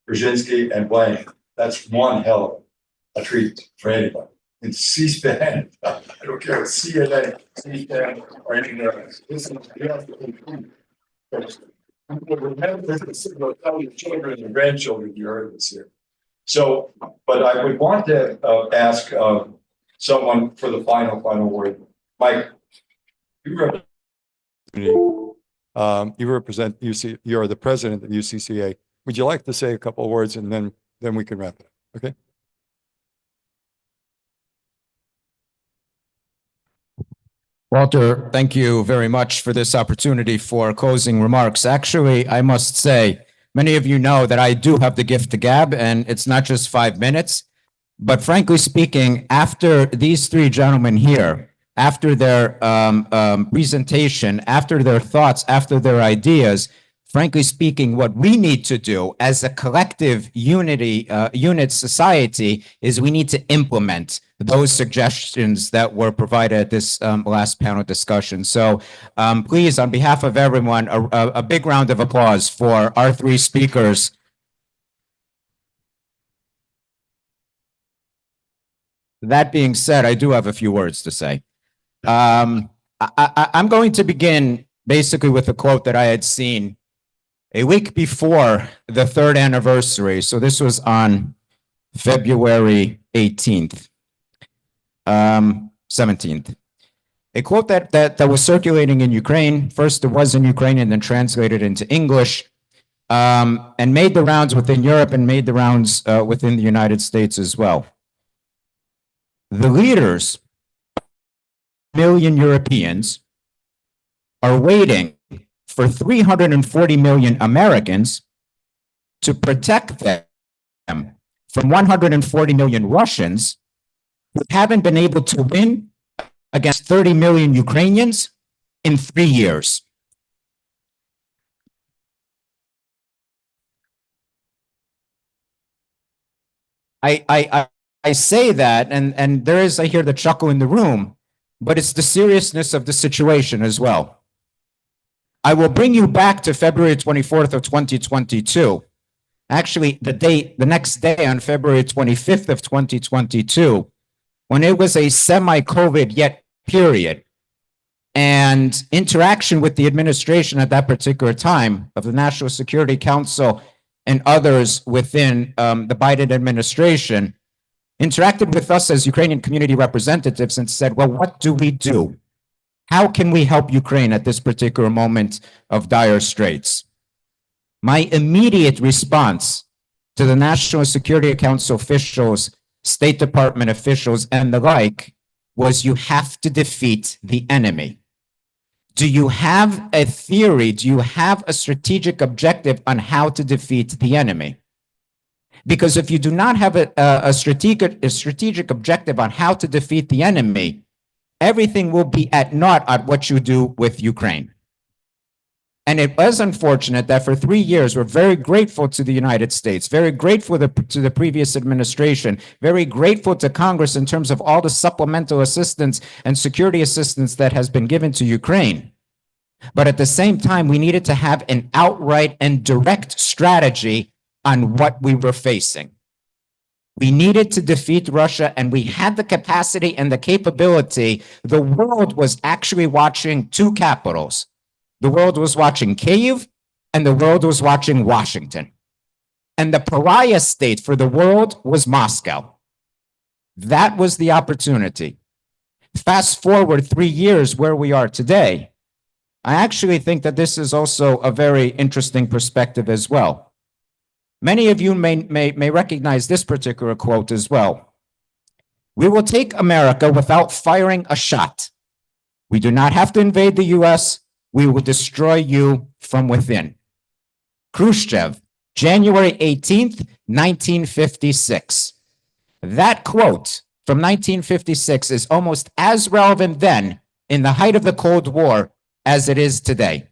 Brzezinski, and Blank. That's one hell of a treat for anybody. It's C-SPAN. I don't care, CNN, C-SPAN, or anything else. Remember this, tell your children and grandchildren you heard this here. So, but I would want to ask someone for the final word. Mike, you represent UC. You are the president of UCCA. Would you like to say a couple of words, and then we can wrap it up? Okay. Walter, thank you very much for this opportunity for closing remarks. Actually, I must say, many of you know that I do have the gift to gab, and it's not just 5 minutes. But frankly speaking, after these three gentlemen here, after their presentation, after their thoughts, after their ideas, frankly speaking, what we need to do as a collective unit society is we need to implement those suggestions that were provided at this last panel discussion. So please, on behalf of everyone, a big round of applause for our three speakers. That being said, I do have a few words to say. I'm going to begin basically with a quote that I had seen a week before the 3rd anniversary. So this was on February 18th, 17th. A quote that was circulating in Ukraine. First, it was in Ukrainian, then translated into English, and made the rounds within Europe and made the rounds within the United States as well. The leaders, million Europeans, are waiting for 340 million Americans to protect them from 140 million Russians who haven't been able to win against 30 million Ukrainians in 3 years. I say that, and there is, I hear the chuckle in the room, but it's the seriousness of the situation as well. I will bring you back to February 24th of 2022. Actually, the next day on February 25th of 2022, when it was a semi-COVID yet period, and interaction with the administration at that particular time of the National Security Council and others within the Biden administration, interacted with us as Ukrainian community representatives and said, well, what do we do? How can we help Ukraine at this particular moment of dire straits? My immediate response to the National Security Council officials, State Department officials, and the like was, you have to defeat the enemy. Do you have a theory? Do you have a strategic objective on how to defeat the enemy? Because if you do not have a strategic objective on how to defeat the enemy, everything will be at naught at what you do with Ukraine. And it was unfortunate that for 3 years, we're very grateful to the United States, very grateful to the previous administration, very grateful to Congress in terms of all the supplemental assistance and security assistance that has been given to Ukraine. But at the same time, we needed to have an outright and direct strategy on what we were facing. We needed to defeat Russia, and we had the capacity and the capability. The world was actually watching two capitals. The world was watching Kyiv, and the world was watching Washington. And the pariah state for the world was Moscow. That was the opportunity. Fast forward 3 years where we are today, I actually think that this is also a very interesting perspective as well. Many of you may recognize this particular quote as well. We will take America without firing a shot. We do not have to invade the US. We will destroy you from within. Khrushchev, January 18th, 1956. That quote from 1956 is almost as relevant then, in the height of the Cold War, as it is today.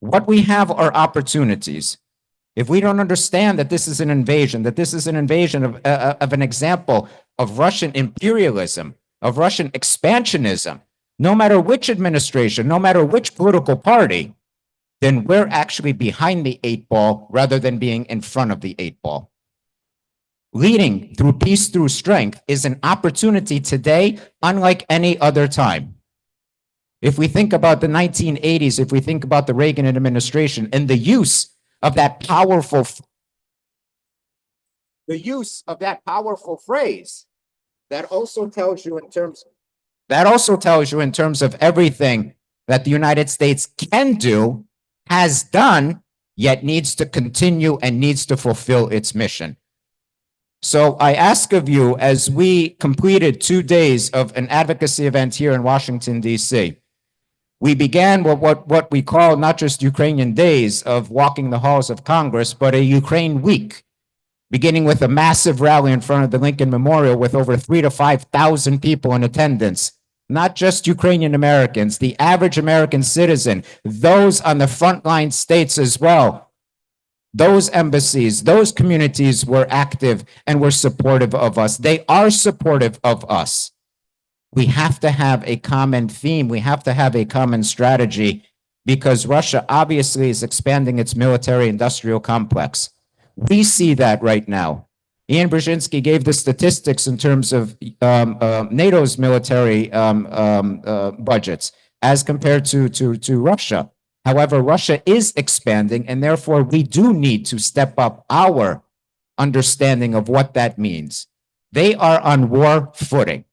What we have are opportunities. If we don't understand that this is an invasion, that this is an invasion of an example of Russian imperialism, of Russian expansionism, no matter which administration, no matter which political party, then we're actually behind the 8 ball rather than being in front of the 8 ball. Leading through peace through strength is an opportunity today unlike any other time. If we think about the 1980s, if we think about the Reagan administration and the use of that powerful phrase, that also tells you in terms of everything that the United States can do, has done, yet needs to continue and needs to fulfill its mission. So I ask of you, as we completed 2 days of an advocacy event here in Washington, D.C., we began what we call not just Ukrainian days of walking the halls of Congress, but a Ukraine week, beginning with a massive rally in front of the Lincoln Memorial with over 3,000 to 5,000 people in attendance, not just Ukrainian Americans, the average American citizen, those on the frontline states as well. Those embassies, those communities were active and were supportive of us. They are supportive of us. We have to have a common theme. We have to have a common strategy because Russia obviously is expanding its military industrial complex. We see that right now. Ian Brzezinski gave the statistics in terms of NATO's military budgets as compared to Russia. However, Russia is expanding, and therefore we do need to step up our understanding of what that means. They are on war footing.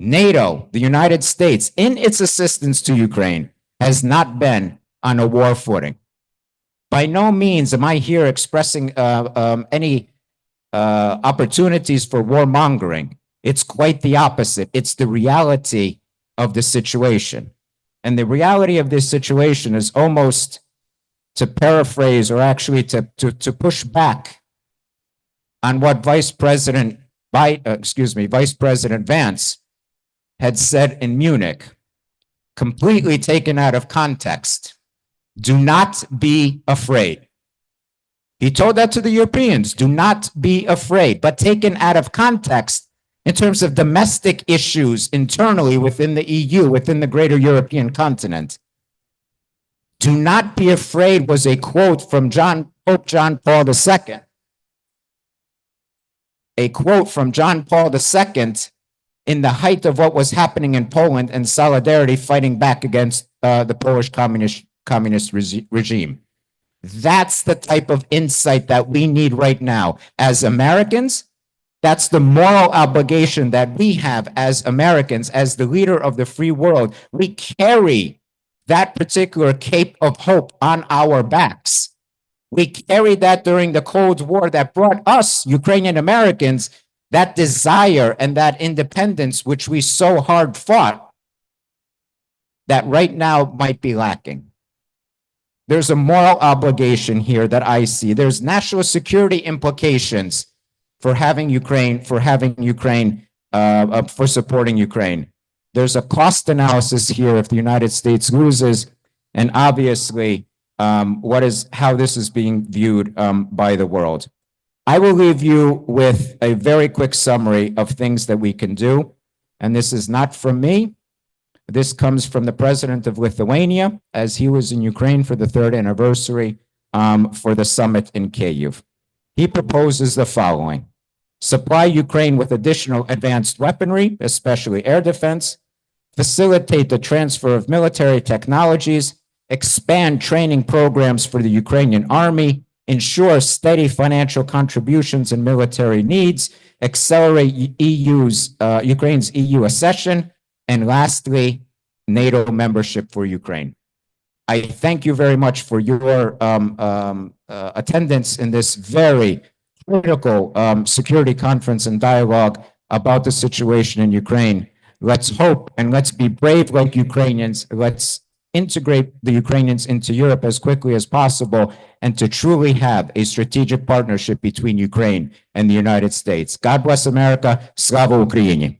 NATO, the United States, in its assistance to Ukraine, has not been on a war footing. By no means am I here expressing any opportunities for warmongering. It's quite the opposite. It's the reality of the situation. And the reality of this situation is almost, to paraphrase or actually to push back on what Vice President Vance had said in Munich, completely taken out of context. Do not be afraid. He told that to the Europeans, do not be afraid, but taken out of context in terms of domestic issues internally within the EU, within the greater European continent. Do not be afraid was a quote from Pope John Paul II. A quote from John Paul II in the height of what was happening in Poland and solidarity fighting back against the Polish communist regime. That's the type of insight that we need right now. As Americans, that's the moral obligation that we have as Americans, as the leader of the free world. We carry that particular cape of hope on our backs. We carried that during the Cold War that brought us, Ukrainian Americans, that desire and that independence which we so hard fought that right now might be lacking. There's a moral obligation here that I see. There's national security implications for having Ukraine, for supporting Ukraine. There's a cost analysis here if the United States loses, and obviously how this is being viewed by the world. I will leave you with a very quick summary of things that we can do, and this is not from me. This comes from the president of Lithuania, as he was in Ukraine for the 3rd anniversary for the summit in Kyiv. He proposes the following: supply Ukraine with additional advanced weaponry, especially air defense, facilitate the transfer of military technologies, expand training programs for the Ukrainian army, ensure steady financial contributions and military needs, accelerate Ukraine's EU accession, and lastly, NATO membership for Ukraine. I thank you very much for your attendance in this very critical security conference and dialogue about the situation in Ukraine. Let's hope and let's be brave like Ukrainians. Let's integrate the Ukrainians into Europe as quickly as possible and to truly have a strategic partnership between Ukraine and the United States. God bless America. Slava Ukraini.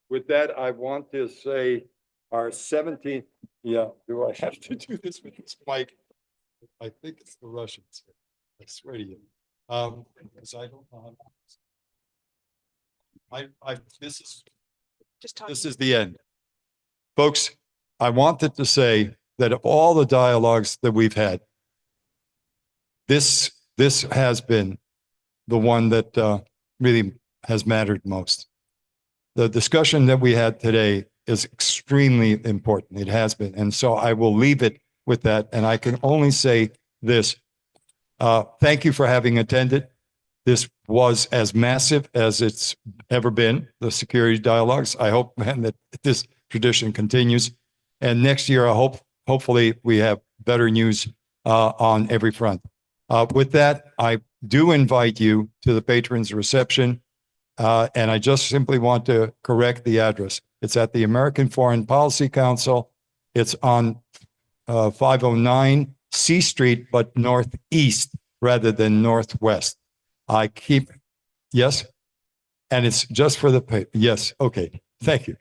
With that, I want to say our 17th, do I have to do this with this mic? I think it's the Russians. I swear to you. Because I don't know how this is the end. Folks, I wanted to say that of all the dialogues that we've had, this has been the one that really has mattered most. The discussion that we had today is extremely important. It has been. And so I will leave it with that. And I can only say this. Thank you for having attended. This was as massive as it's ever been, the security dialogues. I hope, man, that this tradition continues. And next year, hopefully we have better news on every front. With that, I do invite you to the patrons' reception. And I just simply want to correct the address. It's at the American Foreign Policy Council. It's on 509 C Street, but northeast rather than northwest. I keep, yes? And it's just for the paper. Yes. Okay. Thank you.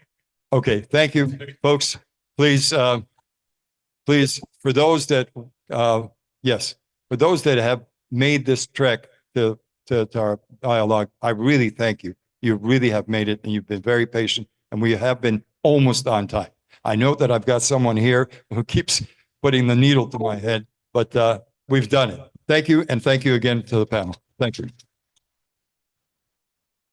Okay. Thank you, folks. Please, please, for those that, yes, for those that have made this trek to our dialogue, I really thank you. You really have made it, and you've been very patient, and we have been almost on time. I know that I've got someone here who keeps putting the needle to my head, but we've done it. Thank you, and thank you again to the panel. Thank you.